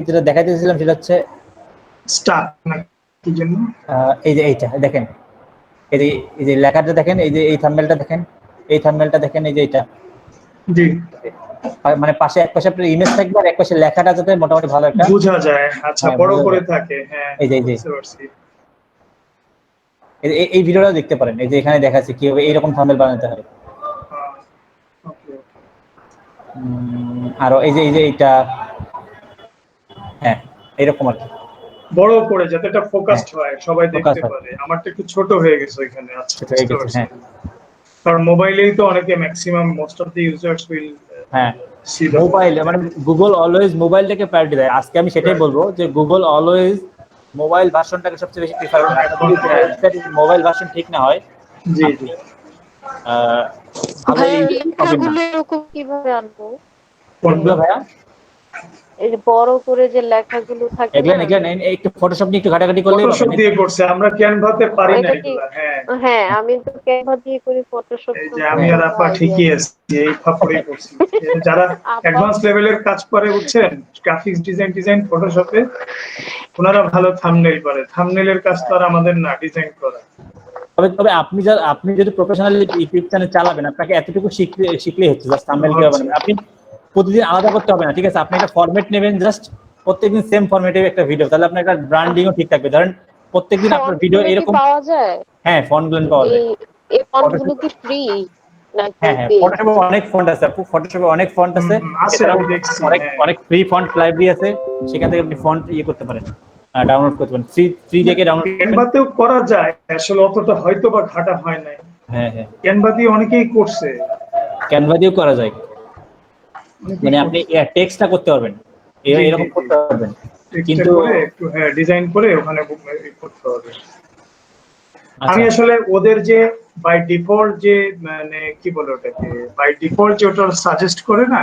যেটা দেখাইতেছিলাম সেটা হচ্ছে স্টার কি জন্য এই যে এইটা দেখেন, এই যে লেখাটা দেখেন, এই যে এই থাম্বনেলটা দেখেন, এই থাম্বনেলটা দেখেন, এই যে এটা জি মানে পাশে এক পাশে আপনার ইমেজ থাকবে আর এক পাশে লেখাটা যাতে মোটামুটি ভালো একটা বোঝা যায়, আচ্ছা বড় বোঝা করে যায়। থাকে, হ্যাঁ এই যে বুঝতে পারছি। এই ভিডিওটা দেখতে পারেন, এই যে এখানে দেখাচ্ছে কিভাবে এইরকম থাম্বনেল বানাতে হয়। ওকে আরো এই যে এইটা, হ্যাঁ এরকম আর কি বড় করে যাতে এটা হ্যাঁ ফোকাসড হয়, সবাই ফোকাস দেখতে হয়, পারে। আমারটা একটু ছোট হয়ে গেছে এখানে, আচ্ছা ছোট হয়ে বুঝতে গেছে পারছি। হ্যাঁ। কারণ মোবাইলেই তো অনেকে maximum most of the users will হ্যাঁ সি দ্য মোবাইল মানে ফন্ট। গুগল অলওয়েজ মোবাইলটাকে প্রায়োরিটি দেয়। আজকে আমি সেটাই বলবো যে গুগল অলওয়েজ মোবাইল ভার্সনটাকে সবচেয়ে বেশি প্রিফার করে। আপনার এখন যদি হ্যাঁ, ওয়েবসাইট মোবাইল ভার্সন ঠিক না হয় জি জি আপনি ভালো ভাইয়া ইউজ পাবেন না। লেখাগুলো এরকম কিভাবে আনবো? কোনটা কোনগুলো ভাইয়া? এই যে বড় করে যে লেখাগুলো থাকে এগুলা না, এগুলা একটু ফটোশপ নিয়ে একটু ঘাটাঘাটি করলেই পাবেন। ফটোশপ দিয়ে করছে, আমরা ক্যানভাতে পারি না এটা কি? এগুলা। হ্যাঁ হ্যাঁ, আমি তো ক্যানভা দিয়ে করি, ফটোশপ এই যে আমি হ্যাঁ আর আপা আইডিয়া ঠিকই নেই। আছি, এই ফাপড়েই করছি। যারা আপা অ্যাডভান্স লেভেলের কাজ করে বুঝছেন, গ্রাফিক্স ডিজাইন ফটোশপে, ওনারা ভালো থাম্বনেল করে। থাম্বনেলের কাজ তো আর আমাদের না ডিজাইন করা। তবে তবে আপনি যদি প্রফেশনালি ইউটিউব চ্যানেল চালাবেন আপনাকে এতটুকু শিখলেই হচ্ছে, জাস্ট থাম্বনেল কিভাবে হচ্ছে বানাবেন। আপনি প্রতিদিন আলাদা করতে হবে না, ঠিক আছে? আপনি একটা ফরম্যাট নেবেন, জাস্ট প্রত্যেকদিন সেম ফরম্যাটে একটা ভিডিও, তাহলে আপনার একটা ব্র্যান্ডিংও ঠিক থাকবে। ধরেন প্রত্যেকদিন আপনার ফন্ট ভিডিও গুলো কি এরকম, পাওয়া যায়? হ্যাঁ ফন্টগুলো পাওয়া যায়। এই এই ফন্ট গুলো ফটোশপ, কি ফ্রি নাকি হ্যাঁ পেইড? ফটোশপে অনেক ফন্ট আছে আপু, ফটোশপে অনেক ফন্ট আছে। আছে, এছাড়াও আমি দেখছি। অনেক হ্যাঁ অনেক ফ্রি ফন্ট লাইব্রেরি আছে, সেখান থেকে আপনি ফন্ট করতে পারেন, ডাউনলোড করতে পারেন, ফ্রি থেকে ডাউনলোড করবেন। ক্যানভাতেও করা যায়, আসলে অতটা হয়তো বা ঘাটা হয় নাই। হ্যাঁ হ্যাঁ ক্যানভা দিয়ে অনেকেই করছে, ক্যানভা দিয়েও করা যায়, অনেকেই মানে আপনি করছে। টেক্সটটা করতে পারবেন, জি জি এরকম জি, করতে পারবেন। টেক্সটটা কিন্তু করে একটু হ্যাঁ ডিজাইন করে ওখানে করতে হবে। আমি আচ্ছা আসলে ওদের যে বাই ডিফল্ট যে মানে কি বলে ওটাকে, বাই ডিফল্ট যে ওটা সাজেস্ট করে না,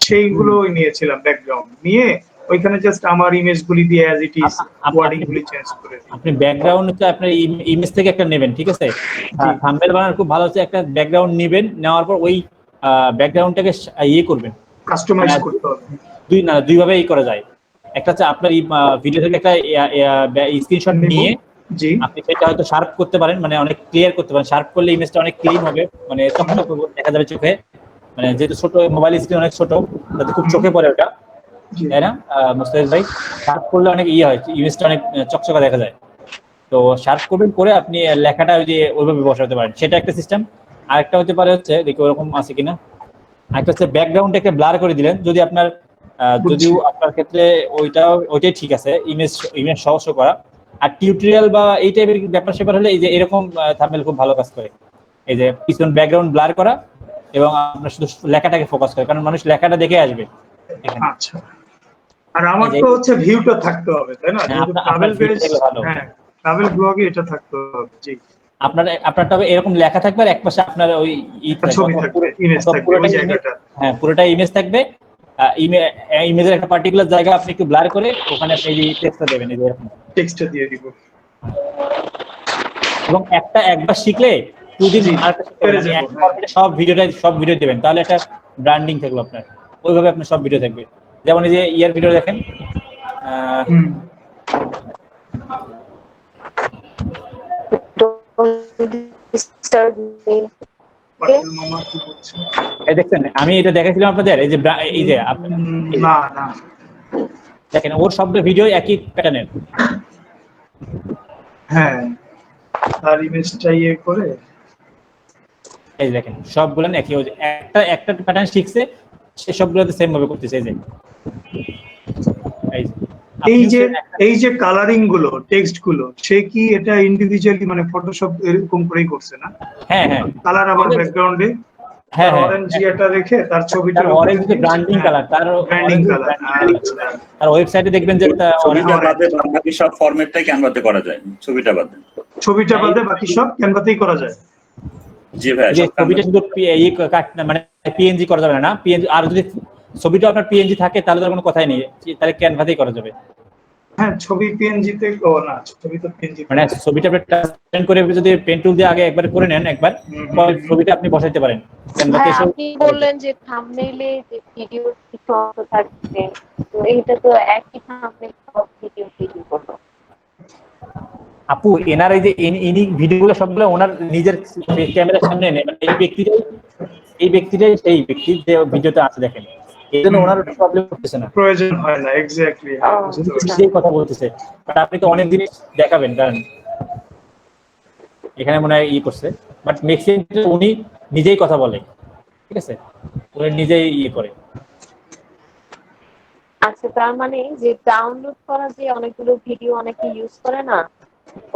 সেইগুলোই নিয়েছিলাম ব্যাকগ্রাউন্ড নিয়ে, ওইখানে জাস্ট আমার ইমেজগুলি দিয়ে অ্যাজ ইট ইজ ওয়ার্ডিং গুলি চেঞ্জ করে দিই। আপনি ব্যাকগ্রাউন্ড হচ্ছে আপনার ইমেজ থেকে একটা নেবেন, ঠিক আছে? জি থাম্বনেল বানানোর খুব ভালো হচ্ছে, একটা ব্যাকগ্রাউন্ড নেবেন, নেওয়ার পর ওই ব্যাকগ্রাউন্ডটাকে ইয়ে করবেন, কাস্টমাইজ মানে করতে হবে। দুই ভাবে করা যায়। একটা হচ্ছে আপনার ভিডিও থেকে একটা স্ক্রিনশট নিব নিয়ে জি আপনি সেটা হয়তো শার্প করতে পারেন, মানে অনেক ক্লিয়ার করতে পারেন। শার্প করলে ইমেজটা অনেক ক্লিন হবে, মানে চকচকে দেখা যাবে চোখে, মানে যেহেতু ছোট মোবাইল স্ক্রিন অনেক ছোট, তাতে খুব চোখে পড়ে ওটা, জি তাই না মুস্তাফিজ ভাই? শার্প করলে অনেক ইয়ে হয়, ইমেজটা অনেক চকচকে দেখা যায়। তো শার্প করবেন, করে আপনি লেখাটা ওই যে ওইভাবে বসাতে পারেন, সেটা একটা সিস্টেম। আরেকটা হতে পারে হচ্ছে, দেখি ওরকম আছে কিনা, আরেকটা হচ্ছে ব্যাকগ্রাউন্ডটাকে ব্লার করে দিলেন, যদি আপনার যদিও বুঝছি। আপনার ক্ষেত্রে ওইটাই ঠিক আছে, ইমেজ সহজ করা। আর টিউটোরিয়াল বা এই টাইপের ব্যাপার স্যাপার হলে এই যে এরকম থাম্বনেল খুব ভালো কাজ করে, এই যে পিছন ব্যাকগ্রাউন্ড ব্লার করা এবং আপনার শুধু লেখাটাকে ফোকাস করে, কারণ মানুষ লেখাটা দেখে আসবে এখানে। আচ্ছা, আর আমার এই যে তো হচ্ছে ভিউটা থাকতে হবে তাই না, হ্যাঁ, যেহেতু আপনার ট্রাভেল ভিডিও বেস। দেখলে ভালো। হ্যাঁ ট্রাভেল ব্লগে এটা থাকতে হবে। জি আপনার তবে এরকম লেখা থাকবে আর একপাশে আপনার ওই একটা থাকবে, ছবি অথবা থাকবে, ইমেজ থাকবে ওই পুরোটাই ইমেজ। জায়গাটা। হ্যাঁ পুরোটাই ইমেজ থাকবে। ইমেজের একটা পার্টিকুলার জায়গা আপনি একটু ব্লার করে ওখানে আপনি এই টেক্সটটা দেবেন, এই যে এরকম। টেক্সটটা দিয়ে দিব। এবং একবার শিখলে দুদিন জি আরেকটা শিখতে পেরে পারবেন। আপনি যাবো, এক হ্যাঁ। ফরম্যাটে সব ভিডিও দেবেন, তাহলে একটা ব্র্যান্ডিং থাকলো আপনার, ওইভাবে আপনার সব ভিডিও থাকবে। যেমন এই যে ইয়ার ভিডিও দেখেন, হুম পাটেল মামা কি বলছে? এই দেখছেন আমি এটা দেখাইছিলাম আপনাদের, এই যে না না, দেখেন ওর সব ভিডিও একই প্যাটার্নের। হ্যাঁ তার ইমেজটা ইয়ে করে। এই দেখেন সবগুলো একই, একটা প্যাটার্ন শিখছে, সে সবগুলোতে সেম ভাবে করতেছে। এই যে কালারিং গুলো, টেক্সট গুলো, সে কি এটা ইন্ডিভিজুয়ালি মানে ফটোশপ এরকম করেই করছে না? হ্যাঁ হ্যাঁ কালার আবার ব্যাকগ্রাউন্ডে হ্যাঁ তার হ্যাঁ অরেঞ্জ ইয়েটা রেখে তার ছবিটার তার উপরে অরেঞ্জ ব্র্যান্ডিং কালার, তার branding orange colour. Branding colour. আচ্ছা তার ওয়েবসাইটে দেখবেন যে ছবিটা বাদে বাকি সব ফরম্যাটটাই ক্যানভাতে করা যায়, ছবিটা বাদে। ছবিটা বাদে বাকি সব ক্যানভাতেই করা যায়। জি ভাই, যে সব ছবিটা শুধু মানে পিএনজি করা যাবে না, পিএনজি, আর যদি ছবিটা আপনার পিএনজি থাকে তাহলে তো কোনো কথাই নেই, তাহলে ক্যানভাতেই করা যাবে। হ্যাঁ, ছবি পিএনজি তে, ও না, ছবি তো পিএনজি মানে ছবিটা আপনি ট্রান্সলেট করে যদি পেন টুল দিয়ে আগে একবার করে নেন একবার, পরে ছবিটা আপনি বসাইতে পারেন ক্যানভাতে ভাই এসে। আপনি বললেন যে থাম্বনেইলে যে ভিডিও কিছু অংশ থাকবে, তো এইটা তো একই থাম্বনেইল সব ভিডিও তৈরি করলো। আপু এনার এই যে ইনি ভিডিওগুলো সবগুলো ওনার নিজের ক্যামেরার সামনে নেই, মানে এই ব্যক্তিটাই সেই ব্যক্তি যে ভিডিওতে আছে দেখেন, এই জন্য ওনার প্রবলেম হচ্ছে না, প্রয়োজন হয় না। এক্স্যাক্টলি, হ্যাঁ, বুঝতে পারছি। নিজেই কথা বলতেছে। বাট আপনি তো অনেক জিনিস দেখাবেন, কারণ এখানে মনে হয় করছে, বাট ম্যাক্সিমাম উনি নিজেই কথা বলে, ঠিক আছে, উনি নিজেই করে। আচ্ছা, তার মানে যে ডাউনলোড করা যে অনেকগুলো ভিডিও অনেকে ইউজ করে না,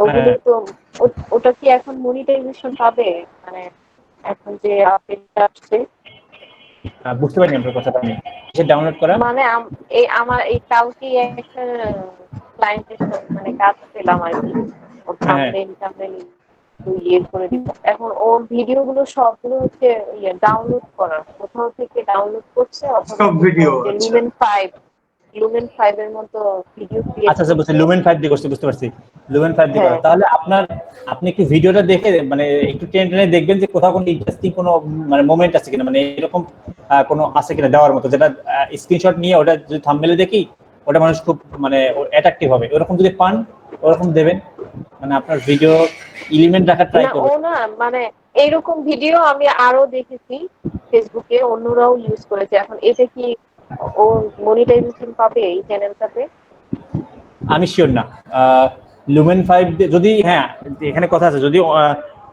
ওগুলো তো ওটা কি এখন মনিটাইজেশন পাবে? মানে এখন যে আপডেটটা আসছে, বুঝতে পারিনি আপনার কথাটা আমি, ডাউনলোড করা মানে এই আমার এই কালকে একটা ক্লায়েন্টের সাথে মানে কাজ পেলাম আর কি, ও থাম্বনেইল ইয়ে করে দিত। এখন ওর ভিডিও গুলো সবগুলো হচ্ছে ডাউনলোড করা, কোথাও থেকে ডাউনলোড করছে, অথবা সব ভিডিও, যে আচ্ছা। লুমেন 5 এর মতো ভিডিও ক্রিয়েট আচ্ছা বুঝছি, লুমেন 5 দিয়ে করছে, বুঝতে পারছি, লুমেন 5 দিয়ে করা। হ্যাঁ। তাহলে আপনি একটু ভিডিওটা দেখে মানে একটু টেনে টেনে দেখবেন যে কোথাও কোনো ইন্টারেস্টিং কোনো মানে মোমেন্ট আছে কিনা, মানে এরকম কোনো আছে কিনা দেওয়ার মতো, যেটা স্ক্রিনশট নিয়ে ওটা যদি থাম্বনেলে দেখি ওটা মানুষ খুব মানে অ্যাট্রাকটিভ হবে, ওরকম যদি পান ওরকম দেবেন, মানে আপনার ভিডিও এলিমেন্ট রাখার ট্রাই না, ও করবেন। না মানে এইরকম ভিডিও আমি আরো দেখেছি ফেসবুকে, অন্যরাও ইউজ করেছে। এখন এটা কি ও মনিটাইজেশন পাবে এই চ্যানেলটাতে? আমি শিওর না। লুমেন 5 যদি, হ্যাঁ এখানে কথা আছে, যদি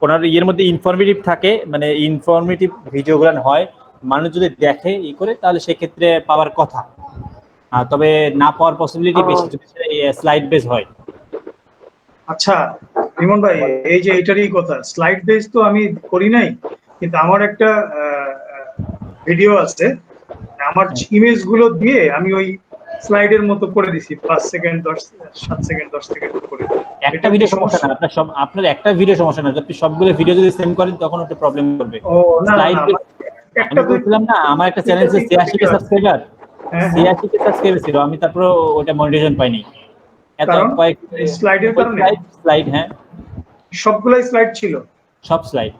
ওনার ইয়ের মধ্যে ইনফরমেটিভ থাকে, মানে ইনফরমেটিভ ভিডিওগুলো হয়, মানুষ যদি দেখে করে, তাহলে সেক্ষেত্রে পাওয়ার কথা। তবে না পাওয়ার পসিবিলিটি বেশি যদি স্লাইড বেস হয়। আচ্ছা রিমন ভাই, এই যে এটারই কথা, স্লাইড বেস তো আমি করি নাই, কিন্তু আমার একটা ভিডিও আছে, আমার ইমেজ গুলো দিয়ে আমি ওই স্লাইডের মতো করে দিছি, 5 সেকেন্ড 7 সেকেন্ড 10 সেকেন্ড করে। একটা ভিডিও সমস্যা না, আপনার একটা ভিডিও সমস্যা না, আপনি সবগুলো ভিডিও যদি সেন্ড করেন তখন একটা প্রবলেম করবে। ও না না স্লাইড না, আমি বলছিলাম না, আমার একটা চ্যানেল ছিল 86 সাবস্ক্রাইবার, হ্যাঁ হ্যাঁ, 86 সাবস্ক্রাইবার ছিল, আমি তারপর ওটা মনিটাইজেশন পাইনি, এত কারণ কয়েক স্লাইডের কারণে স্লাইড, হ্যাঁ সবগুলাই স্লাইড ছিল। সব স্লাইড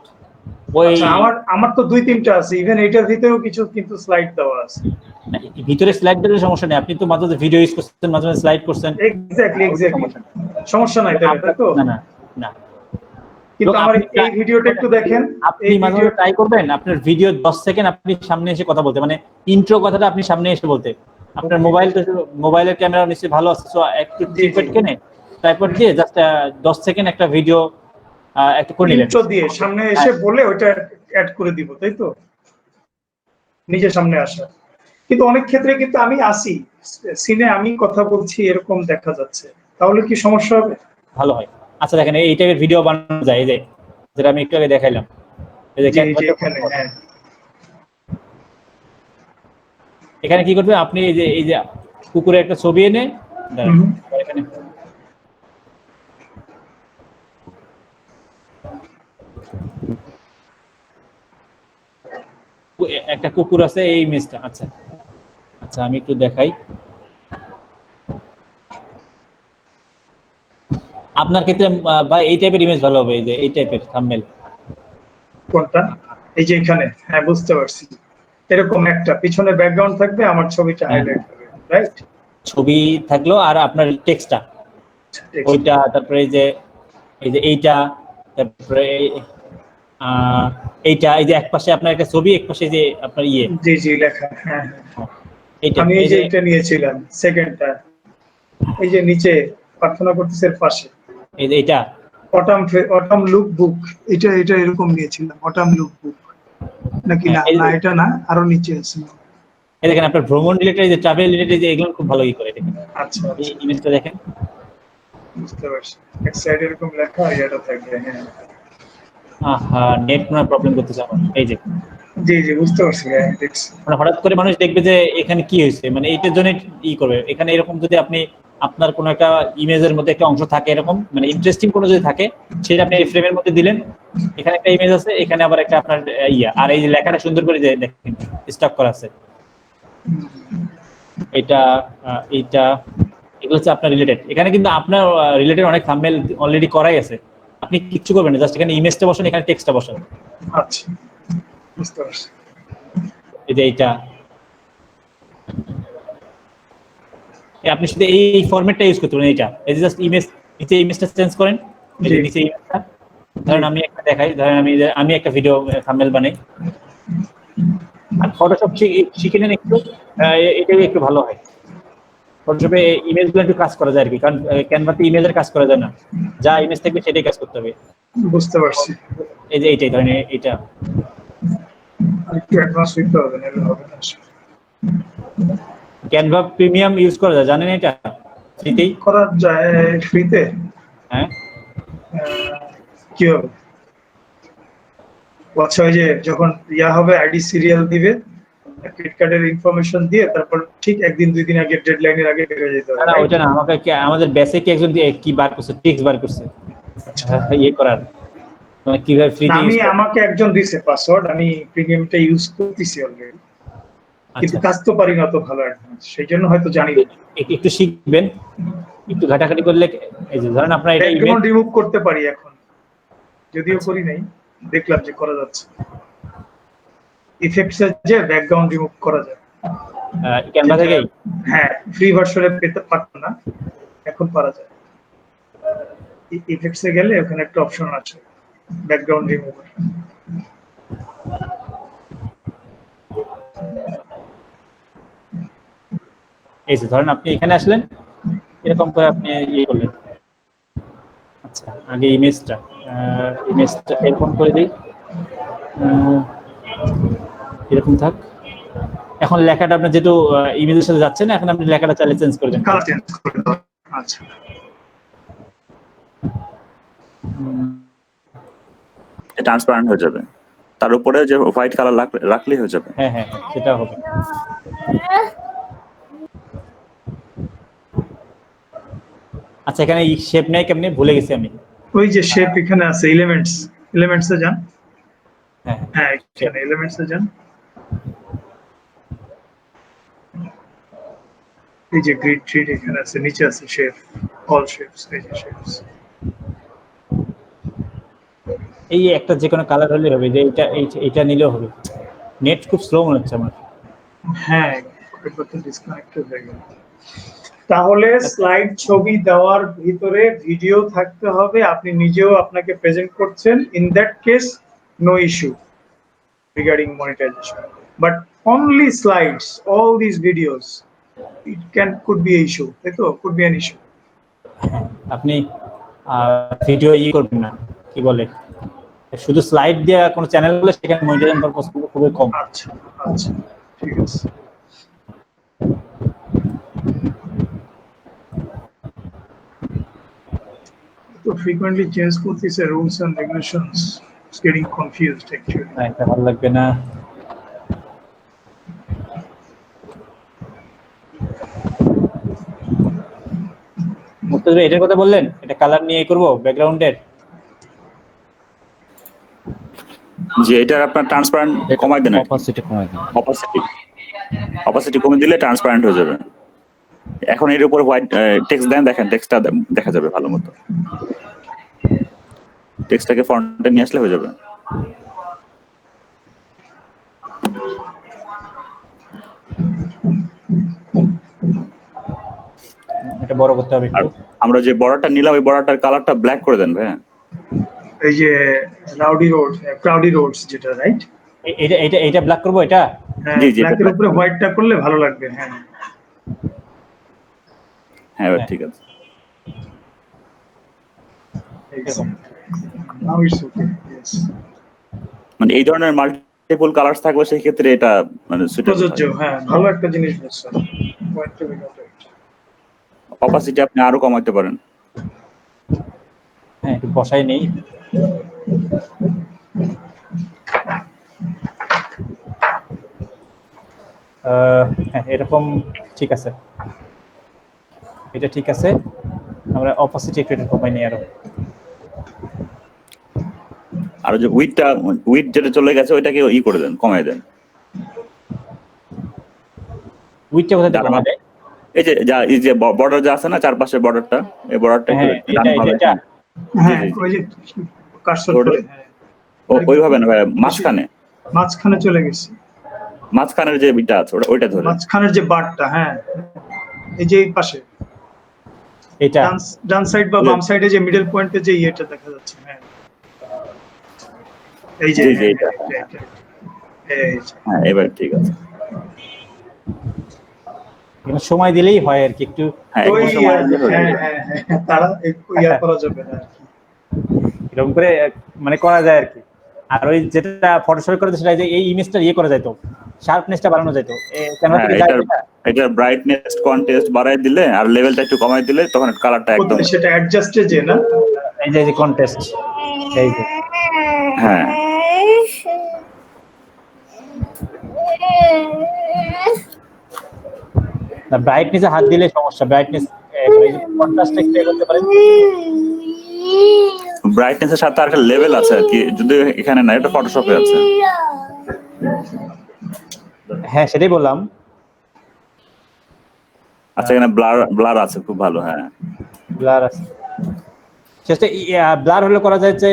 ওই আচ্ছা, আমার তো 2-3টা আছে, ইভেন এটার ভিতরেও কিছু কিন্তু স্লাইড দেওয়া আছে। ভিতরে স্লাইড দিলে সমস্যা নেই, আপনি তো মাঝে মাঝে ভিডিও ইউজ করছেন, মাঝে মাঝে স্লাইড করছেন, এক্স্যাক্টলি, সমস্যা নাই তাহলে, তাই তো? না না না। কিন্তু আমার এই ভিডিওটা একটু দেখেন, আপনি মাঝে মাঝে ট্রাই করবেন আপনার ভিডিও 10 সেকেন্ড আপনি সামনে এসে কথা বলতে, মানে ইন্ট্রো কথাটা আপনি সামনে এসে বলতে। আপনার মোবাইলের ক্যামেরা নিশ্চয়ই ভালো আছে, সো একটু ট্রাইপড কিনে ট্রাইপড দিয়ে জাস্ট 10 সেকেন্ড একটা ভিডিও একটু করে নিলেন, ইন্ট্রো দিয়ে সামনে এসে বলে ওটা অ্যাড করে দিব, তাই তো? নিজের সামনে আসা। কিন্তু অনেক ক্ষেত্রে কিন্তু আমি আসি সিনে, আমি কথা বলছি এরকম দেখা যাচ্ছে, তাহলে কি সমস্যা হবে? ভালো হয়। আচ্ছা দেখেন, এই টাইপের ভিডিও বানানো যায়, এই যে যেটা আমি একটু আগে দেখাইলাম, এই যে এখানে, হ্যাঁ, এখানে কি করবে আপনি, এই যে কুকুরের একটা ছবি এনে এখানে একটা কুকুর আছে, এই ইমেজটা। আচ্ছা আচ্ছা, আমি একটু দেখাই আপনার ক্ষেত্রে, বা এই টাইপের ইমেজ ভালো হবে, এই যে এই টাইপের থাম্বনেল। কোনটা? এই যে এখানে, হ্যাঁ বুঝতে পারছি, এরকম একটা পিছনে ব্যাকগ্রাউন্ড থাকবে, আমার ছবিটা হাইলাইট হবে, রাইট? ছবি থাকলো আর আপনার টেক্সটটা ওইটা, তারপরে এই যে এইটা, তারপরে এইটা, এই যে একপাশে আপনার একটা ছবি, একপাশে যে আপনার ইয়ে, জি জি লেখা, হ্যাঁ এইটা, আমি এই যে এটা নিয়েছিলাম সেকেন্ডটা, এই যে নিচে প্রার্থনা করতেছে পাশে, এই যে এইটা অটাম লুক বুক, এটা এরকম নিয়েছিলাম, অটাম লুক বুক নাকি? না না, এটা না, আরো নিচে আছে। এই দেখেন আপনার ভ্রমণ রিলেটেড, যে ট্রাভেল রিলেটেড, যে এগুলো খুব ভালো করে দেখেন। আচ্ছা এই ইমেজটা দেখেন, বুঝতে পারছি, এক সাইডে এরকম লেখা আর এটা থাকবে, হ্যাঁ। নেট না প্রবলেম করতেছে আমার, এই যে জি জি বুঝতে পারছি, হ্যাঁ দেখছি। মানে হঠাৎ করে মানুষ দেখবে যে এখানে কি হয়েছে, মানে এইটার জন্য করবে। এখানে এরকম যদি আপনি আপনার কোনো একটা ইমেজের মধ্যে একটা অংশ থাকে, এরকম মানে ইন্টারেস্টিং কোনো যদি থাকে, সেটা আপনি এই ফ্রেমের মধ্যে দিলেন, এখানে একটা ইমেজ আছে, এখানে আবার একটা আপনার আর এই যে লেখাটা সুন্দর করে যে দেখেন স্টক করা আছে, এটা এইটা এগুলো হচ্ছে আপনার রিলেটেড। এখানে কিন্তু আপনার রিলেটেড অনেক থাম্বনেল অলরেডি করাই আছে, আপনি কিচ্ছু করবেন না, জাস্ট এখানে ইমেজটা বসান, এখানে টেক্সটটা বসান। আচ্ছা, বুঝতে পারছি। এই যে এইটা আপনি শুধু এই ফরম্যাটটা ইউজ করতে পারেন। এইটা এই যে জাস্ট ইমেজ, নিচে ইমেজটা চেঞ্জ করেন, এই যে নিচে ইমেজটা ধরেন আমি একটা দেখাই, ধরেন আমি একটা ভিডিও থাম্বনেল বানাই, আর ফটোশপ শিখে নেন একটু, এটাই একটু ভালো হয়। ফটোশপে ইমেজগুলো একটু কাজ করা যায় আর কি, কারণ ক্যানভাতে ইমেজের কাজ করা যায় না, যা ইমেজ থাকবে সেটাই কাজ করতে হবে। বুঝতে পারছি। এই যে এইটাই ধরেন এইটা একটু অ্যাডভান্স হইতে হবে, নাহলে হবে না। ক্যানভা প্রিমিয়াম ইউজ করা যায়, জানেন এটা ফ্রিতেই করা যায় ফ্রিতে? হ্যাঁ। কি হবে? আচ্ছা, ওই যে যখন হবে আইডি সিরিয়াল দিবে, ক্রেডিট কার্ডের ইনফরমেশন দিয়ে, তারপর ঠিক একদিন 2 দিন আগে ডেডলাইনের আগে বের হয়ে যেতে হবে। না ওইটা না, আমাদের বেসে কি একজন কি বার করছে, ট্রিক্স বার করছে ইয়ে করার, মানে কিভাবে ফ্রিতে আমি আমাকে একজন দিছে পাসওয়ার্ড, আমি প্রিমিয়ামটা ইউজ করতেছি অলরেডি, কিন্তু কাজ তো পারি না তো ভালো অ্যাডভান্স, সেই জন্য হয়তো জানি না। একটু শিখবেন, একটু ঘাটাঘাটি করলে। এই যে ধরেন আপনার এটা ইমেল রিমুভ করতে পারি এখন, যদিও করি নাই, দেখলাম যে করা যাচ্ছে। ইফেক্টস এর যে ব্যাকগ্রাউন্ড রিমুভ করা যায় ক্যানভা থেকেই। হ্যাঁ, ফ্রি ভার্সনে পেতে পারতো না, এখন পারা যায়। ইফেক্টস এ গেলে ওখানে একটা অপশন আছে ব্যাকগ্রাউন্ড রিমুভ। এই যে ধরেন আপনি এখানে আসলেন, এরকম করে আপনি ইয়ে করলেন। আচ্ছা, আগে ইমেজটা এরকম করে দিই, এরকম থাক। এখন লেখাটা আপনার যেহেতু ইমেজের সাথে যাচ্ছে না, এখন আপনি লেখাটা চাইলে চেঞ্জ করে দেন। কালার চেঞ্জ করে দাও। আচ্ছা, ট্রান্সপারেন্ট হয়ে যাবে, তার উপরে যে হোয়াইট কালার রাখলেই হয়ে যাবে। হ্যাঁ হ্যাঁ, সেটা হবে। আচ্ছা, এখানে শেপ নেই কেমনে, ভুলে গেছি আমি। ওই যে শেপ এখানে আছে, এলিমেন্টস এ যান। হ্যাঁ হ্যাঁ, এখানে এলিমেন্টস এ যান। এই যে গ্রিড ট্রিড এখানে আছে, নিচে আছে শেপ, অল শেপস, এই যে শেপস। এই একটা যে কোনো কালার হলে হবে, যে এইটা নিলেও হবে। নেট খুব স্লো মনে হচ্ছে আমার। হ্যাঁ, একবার তো ডিসকানেক্টেড হয়ে গেল। তাহলে স্লাইড ছবি দেওয়ার ভিতরে ভিডিও থাকতে হবে, আপনি নিজেও আপনাকে প্রেজেন্ট করছেন, in that case no issue regarding monetization, but only slides, all this videos, it could be an issue, তাই তো? could be an issue. আপনি ভিডিও করবেন না, কি বলে, শুধু স্লাইড দিয়ে কোনো চ্যানেল গুলো সেখানে মনিটাইজেশন পারপাস খুবই কম। আচ্ছা আচ্ছা, ঠিক আছে। তো frequently change করতেছে rules and regulations, it's getting confused actually. এটা ভালো লাগবে না। মুস্তাফিজ ভাই, এটার কথা বললেন, এটা কালার নিয়ে করব ব্যাকগ্রাউন্ডের। যে এটা আপনার ট্রান্সপারেন্ট কমাই দেন, অপাসিটি কমাই দেন। অপাসিটি কমে দিলে ট্রান্সপারেন্ট হয়ে যাবে। এখন এর উপর হোয়াইট টেক্সট দেন, দেখেন টেক্সটটা দেখা যাবে ভালো মতো। টেক্সটটাকে ফন্টে নিয়ে আসলে হয়ে যাবে। এটা বড় করতে হবে একটু। আমরা যে বর্ডারটা নিলাম, ওই বর্ডারটার কালারটা ব্ল্যাক করে দেন ভাই। এই যে ক্রাউডি রোডস যেটা, রাইট? এটা ব্ল্যাক করব, এটা জি জি, ব্ল্যাকের উপরে হোয়াইটটা করলে ভালো লাগবে। হ্যাঁ হ্যাঁ, ঠিক আছে। Now it's okay, yes. মানে এই ধরনের মাল্টিপল কালারস থাকলে সেই ক্ষেত্রে এটা মানে প্রযোজ্য। হ্যাঁ, ভালো একটা জিনিস বলছেন। অপাসিটি আপনি আরো কমাতে পারেন। হ্যাঁ, একটু বসাই নেই। হ্যাঁ, এরকম ঠিক আছে, এটা ঠিক আছে। আমরা অপোজিট একটু কমাই নিই আরো। আর যে উইথ যেটা চলে গেছে ওইটাকে করে দেন, কমাই দেন। উইথটা কোথায় কমাই দেয়? এই যে বর্ডার যা আছে না, চারপাশে বর্ডারটা, এই বর্ডারটা একটু হ্যাঁ, ডান এটা ভাবে, এটা হ্যাঁ জি, জি। ওই যে কার্সর ওটা- করে, হ্যাঁ ওইভাবে না ভাই, মাঝখানে চলে গেছে, মাঝখানের যে বিটা আছে ওইটা ধরে। মাঝখানের যে বারটা, হ্যাঁ এই যে এই পাশে এটা ডান সাইড বা বাম সাইডে যে মিডল পয়েন্টে যে ইয়েটা দেখা যাচ্ছে, হ্যাঁ এই যে, জি, জি, হ্যাঁ, এটা। এটা, এই যে। হ্যাঁ, এবার ঠিক আছে। এখানে সময় দিলেই হয় আর কি, একটু হ্যাঁ, ওই একটু সময় দিলে হয়ে হ্যাঁ যাবে। হ্যাঁ হ্যাঁ তারা ইয়া করা যাবে না আর কি। এরকম করে মানে করা যায় আর কি। আর ওই যেটা ফটোশপ করে সেটা যে এই ইমেজটা ইয়ে করা যাইতো, শার্পনেসটা বাড়ানো যাইতো, ক্যামেরা হ্যাঁ, থেকে যায় এটা। এটার ব্রাইটনেস কন্ট্রাস্ট বাড়ায় দিলে আর লেভেলটা একটু কমাই দিলে তখন কালারটা একদম, সেটা অ্যাডজাস্টে যে না, এই যে কন্টেস্ট, এই যে হ্যাঁ ব্রাইটনেসে হাত দিলে সমস্যা, ব্রাইটনেস কন্ট্রাস্ট একটু করতে পারেন। ব্রাইটনেসের সাথে আর একটা লেভেল আছে আর কি, যদি এখানে না, এটা ফটোশপে আছে। হ্যাঁ সেটাই বললাম। আচ্ছা, এখানে ব্লার আছে, খুব ভালো। হ্যাঁ, ব্লার আছে, সেটা ব্লার হলে করা যায় যে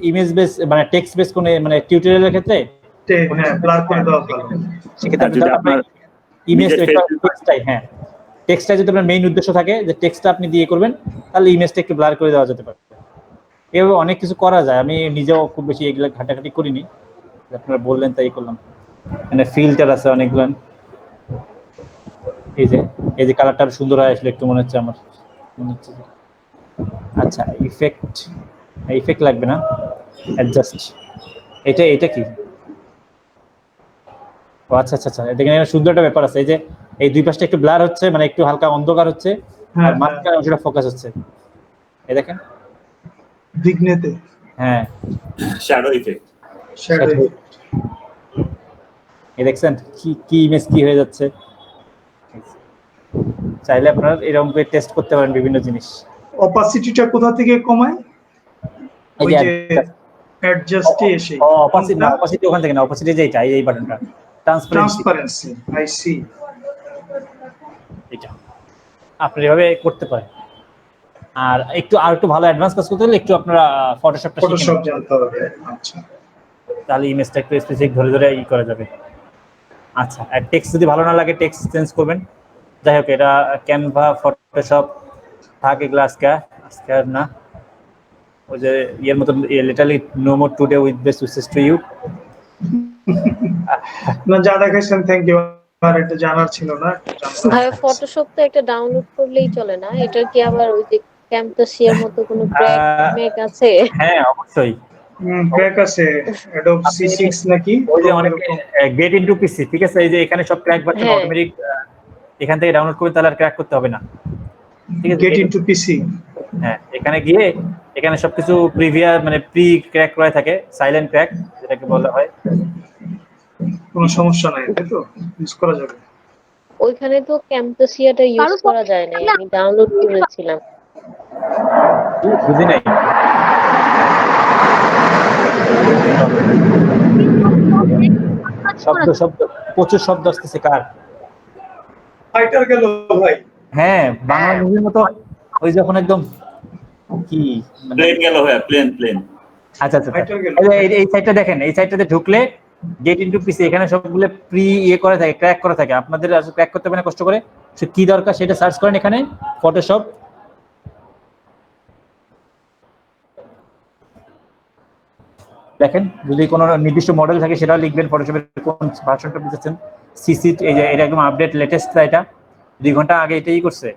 ইমেজ বেস মানে টেক্সট বেস কোন মানে টিউটোরিয়ালের ক্ষেত্রে, হ্যাঁ ব্লার করে দেওয়া ভালো। সেক্ষেত্রে যদি আপনার ইমেজ নিজের টেক্সটটাই, হ্যাঁ টেক্সটটা যদি আপনার মেইন উদ্দেশ্য থাকে যে টেক্সটটা আপনি দিয়ে করবেন, তাহলে ইমেজটা একটু ব্লার করে দেওয়া যেতে পারে। এভাবে অনেক কিছু করা যায়, আমি নিজেও খুব বেশি এগুলো ঘাটাঘাটি করিনি, আপনারা বললেন তাই করলাম। মানে ফিল্টার আছে অনেকগুলো, এই যে কালারটা সুন্দর হয় আসলে, একটু মনে হচ্ছে আমার, মনে হচ্ছে যে আচ্ছা ইফেক্ট লাগবে না, অ্যাডজাস্ট, এটা কি, ও আচ্ছা আচ্ছা আচ্ছা, এটা এখানে সুন্দর একটা ব্যাপার আছে, এই যে এই দুই পাশটা একটু ব্লার হচ্ছে, মানে একটু হালকা অন্ধকার হচ্ছে, আর মাঝখানে অংশটা ফোকাস হচ্ছে, এই দেখেন বিঘ্নেতে, হ্যাঁ শ্যাডো ইফেক্ট। শ্যাডো, এই দেখছেন কি ইমেজ কি হয়ে যাচ্ছে। চাইলে আপনারা এরকম করে টেস্ট করতে পারেন বিভিন্ন জিনিস। অপাসিটিটা কোথা থেকে কমায়? এই ওই যে যে অ্যাডজাস্টে এসে অপোসিটি ওখান থেকে না, অপোসিটে যেটা এই বাটনটা ট্রান্সপারেন্সি, আই সি, এটা আপনি এভাবে করতে পারেন। আর একটু ভালো অ্যাডভান্স কাজ করতে হলে একটু আপনারা ফটোশপটা শিখে ফটোশপ নিন, জানতে হবে। আচ্ছা, তাহলে ইমেজটা একটু স্পেসিফিক ধরে করা যাবে। আচ্ছা, আর টেক্সট যদি ভালো না লাগে টেক্সট চেঞ্জ করবেন। যাই হোক, এটা ক্যানভা, ফটোশপ থাক, এগুলো আজকে আর না, ওই যে ইয়ের মতন literally no more today with best wishes to you. না যা দেখাইছেন থ্যাংক ইউ, আর এটা জানার ছিল না। ভাই ফটোশপ তো একটা ডাউনলোড করলেই চলে না, এটা কি আবার ওই যে ক্যাম্পাসিয়ার মতো কোনো ক্র্যাক আছে? হ্যাঁ অবশ্যই ক্র্যাক আছে, অ্যাডোব C6 নাকি, ওই যে অনেক গেট ইনটু পিসি, ঠিক আছে, এই যে এখানে সব ক্র্যাক বাটন হ্যাঁ। অটোমেটিক এখান থেকে ডাউনলোড করে, তাহলে আর ক্র্যাক করতে হবে না, ঠিক আছে। গেট ইনটু পিসি, হ্যাঁ, এখানে গিয়ে এখানে সবকিছু প্রিভিয়াস মানে প্রি ক্র্যাক করা থাকে, সাইলেন্ট ক্র্যাক যেটাকে বলা হয়। কোনো সমস্যা নাই, তাই তো ইউজ করা যাবে। ওইখানে তো ক্যাম্পাসিয়াটা ইউজ করা যায় না, আমি ডাউনলোড করেছিলাম। বুঝি নাই, শব্দ প্রচুর শব্দ আসতেছে কার? ফাইটার গেল ভাই। হ্যাঁ, বাংলা মুভির মতো, ওই যখন একদম কি মানে, প্লেন গেল ভাইয়া, প্লেন। আচ্ছা আচ্ছা, এই সাইডটা দেখেন, এই সাইডটাতে ঢুকলে গেট ইনটু পিসি, এখানে সবগুলো প্রি করা থাকে, ক্র্যাক করা থাকে। আপনাদের আসলে ক্র্যাক করতে হবে না কষ্ট করে, কি দরকার সেটা সার্চ করেন এখানে ফটোশপ, দেখেন যদি কোনো নির্দিষ্ট মডেল থাকে সেটাও লিখবেন, ফটোশপের কোন ভার্সনটা বুঝেছেন, সিসি, এই যে এটা একদম আপডেট লেটেস্ট, এটা 2 ঘন্টা আগে এটাই করছে,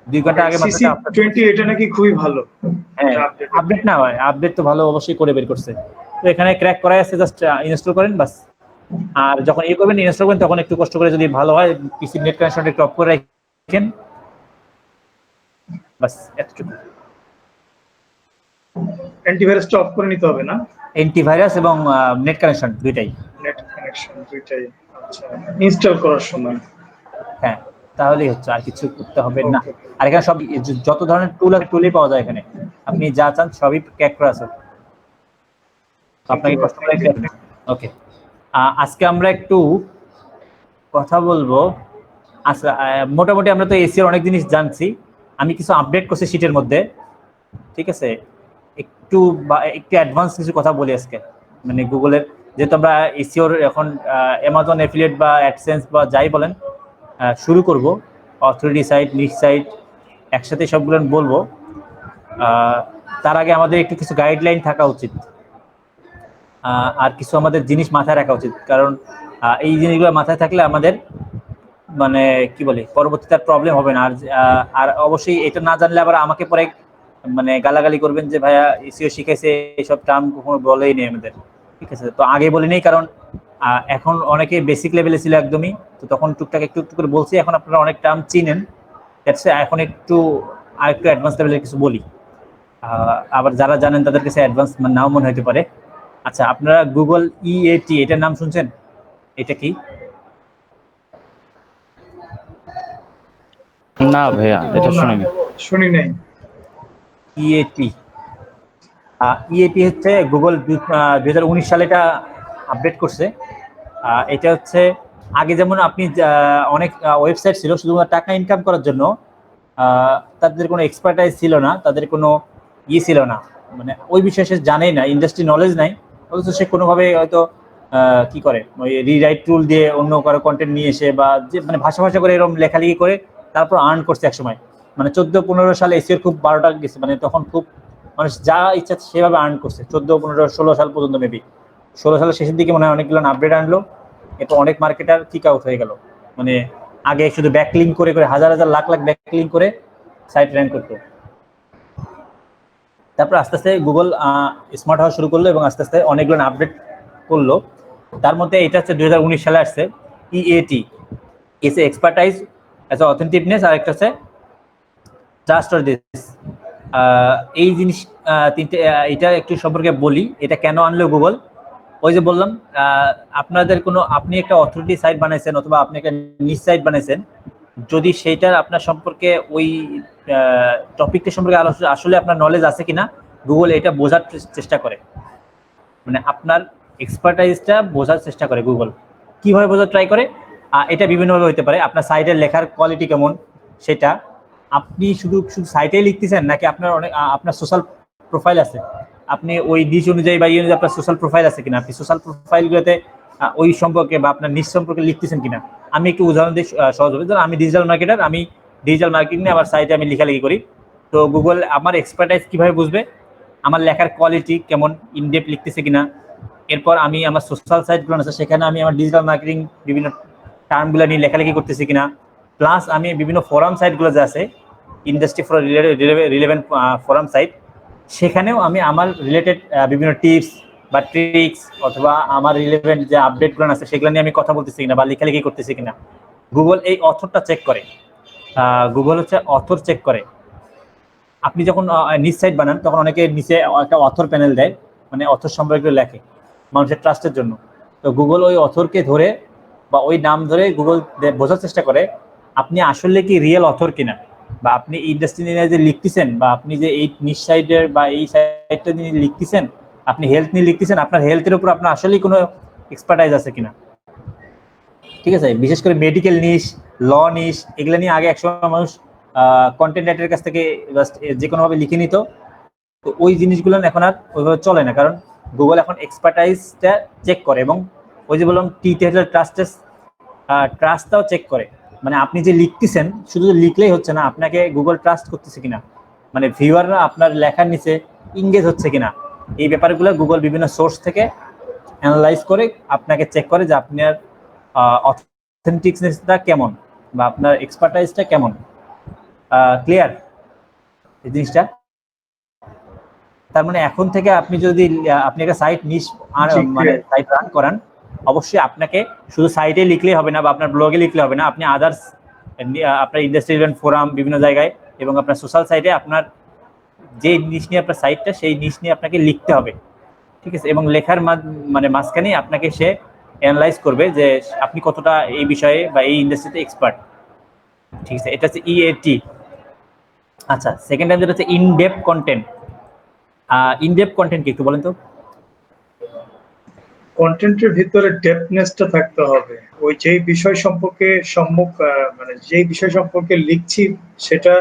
2 ঘন্টা আগে সিসি 20 এটা নাকি খুবই ভালো। হ্যাঁ, আপডেট না হয়, আপডেট তো ভালো অবশ্যই করে বের করছে। তো এখানে ক্র্যাক করা আছে, জাস্ট ইনস্টল করেন বাস। আর যখন করবেন ইনস্টল করবেন, তখন একটু কষ্ট করে, যদি ভালো হয় পিসি নেট কানেকশনটা একটু অফ করে রাখেন, বাস এতটুকু। অ্যান্টিভাইরাসটা অফ করে নিতে হবে না? অ্যান্টিভাইরাস এবং নেট কানেকশন দুইটাই, নেট কানেকশন দুইটাই। আচ্ছা, ইনস্টল করার সময়। হ্যাঁ তাহলেই হচ্ছে, আর কিছু করতে হবে না। আর এখানে সব যত ধরনের টুল আছে, টুলই পাওয়া যায় এখানে, আপনি যা চান সবই ক্র্যাক করা আছে, আপনাকে কষ্ট করে। ওকে, আজকে আমরা একটু কথা বলবো আচ্ছা, মোটামুটি আমরা তো এসিওর অনেক জিনিস জানছি, আমি কিছু আপডেট করছি শীটের মধ্যে, ঠিক আছে? একটু অ্যাডভান্স কিছু কথা বলি আজকে, মানে গুগলের, যেহেতু আমরা এসিওর এখন অ্যামাজন অ্যাফিলিয়েট বা অ্যাডসেন্স বা যাই বলেন শুরু করব, অথরিটি সাইট, নিশ সাইট একসাথে সবগুলো বলবো। তার আগে আমাদের একটু কিছু গাইডলাইন থাকা উচিত, আর কিছু আমাদের জিনিস মাথায় রাখা উচিত, কারণ এই জিনিসগুলো মাথায় থাকলে আমাদের মানে কি বলি পরবর্তীতে আর প্রবলেম হবে না। আর অবশ্যই এটা না জানলে আবার আমাকে পরে মানে গালাগালি করবেন যে ভাইয়া এসিও শিখাইছে, এইসব টার্ম কখনো বলেই নেই আমাদের, ঠিক আছে? তো আগে বলি নেই, কারণ এখন অনেকে বেসিক লেভেলে ছিল একদমই, তো তখন টুকটাক একটু একটু করে বলছি, এখন আপনারা অনেক টার্ম চিনেন, এখন একটু আরেকটু অ্যাডভান্স লেভেলের কিছু বলি। আবার যারা জানেন তাদের কাছে অ্যাডভান্স নাও মনে হতে পারে। আচ্ছা, আপনারা গুগল ইএটি এটার নাম শুনছেন? এটা কি? না ভাইয়া, এটা শুনিনি। শুনি নাই। ইএটি ইএটি হচ্ছে গুগল 2019 সালে এটা আপডেট করছে। এটা হচ্ছে আগে যেমন আপনি অনেক ওয়েবসাইট ছিল শুধুমাত্র টাকা ইনকাম করার জন্য, তাদের কোনো এক্সপার্টাইজ ছিল না, তাদের কোনো ছিল না, মানে ওই বিষয়ে সে জানেই না, ইন্ডাস্ট্রি নলেজ নাই, অথচ সে কোনোভাবে হয়তো কি করে ওই রিরাইট টুল দিয়ে অন্য কারো কন্টেন্ট নিয়ে এসে বা যে মানে ভাষা করে এরকম লেখালেখি করে তারপর আর্ন করছে একসময়। মানে 14-15 সালে এসিওর খুব 12টা গেছে, মানে তখন খুব মানুষ যা ইচ্ছা সেভাবে আর্ন করছে। 14-15-16 সাল পর্যন্ত, মেবি 16 সালের শেষের দিকে মনে হয় অনেকগুলো আপডেট আনলো, এরপর অনেক মার্কেটার কিক আউট হয়ে গেল। মানে আগে শুধু ব্যাকলিঙ্ক করে হাজার লাখ ব্যাকলিঙ্ক করে সাইট র্যাঙ্ক করতো। তারপর আস্তে আস্তে গুগল স্মার্ট হওয়া শুরু করলো এবং আস্তে আস্তে অনেকগুলো আপডেট করলো। তার মধ্যে এটা হচ্ছে 2019 সালে আসছে ইএটি, এস এক্সপার্টাইজ এস অথেন্টিকনেস, আর একটা হচ্ছে ট্রাস্টওয়ার্দিনেস। এই জিনিস তিনটে, এটা একটু সম্পর্কে বলি, এটা কেন আনলো গুগল। ওই যে বললাম আপনাদের কোনো, আপনি একটা অথরিটি সাইট বানাইছেন অথবা আপনি একটা নিজ সাইট বানাইছেন, যদি সেইটার আপনার সম্পর্কে ওই টপিকটা সম্পর্কে আসলে আপনার নলেজ আছে কিনা গুগল এটা বোঝার চেষ্টা করে, মানে আপনার এক্সপার্টাইজটা বোঝার চেষ্টা করে গুগল। কিভাবে বোঝার ট্রাই করে? এটা বিভিন্নভাবে হতে পারে। আপনার সাইটের লেখার কোয়ালিটি কেমন সেটা, আপনি শুধু সাইটেই লিখতেছেন নাকি আপনার অনেক আপনার সোশ্যাল প্রোফাইল আছে, আপনি ওই নিজ অনুযায়ী বা অনুযায়ী আপনার সোশ্যাল প্রোফাইল আছে কিনা, আপনি সোশ্যাল প্রোফাইলগুলোতে ওই সম্পর্কে বা আপনার নিজ সম্পর্কে লিখতেছেন কিনা। আমি একটু উদাহরণ দিই সহজ হবে। ধরুন আমি ডিজিটাল মার্কেটার, আমি ডিজিটাল মার্কেটিং নিয়ে আমার সাইটে আমি লেখালেখি করি, তো গুগল আমার এক্সপার্টাইজ কিভাবে বুঝবে? আমার লেখার কোয়ালিটি কেমন, ইনডেপথ লিখতেছে কিনা। এরপর আমি আমার সোশ্যাল সাইটগুলো আছে সেখানে আমি আমার ডিজিটাল মার্কেটিং বিভিন্ন টার্মগুলো নিয়ে লেখালেখি করতেছি কিনা, প্লাস আমি বিভিন্ন ফোরাম সাইটগুলো যে আছে industry for relevant forum site, সেখানেও আমি আমার রিলেটেড বিভিন্ন টিপস বা ট্রিক্স অথবা আমার রিলেভেন্ট যে আপডেটগুলো আছে সেগুলো নিয়ে আমি কথা বলতেছি কিনা বা লেখালেখি করতেছি কিনা। গুগল এই অথরটা চেক করে। গুগল হচ্ছে অথর চেক করে। আপনি যখন নিজ সাইট বানান তখন অনেকে নিচে একটা অথর প্যানেল দেয়, মানে অথর সম্পর্কে লেখে মানুষের ট্রাস্টের জন্য। তো গুগল ওই অথরকে ধরে বা ওই নাম ধরে গুগল বোঝার চেষ্টা করে আপনি আসলে কি রিয়েল অথর কিনা, বা আপনি ইন্ডাস্ট্রি নিয়ে যে লিখতেছেন বা আপনি যে এই নিজ সাইডের বা এই সাইডটা নিয়ে লিখতেছেন, আপনি হেলথ নিয়ে লিখতেছেন, আপনার হেলথের উপর আপনার আসলেই কোনো এক্সপার্টাইজ আছে কিনা, ঠিক আছে? বিশেষ করে মেডিকেল নিশ, ল নিশ, এগুলো নিয়ে আগে একসময় মানুষ কন্টেন্ট রাইটারের কাছ থেকে যে কোনোভাবে লিখে নিত, তো ওই জিনিসগুলো এখন আর ওইভাবে চলে না, কারণ গুগল এখন এক্সপার্টাইজটা চেক করে এবং ওই যে বললাম ট্রাস্টটাও চেক করে। মানে আপনি যে লিখতেছেন শুধু লিখলেই হচ্ছে না, আপনাকে গুগল ট্রাস্ট করতেছে কিনা, মানে ভিউয়াররা আপনার লেখার নিচে ইংগেজ হচ্ছে কিনা, এই ব্যাপারগুলো গুগল বিভিন্ন সোর্স থেকে অ্যানালাইজ করে আপনাকে চেক করে যে আপনার অথেন্টিকনেসটা কেমন বা আপনার এক্সপার্টাইজটা কেমন। ক্লিয়ার এই জিনিসটা? তার মানে এখন থেকে আপনি যদি আপনি একটা সাইট নিশ মানে সাইট রান করান, অবশ্যই আপনাকে শুধু সাইটে লিখলেই হবে না বা আপনার ব্লগে লিখলে হবে না, আপনি আদার্স আপনার ইন্ডাস্ট্রি ইভেন্ট ফোরাম বিভিন্ন জায়গায় এবং আপনার সোশ্যাল সাইটে আপনার যে নিশ নিয়ে আপনার সাইটটা সেই নিশ নিয়ে আপনাকে লিখতে হবে, ঠিক আছে? এবং লেখার মানে মাঝখানে আপনাকে সে অ্যানালাইজ করবে যে আপনি কতটা এই বিষয়ে বা এই ইন্ডাস্ট্রিতে এক্সপার্ট, ঠিক আছে? এটা হচ্ছে ইএটি। আচ্ছা, সেকেন্ড টাইম যেটা হচ্ছে ইনডেপথ কন্টেন্ট। ইনডেপথ কন্টেন্ট কি একটু বলেন তো? কন্টেন্টের ভিতরে ডেপথনেসটা থাকতে হবে। ওই যেই বিষয় সম্পর্কে মানে যেই বিষয় সম্পর্কে লিখছি সেটা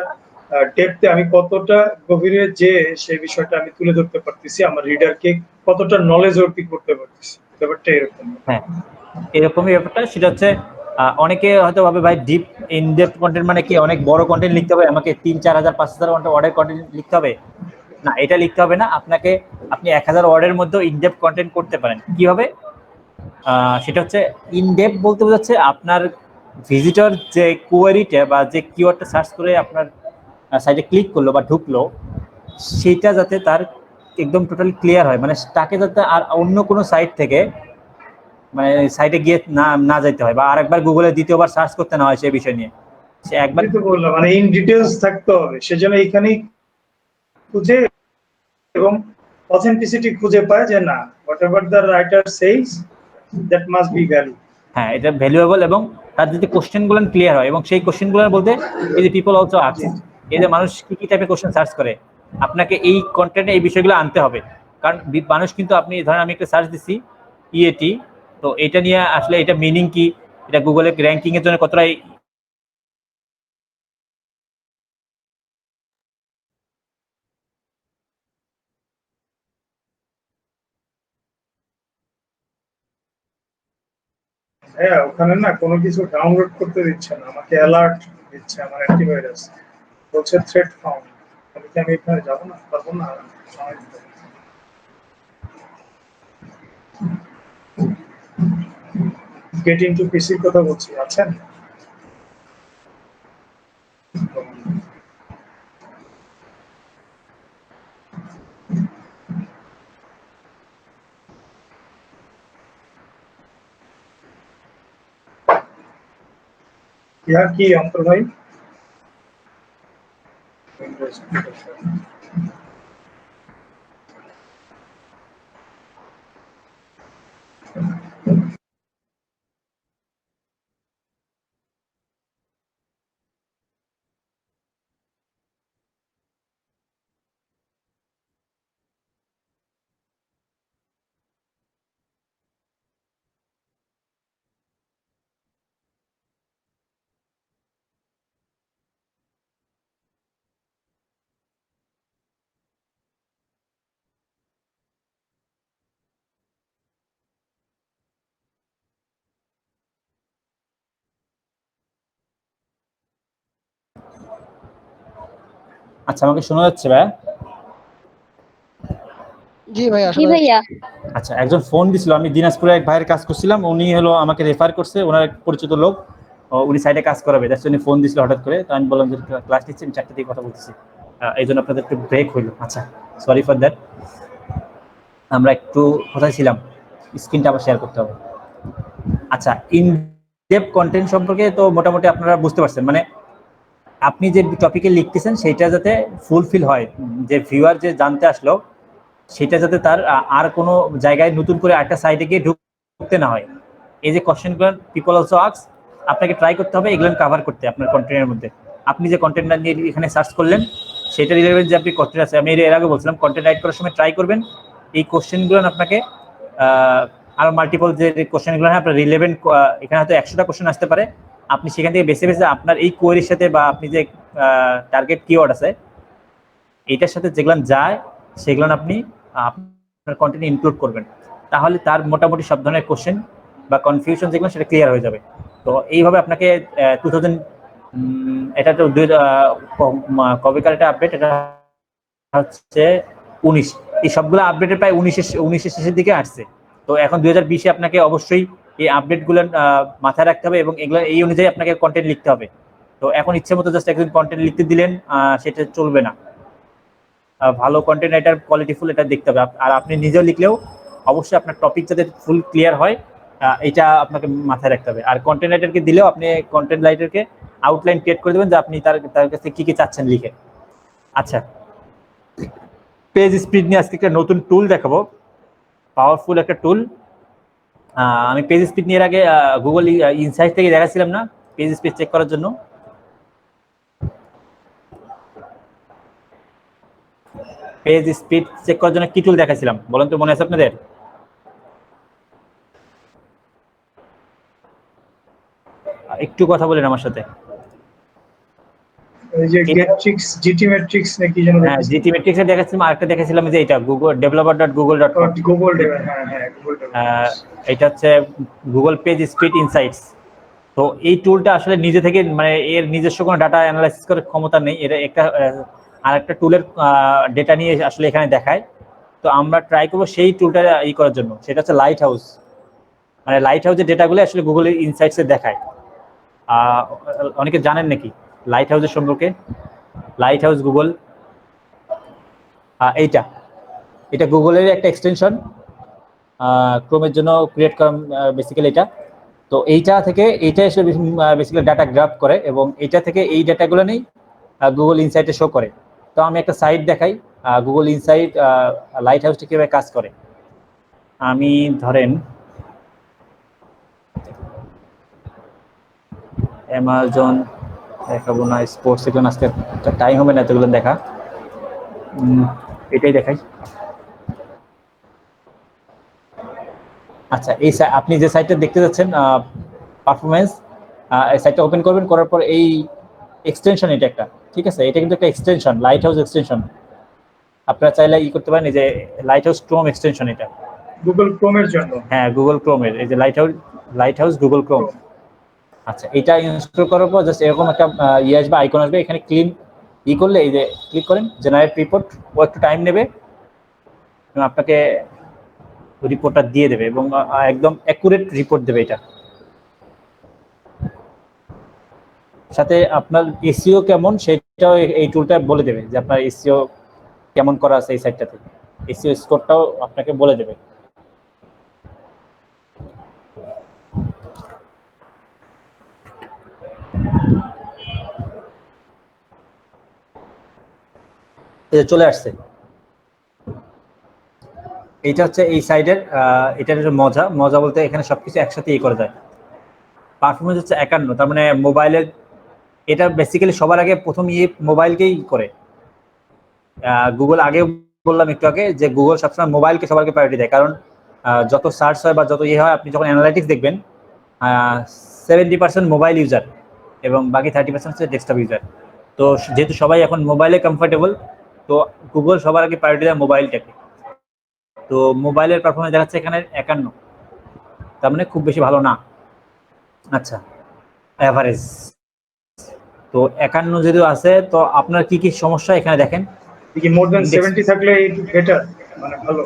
ডেপথে আমি কতটা গভীরে যে সেই বিষয়টা আমি তুলে ধরতে পারতেছি, আমার রিডারকে কতটা নলেজ অর্পি করতে পারতেছি, ব্যাপারটা এরকম। হ্যাঁ, এরকমই ব্যাপারটা। সেটা হচ্ছে অনেকে হয়তো ভাবে ভাই ডিপ ইন ডেপথ কন্টেন্ট মানে কি অনেক বড় কন্টেন্ট লিখতে হবে, আমাকে 3-4 হাজার 5 হাজার ওয়ার্ডের কন্টেন্ট লিখতে হবে। না, এটা লিখতে হবে না আপনাকে। আপনি 1,000 ওয়ার্ডের মধ্যে ইন ডেপথ কন্টেন্ট করতে পারেন। কিভাবে? সেটা হচ্ছে ইন ডেপথ বলতে বোঝাচ্ছে আপনার ভিজিটর যে কোয়ারিটা বা যে কিওয়ার্ডটা সার্চ করে আপনার সাইটে ক্লিক করলো বা ঢুকলো, সেটা যাতে তার একদম টোটালি ক্লিয়ার হয়, মানে তাকে যাতে আর অন্য কোনো সাইট থেকে মানে সাইটে গিয়ে না না যাইতে হয় বা আরেকবার গুগলে দ্বিতীয়বার সার্চ করতে না হয় সেই বিষয় নিয়ে। সে একবার তো বললাম মানে ইন ডিটেলস থাকতে হবে, সেজন্য এখানেই খুঁজে এবং অথেন্টিসিটি খুঁজে পায় যে না, whatever the writer সেইজ that must be value. হ্যাঁ, এটা ভ্যালুয়েবল এবং তার যদি কোশ্চেনগুলো ক্লিয়ার হয়, এবং সেই কোশ্চেনগুলো বলতে এই যে পিপল অলসো আস্ক, এই যে মানুষ কি কি টাইপের কোশ্চেন সার্চ করে, আপনাকে এই কন্টেন্টে এই বিষয়গুলো আনতে হবে। কারণ মানুষ কিন্তু, আপনি ধরেন আমি একটা সার্চ দিচ্ছি ইএটি, তো এটা নিয়ে আসলে এটা মিনিং কি, এটা গুগলে র্যাঙ্কিং এর জন্য কতটা হ্যাঁ, ওখানে না কোনো কিছু ডাউনলোড করতে দিচ্ছে না, আমাকে অ্যালার্ট দিচ্ছে আমার অ্যান্টিভাইরাস, বলছে থ্রেট ফাউন্ড। আমি এখানে যাবো না, পারবো না। গেট ইনটু পিসির কথা বলছি, আছেন? ইহা কি অন্তর ভাই? আচ্ছা, আমাকে শোনা যাচ্ছে ভাই? জি ভাইয়া, জি শোনা যাচ্ছে। ভাইয়া। আচ্ছা, একজন ফোন দিছিল, আমি দিনাজপুরে এক ভাইয়ের কাজ করছিলাম, উনি হলো আমাকে রেফার করছে, ওনার এক পরিচিত লোক, উনি সাইডে কাজ করাবে, দ্যাটস উনি ফোন দিছিল হঠাৎ করে। তো আমি বললাম যে ক্লাস নিচ্ছি, আমি 4টা দিয়ে কথা বলতেছি, এই জন্য আপনাদের একটু ব্রেক হইলো। আচ্ছা, সরি ফর দ্যাট। আমরা একটু কোথায় ছিলাম? স্ক্রিনটা আবার শেয়ার করতে হবে। আচ্ছা, ইন ডেপথ কন্টেন্ট সম্পর্কে তো মোটামুটি আপনারা বুঝতে পারছেন, মানে আপনি যে টপিকে লিখতেছেন সেটা যাতে ফুলফিল হয়, যে ভিউয়ার যে জানতে আসলো সেটা যাতে তার আর কোনো জায়গায় নতুন করে একটা সাইটে গিয়ে ঢুকতে না হয়। এই যে কোশ্চেনগুলো পিপল অলসো আস্ক, আপনাকে ট্রাই করতে হবে এগুলো কভার করতে আপনার কন্টেন্টের মধ্যে। আপনি যে কন্টেন্টটা নিয়ে এখানে সার্চ করলেন সেটা রিলেভেন্ট যে আপনি কন্টেন্ট আছে, আমি এর আগে বলছিলাম কন্টেন্ট রাইট করার সময় ট্রাই করবেন এই কোশ্চেনগুলো আপনাকে আরো মাল্টিপল যে কোশ্চেনগুলো আপনার রিলেভেন্ট, এখানে হয়তো 100টা কোশ্চেন আসতে পারে, আপনি সেখান থেকে বেছে বেছে আপনার এই কোয়েরির সাথে বা আপনি যে টার্গেট কিওয়ার্ড আছে এটার সাথে যেগুলো যায় সেগুলো আপনি আপনার কন্টেন্টে ইনক্লুড করবেন। তাহলে তার মোটামুটি সব ধরনের কোশ্চেন বা কনফিউশন যেগুলো সেটা ক্লিয়ার হয়ে যাবে। তো এইভাবে আপনাকে 2000, এটা তো কবেকার এটা আপডেট, এটা হচ্ছে 19, এই সবগুলো আপডেটের প্রায় 19-এর শেষের দিকে আসছে। তো এখন 2020-এ আপনাকে অবশ্যই এই আপডেটগুলো মাথায় রাখতে হবে এবং এগুলো এই অনুযায়ী আপনাকে কন্টেন্ট লিখতে হবে। তো এখন ইচ্ছে মতো জাস্ট একদিন কন্টেন্ট লিখতে দিলেন, সেটা চলবে না। ভালো কন্টেন্ট রাইটার কোয়ালিটিফুল এটা দেখতে হবে। আর আপনি নিজেও লিখলেও অবশ্যই আপনার টপিক যাতে ফুল ক্লিয়ার হয়, এটা আপনাকে মাথায় রাখতে হবে। আর কন্টেন্ট রাইটারকে দিলেও আপনি কন্টেন্ট রাইটারকে আউটলাইন ক্রিয়েট করে দেবেন যে আপনি তার কাছে কি কি চাচ্ছেন লিখে। আচ্ছা, পেজ স্পিড নিয়ে আজকে একটা নতুন টুল দেখাবো, পাওয়ারফুল একটা টুল। আমি পেজ স্পিড নিয়ে আগে গুগল ইনসাইট থেকে দেখাচ্ছিলাম না পেজ স্পিড চেক করার জন্য। পেজ স্পিড চেক করার জন্য কি টুল দেখাছিলাম বলেন তো, মনে আছে আপনাদের? একটু কথা বলেন আমার সাথে। এই যে গেটট্রিক্স, জিটি ম্যাট্রিক্স নাকি যেন হ্যাঁ, জিটি ম্যাট্রিক্সে দেখাচ্ছিলাম, আরেকটা দেখেছিলাম যে এটা গুগল developer.google.com। গুগল, হ্যাঁ গুগল এটা হচ্ছে গুগল পেজ স্পিড ইনসাইটস। তো এই টুলটা আসলে নিজে থেকে মানে এর নিজস্ব কোনো ডাটা অ্যানালাইসিস করার ক্ষমতা নেই, এটা একটা আরেকটা টুলের ডেটা নিয়ে আসলে এখানে দেখায়। তো আমরা ট্রাই করবো সেই টুলটা করার জন্য, সেটা হচ্ছে লাইট হাউস। মানে লাইট হাউসের ডেটাগুলো আসলে গুগল ইনসাইটসে দেখায়। অনেকে জানেন নাকি লাইট হাউসের সম্পর্কে? লাইট হাউস গুগল, এইটা এটা গুগলের একটা এক্সটেনশন, ক্রোমের জন্য ক্রিয়েট করা বেসিক্যালি এটা। তো এইটা থেকে এইটা এসে বেসিক্যালি ডাটা গ্রাফ করে এবং এইটা থেকে এই ডাটাগুলো নেই গুগল ইনসাইটে শো করে। তো আমি একটা সাইট দেখাই গুগল ইনসাইট লাইট হাউসটা কীভাবে কাজ করে। আমি ধরেন অ্যামাজন দেখাবো না, স্পোর্টস এগুলো আজকে টাইম হবে না এতগুলো দেখা, এটাই দেখাই। আচ্ছা, এই আপনি যে সাইটটা দেখতে যাচ্ছেন পারফরমেন্স, এই সাইটটা ওপেন করবেন, করার পর এই এক্সটেনশন এটা একটা, ঠিক আছে, এটা কিন্তু একটা এক্সটেনশন, লাইট হাউস এক্সটেনশন। আপনারা চাইলে করতে পারেন, এই যে লাইট হাউস ক্রোম এক্সটেনশন, এটা গুগল ক্রোমের জন্য। হ্যাঁ, গুগল ক্রোমের এই যে লাইট হাউস গুগল ক্রোম। আচ্ছা, এটা ইনস্টল করার পর জাস্ট এরকম একটা আসবে, আইকন আসবে, এখানে করলে এই যে ক্লিক করেন জেনারেট রিপোর্ট, ও একটু টাইম নেবে এবং আপনাকে রিপোর্টটা দিয়ে দেবে এবং একদম অ্যাকুরেট রিপোর্ট দেবে। এটা সাথে আপনার এসইও কেমন সেটাও এই টুলটা বলে দেবে, যে আপনার এসইও কেমন করা আছে এই সাইটটাতে, এসইও স্কোরটাও আপনাকে বলে দেবে। এটা চলে আসছে, এইটা হচ্ছে এই সাইডের এটার মজা বলতে এখানে সবকিছু একসাথে করা যায়। পারফরমেন্স হচ্ছে 51, তার মানে মোবাইলের, এটা বেসিক্যালি সবার আগে প্রথম মোবাইলকেই করে। গুগল আগে বললাম একটু আগে যে গুগল সবসময় মোবাইলকে সবার আগে প্রায়োরিটি দেয়, কারণ যত সার্চ হয় বা যত হয়, আপনি যখন অ্যানালাইটিক্স দেখবেন 70% মোবাইল ইউজার এবং বাকি 30% হচ্ছে ডেস্কটপ ইউজার। তো যেহেতু সবাই এখন মোবাইলে কমফোর্টেবল, তো গুগল সবার আগে প্রায়োরিটি দেয় মোবাইলটাকে। তো মোবাইলের পারফরমেন্স দেখাচ্ছে এখানে 51, তার মানে খুব বেশি ভালো না। আচ্ছা, অ্যাভারেজ তো 51 যদি আছে, তো আপনার কি কি সমস্যা এখানে দেখেন। কি মোর দ্যান 70 থাকলে একটু বেটার, মানে ভালো।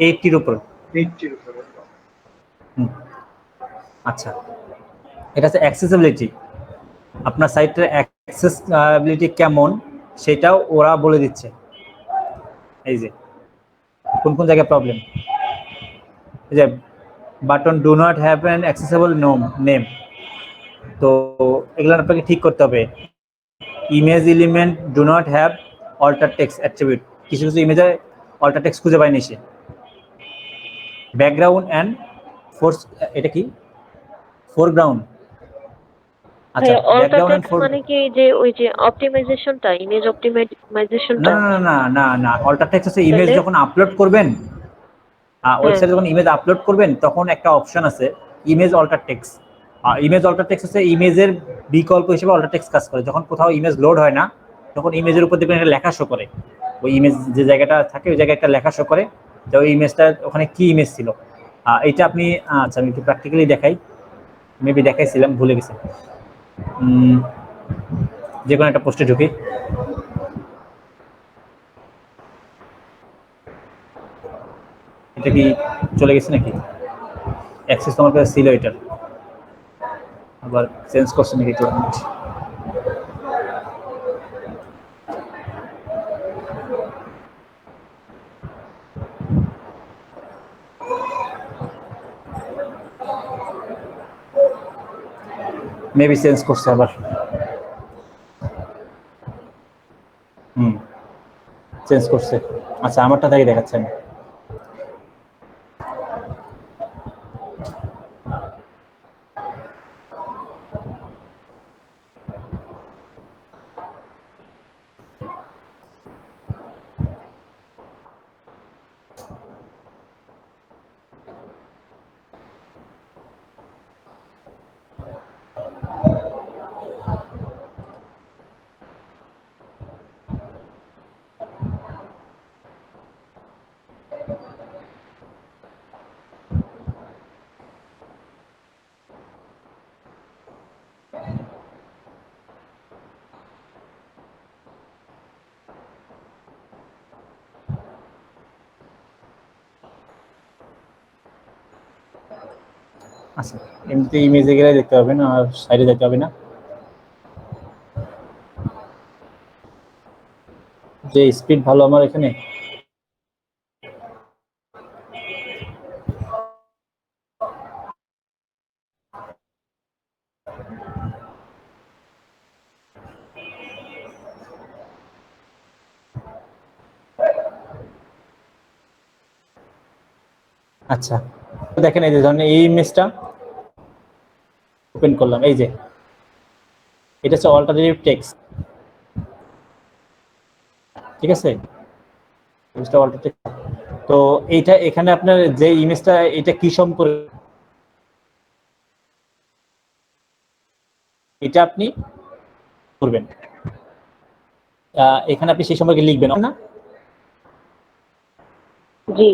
80 এর উপর। 80 এর উপর। আচ্ছা, এটা হচ্ছে অ্যাক্সেসিবিলিটি, আপনার সাইটের অ্যাক্সেসিবিলিটি কেমন সেটাও ওরা বলে দিচ্ছে। এই যে কোন কোন জায়গায় প্রবলেম, এই যে button do not have an accessible name, তো এগুলো আপনাকে ঠিক করতে হবে। Image element do not have alter text attribute, কিছু কিছু ইমেজে অল্টার টেক্সট খুঁজে পায়নি সে। ব্যাকগ্রাউন্ড অ্যান্ড ফোর্স, এটা কি ফোরগ্রাউন্ড? আচ্ছা, ব্যাকগ্রাউন্ড অ্যান্ড ফোর, মানে কি যে ওই যে অপটিমাইজেশনটা, ইমেজ অপটিমাইজেশনটা? না না না না না, অল্টার টেক্সট হচ্ছে ইমেজ যখন আপলোড করবেন, ওয়েবসাইটে যখন ইমেজ আপলোড করবেন তখন একটা অপশন আছে image alter text. Image alter text হচ্ছে ইমেজের বিকল্প হিসেবে অল্টার টেক্সট কাজ করে। যখন কোথাও ইমেজ লোড হয় না, তখন ইমেজের উপর দেখবেন একটা লেখা শো করে, ওই ইমেজ যে জায়গাটা থাকে ওই জায়গায় একটা লেখা শো করে যে ওই ইমেজটা ওখানে কি ইমেজ ছিল। এইটা আপনি, আচ্ছা আমি একটু প্র্যাকটিক্যালি দেখাই, মেবি দেখাইছিলাম ভুলে গেছি। যে কোনো একটা পোস্টে ঢুকি, এটা কি চলে গেছে নাকি? অ্যাক্সেস তোমার কাছে ছিল, এটার আবার চেঞ্জ করছে নাকি? একটু মেবি চেঞ্জ করছে আবার। চেঞ্জ করছে। আচ্ছা, আমারটা থেকে দেখাচ্ছে না। আচ্ছা, এমনিতে ইমেজে গেলে দেখতে পাবেন, আর সাইডে যেতে হবে না। যে স্পিড ভালো আমার এখানে। আচ্ছা, দেখেন এই যে ধরেন এই ইমেজটা ওপেন করলাম, এই যে এটা হচ্ছে অল্টারনেটিভ টেক্সট, ঠিক আছে? ইমেজটা অল্টারনেটিভ। তো এইটা এখানে আপনার যে ইমেজটা, এটা কি সম্পর্কে, এটা আপনি করবেন। এখানে আপনি সেই সম্পর্কে লিখবেন না। জি।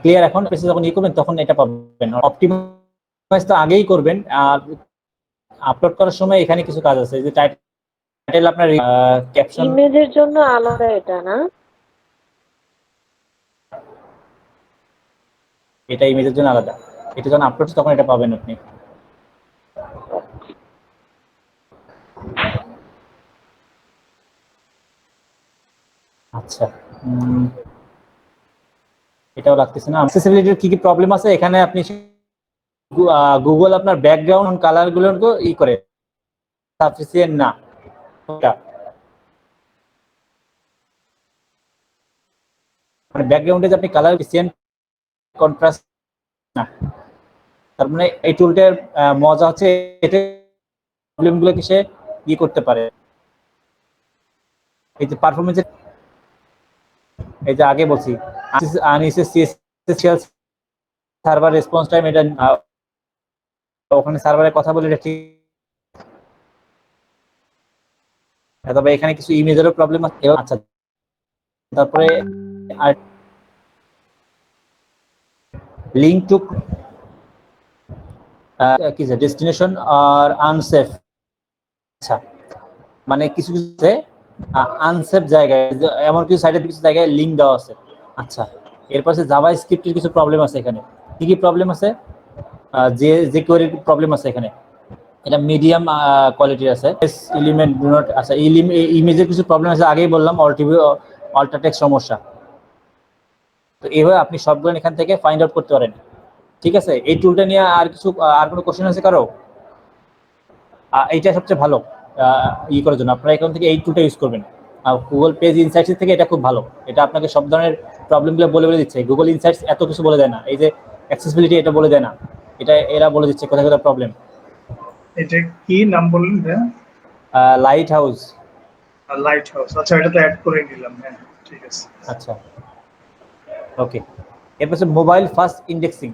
ক্লিয়ার? এখন পেজে যখন ই করবেন তখন এটা পাবেন। অপটিমাইজ তো আগেই করবেন, আর আপলোড করার সময় এখানে কিছু কাজ আছে, যে টাইটেল আপনার ক্যাপশন। ইমেজের জন্য আলাদা এটা না? এটা ইমেজের জন্য আলাদা, এটা যখন আপলোড তখন এটা পাবেন আপনি। আচ্ছা, এটাও লাগতেছে না। অ্যাক্সেসিবিলিটির কি কি প্রবলেম আছে এখানে, আপনি গুগল আপনার ব্যাকগ্রাউন্ড কালার গুলো ই করে সাফিসিয়েন্ট না, মানে ব্যাকগ্রাউন্ডে যে আপনি কালার সাফিসিয়েন্ট কন্ট্রাস্ট না। তার মানে এই টুলটার মজা হচ্ছে এটা প্রবলেমগুলোকে সে ই করতে পারে। এই যে পারফরমেন্স, এই যে আগে বলছি আনএসএসএল সার্ভার রেসপন্স টাইম, এটা ওখানে সার্ভারের কথা বলে এটা ঠিক। তবে এখানে কিছু ইমেজেরও প্রবলেম আছে। আচ্ছা, তারপরে আর লিঙ্ক টু কি যে ডেস্টিনেশন আর আনসেফ। আচ্ছা, মানে কিছু কিছু আনসেফ জায়গায়, এমন কিছু সাইডে কিছু জায়গায় লিঙ্ক দেওয়া আছে। আচ্ছা, এরপর জাভা স্ক্রিপ্টের কিছু প্রবলেম আছে এখানে। কি কি প্রবলেম আছে? যে যে কোয়ারির প্রবলেম আছে এখানে, এটা মিডিয়াম কোয়ালিটির আছে। এলিমেন্ট ডু নট, আচ্ছা ইমেজের কিছু প্রবলেম আছে, আগেই বললাম অল্টার টেক্সট সমস্যা। তো এইভাবে আপনি সবগুলো এখান থেকে ফাইন্ড আউট করতে পারেন, ঠিক আছে? এই টুলটা নিয়ে আর কিছু আর কোনো কোশ্চেন আছে কারো? এইটা সবচেয়ে ভালো ই করার জন্য আপনারা এখান থেকে এই টুলটা ইউজ করবেন। গুগল পেজ ইনসাইটস থেকে এটা খুব ভালো, এটা আপনাকে সব ধরনের প্রবলেমগুলো বলে বলে দিচ্ছে। গুগল ইনসাইটস এত কিছু বলে দেয় না, এই যে অ্যাক্সেসিবিলিটি এটা বলে দেয় না, এটা এরা বলে দিচ্ছে কোথায় কোথায় প্রবলেম। এটা কি নাম বললেন? হ্যাঁ, লাইট হাউস। Light house. আচ্ছা, এটা তো অ্যাড করে নিলাম। হ্যাঁ, ঠিক আছে। আচ্ছা, ওকে। এরপর মোবাইল ফার্স্ট ইন্ডেক্সিং।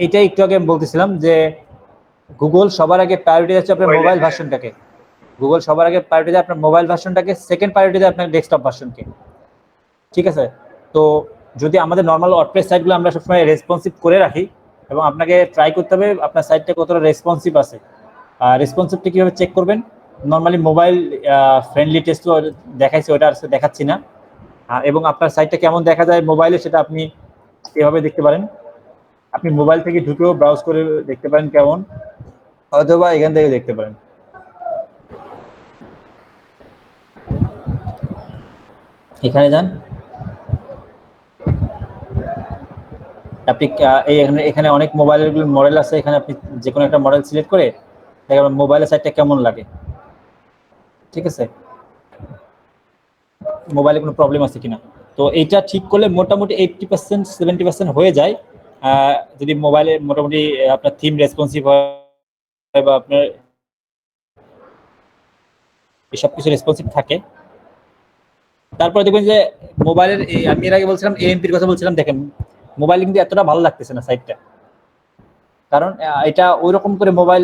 এইটা একটু আগে বলতেছিলাম যে গুগল সবার আগে প্রায়োরিটি দিচ্ছে আপনার মোবাইল ভার্সনটাকে। গুগল সবার আগে প্রায়োরিটি দেয় আপনার মোবাইল ভার্সনটাকে, সেকেন্ড প্রায়োরিটি দেয় আপনার ডেস্কটপ ভার্সনকে, ঠিক আছে? তো যদি আমাদের নর্মাল ওয়ার্ডপ্রেস সাইটগুলো আমরা সবসময় রেসপন্সিভ করে রাখি, এবং আপনাকে ট্রাই করতে হবে আপনার সাইটটা কতটা রেসপন্সিভ আছে। রেসপন্সিভটা কীভাবে চেক করবেন? নর্মালি মোবাইল ফ্রেন্ডলি টেস্ট দেখাইছি, ওটা আর দেখাচ্ছি না। এবং আপনার সাইটটা কেমন দেখা যায় মোবাইলে, সেটা আপনি এভাবে দেখতে পারেন। আপনি মোবাইল থেকে ঢুকেও ব্রাউজ করে দেখতে পারেন কেমন, অথবা এখান থেকে দেখতে পারেন। এখানে যান, আপনি এখানে অনেক মোবাইলের মডেল আছে, এখানে আপনি যে কোনো একটা মডেল সিলেক্ট করে দেখবেন মোবাইলের সাইটটা কেমন লাগে, ঠিক আছে? মোবাইলে কোনো প্রবলেম আছে কিনা। তো এইটা ঠিক করলে মোটামুটি 80% 70% হয়ে যায়। যদি মোবাইলে মোটামুটি আপনার থিম রেসপন্সিভ হয় বা আপনার এসব কিছু রেসপন্সিভ থাকে, তারপরে দেখবেন যে মোবাইলের আমি এর আগে বলছিলাম এএমপির কথা বলছিলাম, দেখেন মোবাইল কিন্তু এতটা ভালো লাগতেছে না সাইটটা, কারণ এটা ওই রকম করে মোবাইল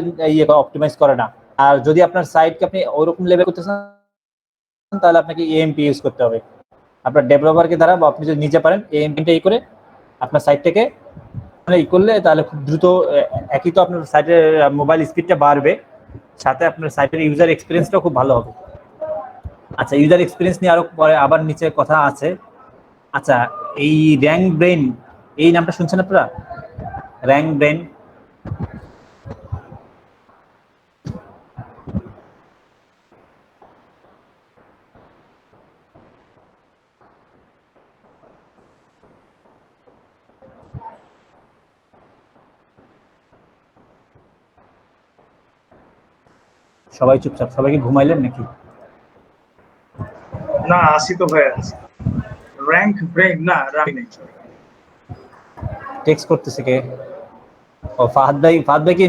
অপটিমাইজ করে না। আর যদি আপনার সাইটকে আপনি ওইরকম লেভেল করতে চান, তাহলে আপনাকে এএমপি ইউজ করতে হবে আপনার ডেভেলপারকে দ্বারা, বা আপনি যদি নিজে পারেন এএমপিটা ই করে আপনার সাইটটাকে ই করলে, তাহলে খুব দ্রুত একই তো আপনার সাইটের মোবাইল স্পিডটা বাড়বে, সাথে আপনার সাইটের ইউজার এক্সপিরিয়েন্সটাও খুব ভালো হবে। আচ্ছা, ইউজার এক্সপিরিয়েন্স নিয়ে আরো পরে আবার নিচে কথা আছে। আচ্ছা, এই র্যাঙ্ক ব্রেইন এই নামটা শুনছেন আপনারা? Rank brain. সবাই চুপচাপ, সবাইকে ঘুমাইলেন নাকি? না আসি তো ভাই, আছি। র্যাঙ্ক ব্রেন না, রামি নেই। টেক্সট করতেছে কে? ও ফাহাদ ভাই। ফাহাদ ভাই কি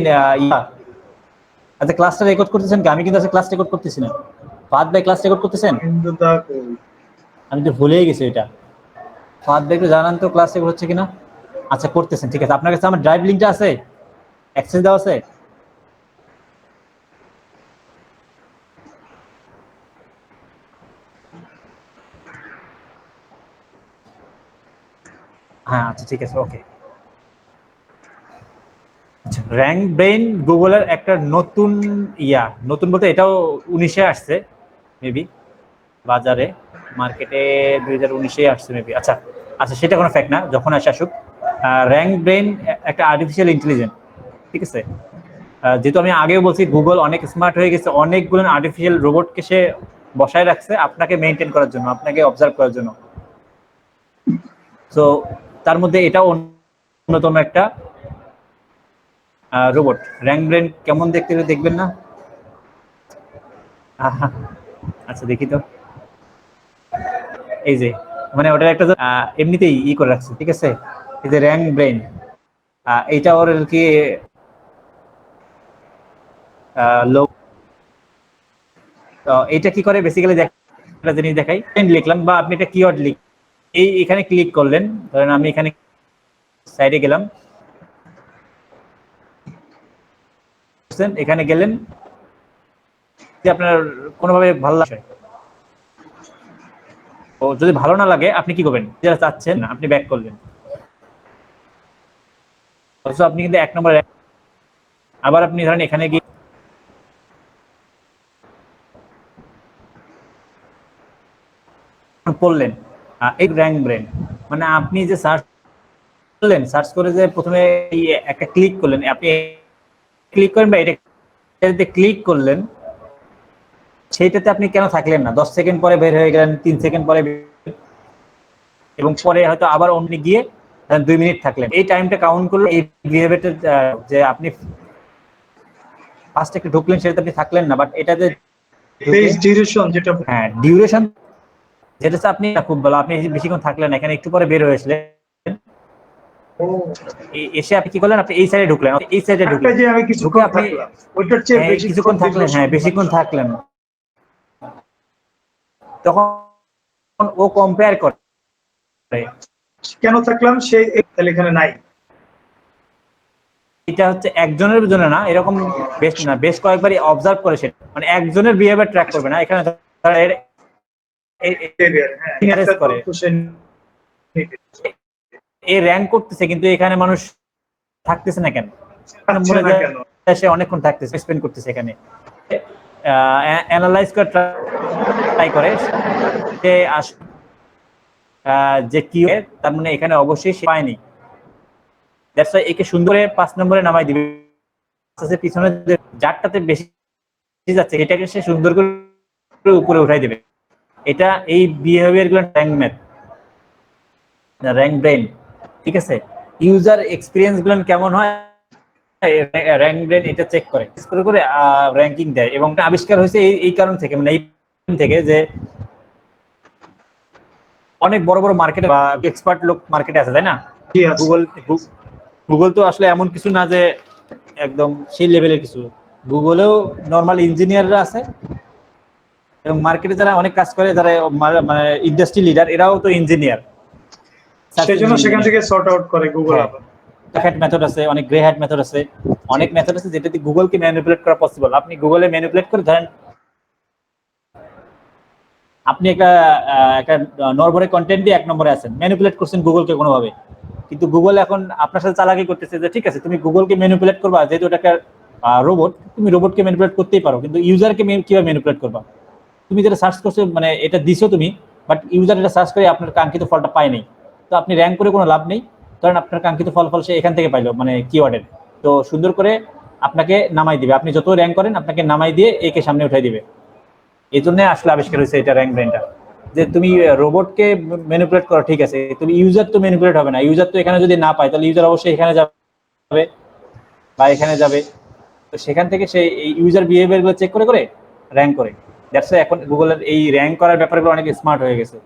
আচ্ছা ক্লাসটা রেকর্ড করতেছেন কি? আমি কিন্তু আজকে ক্লাস রেকর্ড করতেছি না। ফাহাদ ভাই ক্লাস রেকর্ড করতেছেন? কিন্তু তা কই? আমি তো ভুলেই গেছি এটা। ফাহাদ ভাই একটু জানান তো ক্লাস রেকর্ড হচ্ছে কিনা। আচ্ছা করতেছেন, ঠিক আছে। আপনার কাছে আমার ড্রাইভ লিঙ্কটা আছে? অ্যাক্সেস দেওয়া আছে? হ্যাঁ আচ্ছা ঠিক আছে, ওকে। র্যাঙ্ক ব্রেইন গুগলের একটা নতুন নতুন বলতে এটাও 19-এ আসছে মেবি, বাজারে মার্কেটে 2019-এ আসছে মেবি। আচ্ছা আচ্ছা, সেটা কোনো ফ্যাক্ট না, যখন আসুক। র্যাঙ্ক ব্রেইন একটা আর্টিফিশিয়াল ইন্টেলিজেন্স, ঠিক আছে। যেহেতু আমি আগেও বলছি গুগল অনেক স্মার্ট হয়ে গেছে, অনেকগুলো আর্টিফিশিয়াল রোবটকে সে বসায় রাখছে আপনাকে মেনটেন করার জন্য, আপনাকে অবজার্ভ করার জন্য। তো তার মধ্যে এটাও অন্যতম একটা রোবট। র্যাঙ্ক ব্রেন কেমন দেখতে দেখবেন না? আচ্ছা দেখি তো। এই যে মানে ওটার একটা এমনিতেই করে রাখছে, ঠিক আছে। এই যে র্যাঙ্ক ব্রেন, এইটা ওর কি লোক। এটা কি করে বেসিক্যালি একটা জিনিস দেখাই। লিখলাম বা আপনি একটা কিওয়ার্ড লিখ, এখানে ক্লিক করলেন, ধরেন আমি এখানে সাইডে গেলাম, এখানে গেলেন, আপনার কোনোভাবে ভালো লাগে, ও যদি ভালো না লাগে আপনি কি করবেন, যেটা চাচ্ছেন না আপনি ব্যাক করলেন। আপনি কিন্তু 1 নম্বরে আবার আপনি ধরেন এখানে গিয়ে পড়লেন এই র্যাঙ্ক ব্রেন, মানে আপনি যে সার্চ করলেন, সার্চ করে যে প্রথমে একটা ক্লিক করলেন, আপনি ক্লিক করেন বা এটাতে ক্লিক করলেন, সেইটাতে আপনি কেন থাকলেন না? 10 সেকেন্ড পরে বের হয়ে গেলেন, 3 সেকেন্ড পরে, এবং পরে হয়তো আবার অন্য গিয়ে 2 মিনিট থাকলেন। এই টাইমটা কাউন্ট করলে এই বিহেভিয়ারটা যে আপনি ফার্স্ট একটা ঢুকলেন সেটাতে আপনি থাকলেন না, বাট এটাতে ডিউরেশন যেটা, হ্যাঁ ডিউরেশন যেটা আপনি খুব ভালো, আপনি বেশিক্ষণ থাকলেন এখানে, একটু পরে বের হয়েছিলেন, এসে আপনি কি করলেন, আপনি এই সাইডে ঢুকলেন, এই সাইডে ঢুকলেন, যে আমি কিছুক্ষণ আপনি থাকলাম, ওইটার চেয়ে বেশি কিছুক্ষণ থাকলেন, হ্যাঁ বেশিক্ষণ থাকলেন, তখন ও কম্পেয়ার করে কেন থাকলাম সেই তাহলে এখানে নাই। এটা হচ্ছে একজনের জন্য না, এরকম বেশ না, বেশ কয়েকবারই অবজার্ভ করে সেটা, মানে একজনের বিহেভিয়ার ট্র্যাক করবে না, এখানে করে এই র্যাঙ্ক করতেছে, কিন্তু এখানে মানুষ থাকতেছে না কেন? সে অনেকক্ষণ থাকতেছে, স্পেন্ড করতেছে এখানে, অ্যানালাইজ করে ট্রাই করে যে কি তার মানে এখানে অবশ্যই সে পায়নি, দ্যাটস ওয়াই একে সুন্দর 5 নম্বরে নামাই দিবে, পিছনে যে যারটাতে বেশি যাচ্ছে এটাকে সে সুন্দর করে উপরে উঠাই দেবে। এটা এই বিহেভিয়ার গুলো র্যাঙ্ক ম্যাথ, র্যাঙ্ক ব্রেন, ঠিক আছে। ইউজার এক্সপিরিয়েন্স গুলো কেমন হয় র্যাঙ্ক ব্রেন এটা চেক করে করে র্যাঙ্কিং দেয়, এবং এটা আবিষ্কার হয়েছে এই কারণ থেকে, মানে এই থেকে যে অনেক বড় বড় মার্কেটে বা এক্সপার্ট লোক মার্কেটে আছে, তাই না? গুগল তো আসলে এমন কিছু না যে একদম সেই লেভেলের কিছু, গুগলেও নরমাল ইঞ্জিনিয়াররা আছে, এবং মার্কেটে যারা অনেক কাজ করে, যারা মানে ইন্ডাস্ট্রি লিডার, এরাও তো ইঞ্জিনিয়ার, সেজন্য সেখান থেকে সর্ট আউট করে গুগল। হ্যাট মেথড আছে, অনেক গ্রে হ্যাট মেথড আছে, অনেক মেথড আছে যেটাতে গুগলকে ম্যানিপুলেট করা পসিবল। আপনি গুগলে ম্যানিপুলেট করে ধরেন আপনি একটা নরবরে কন্টেন্ট দিয়ে 1 নম্বরে আছেন, ম্যানিপুলেট করছেন গুগলকে কোনোভাবে, কিন্তু গুগল এখন আপনার সাথে চালাকি করতেছে যে ঠিক আছে তুমি গুগলকে ম্যানিপুলেট করবা, যেহেতু এটা একটা রোবট, তুমি রোবটকে ম্যানিপুলেট করতেই পারো, কিন্তু ইউজারকে কিভাবে ম্যানিপুলেট করবা? তুমি যেটা সার্চ করছো, মানে এটা দিছো তুমি, বাট ইউজার এটা সার্চ করে আপনার কাঙ্ক্ষিত ফলটা পায় নাই, তো আপনি র্যাঙ্ক করে কোনো লাভ নেই। ধরেন আপনার কাঙ্ক্ষিত ফলাফল সে এখান থেকে পাইলো মানে কিওয়ার্ডের, তো সুন্দর করে আপনাকে নামাই দিবে, আপনি যত র্যাঙ্ক করেন আপনাকে নামাই দিয়ে একে সামনে উঠাই দিবে। এই জন্য আসলে আবিষ্কার হয়েছে এটা র্যাঙ্ক ব্রেনটা, যে তুমি রোবটকে ম্যানিপুলেট করো ঠিক আছে, তুমি ইউজার তো ম্যানিপুলেট হবে না, ইউজার তো এখানে যদি না পায় তাহলে ইউজার অবশ্যই এখানে যাবে বা এখানে যাবে, তো সেখান থেকে সেই ইউজার বিহেভিয়ার গুলো চেক করে করে র্যাঙ্ক করে। দ্যাটস এখন গুগলের এই র্যাঙ্ক করার ব্যাপারগুলো অনেক স্মার্ট হয়ে গেছে।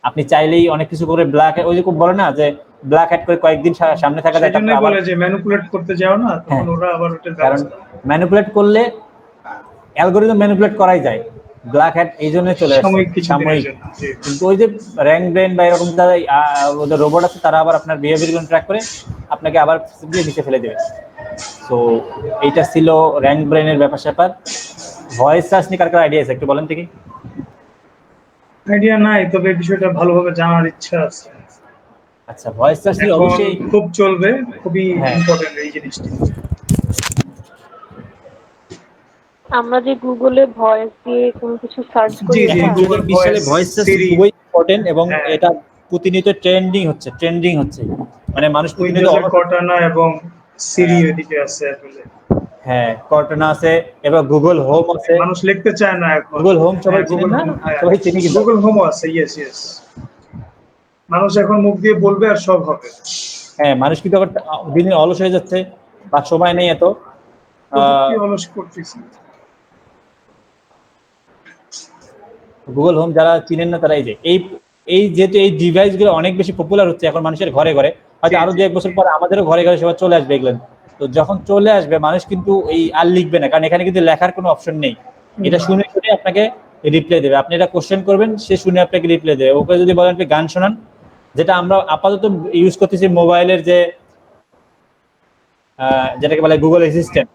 আপনি চাইলেই অনেক কিছু করে ব্ল্যাক, ওই যে খুব বলে না যে ব্ল্যাক হ্যাট করে কয়েকদিন সামনে থাকা যায়, সেজন্যই বলে যে ম্যানিপুলেট করতে যাও না, তখন ওরা আবার ওটা কারণ ম্যানিপুলেট করলে অ্যালগরিদম ম্যানিপুলেট করাই যায়, ব্ল্যাক হ্যাট এই জন্য চলে আসছে সাময়িক কিছু সাময়িক। দিনের জন্য। জি। কিন্তু ওই যে র্যাঙ্ক ব্রেন বা এরকম যারা ওদের রোবট আছে তারা আবার আপনার বিহেভিয়ার ট্র্যাক করে আপনাকে আবার নিচে ফেলে দেবে। তো এইটা ছিল র্যাঙ্ক ব্রেনের ব্যাপার স্যাপার। ভয়েস সার্চ নিয়ে কার কার আইডিয়া আছে একটু বলেন দেখি। আইডিয়া নাই, তবে এই বিষয়টা ভালোভাবে জানার ইচ্ছা আছে। আচ্ছা, ভয়েস সার্চ নিয়ে এখন অবশ্যই খুব চলবে, খুবই হ্যাঁ। ইম্পর্টেন্ট এই জিনিসটা। আমরা যে গুগলে ভয়েস দিয়ে কোনো কিছু সার্চ করি জি, না, এখন 2020 সালে ভয়েস সার্চ Siri, খুবই ইম্পর্টেন্ট এবং হ্যাঁ। এটা প্রতিনিয়ত ট্রেন্ডিং হচ্ছে, মানে মানুষ প্রতিনিয়ত উইন্ডোজের কর্টানা এবং সিরি ওইদিকে আছে অ্যাপলে। হ্যাঁ কর্টনা আছে, এবার গুগল হোম আছে। মানুষ লিখতে চায় না এখন। গুগল হোম সবাই চিনেন না? সবাই চিনি কিন্তু। গুগল হোমও আছে, ইয়েস। মানুষ এখন মুখ দিয়ে বলবে আর সব হবে। হ্যাঁ, মানুষ কিন্তু আবার দিনে অলস হয়ে যাচ্ছে বা সময় নেই এত। প্রযুক্তি অলস করতেছে। গুগল হোম যারা চিনেন না তারা এই যে এই যেহেতু এই ডিভাইস গুলো অনেক বেশি পপুলার হচ্ছে এখন মানুষের ঘরে ঘরে, হয়তো আরো 2-1 বছর পর আমাদেরও ঘরে ঘরে সবাই চলে আসবে এগুলো। তো যখন চলে আসবে মানুষ কিন্তু এই আর লিখবে না, কারণ এখানে কিন্তু লেখার কোনো অপশন নেই, এটা শুনে শুনে আপনাকে রিপ্লাই দেবে। আপনি এটা কোশ্চেন করবেন, সে শুনে আপনাকে রিপ্লাই দেবে। ওকে যদি বলেন আপনি গান শোনান, যেটা আমরা আপাতত ইউজ করতেছি মোবাইলের যে যেটাকে বলে গুগল অ্যাসিস্ট্যান্ট,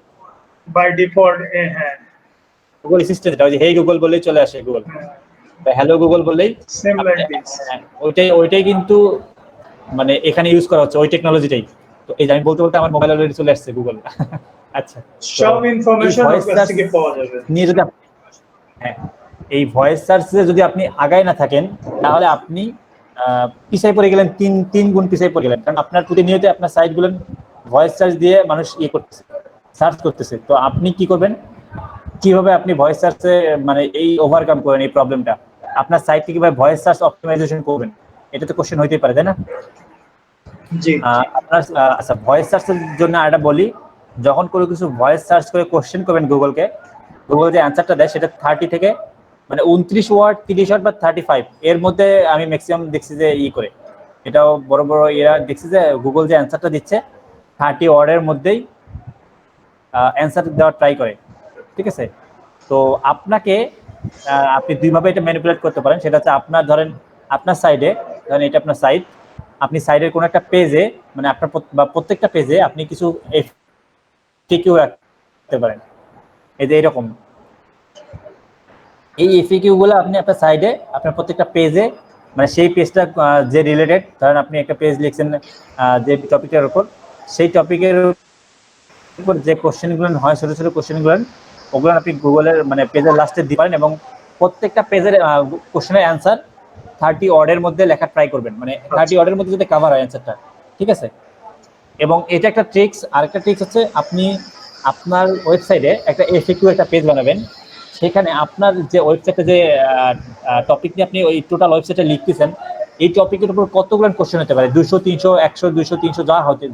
বাই ডিফল্ট হ্যাঁ, গুগল অ্যাসিস্ট্যান্ট, যেটা ওই যে হেই গুগল বললেই চলে আসে গুগল, বা হ্যালো গুগল বললেই সেম লাইক দিস। ওইটাই কিন্তু মানে এখানে ইউজ করা হচ্ছে ওই টেকনোলজিটাই। তো এই যে আমি বলতে বলতে আমার মোবাইল অলরেডি চলে আসছে গুগল। আচ্ছা, সব ইনফরমেশন ওর কাছ থেকে পাওয়া যাবে। নিয়ে যদি হ্যাঁ, এই ভয়েস সার্চে যদি আপনি আগায় না থাকেন তাহলে আপনি পিছায় পড়ে গেলেন, তিন গুণ পিছায় পড়ে গেলেন, কারণ আপনার প্রতিনিয়ত আপনার সাইটগুলো ভয়েস সার্চ দিয়ে মানুষ করতেছে, সার্চ করতেছে। তো আপনি কি করবেন, কিভাবে আপনি ভয়েস সার্চে মানে এই ওভারকাম করেন এই প্রবলেমটা, আপনার সাইটকে কিভাবে ভয়েস সার্চ অপটিমাইজেশন করবেন, এটা তো কোশ্চেন হইতেই পারে, তাই না? জি। আপনার আচ্ছা, ভয়েস সার্চের জন্য একটা বলি, যখন কোনো কিছু ভয়েস সার্চ করে কোশ্চেন করবেন গুগলকে, গুগল যে অ্যান্সারটা দেয় সেটা 30 থেকে মানে 29 ওয়ার্ড, 30 ওয়ার্ড বা 35 এর মধ্যে আমি ম্যাক্সিমাম দেখছি যে করে, এটাও বড় বড় এরা দেখছি যে গুগল যে অ্যান্সারটা দিচ্ছে 30 ওয়ার্ডের মধ্যেই অ্যান্সার দেওয়ার ট্রাই করে, ঠিক আছে? তো আপনাকে আপনি দুইভাবে এটা ম্যানিপুলেট করতে পারেন। সেটা হচ্ছে আপনার ধরেন আপনার সাইডে, ধরেন এটা আপনার সাইট, আপনি সাইডের কোনো একটা পেজে মানে আপনার বা প্রত্যেকটা পেজে আপনি কিছু এফএকিউ রাখতে পারেন, এই যে এরকম এই এফএকিউ গুলো আপনি আপনার সাইডে আপনার প্রত্যেকটা পেজে মানে সেই পেজটা যে রিলেটেড, ধরেন আপনি একটা পেজ লিখছেন যে টপিকের উপর, সেই টপিকের উপর যে কোশ্চেনগুলো হয় ছোট ছোট কোশ্চেনগুলো, ওগুলো আপনি গুগলের মানে পেজের লাস্টে দিতে পারেন এবং প্রত্যেকটা পেজের কোশ্চেনের অ্যান্সার 30 ওয়ার্ডের মধ্যে লেখা ট্রাই করবেন, মানে 30 ওয়ার্ডের মধ্যে যদি কভার হয় অ্যান্সারটা, ঠিক আছে? এবং এটা একটা ট্রিক্স। আরেকটা ট্রিক্স হচ্ছে আপনি আপনার ওয়েবসাইটে একটা এফএকিউ একটা পেজ বানাবেন, সেখানে আপনার যে ওয়েবসাইটে যে টপিক নিয়ে আপনি ওই টোটাল ওয়েবসাইটে লিখতেছেন, এই টপিকের উপর কতগুলো কোশ্চেন হতে পারে, 200 300 100 200 300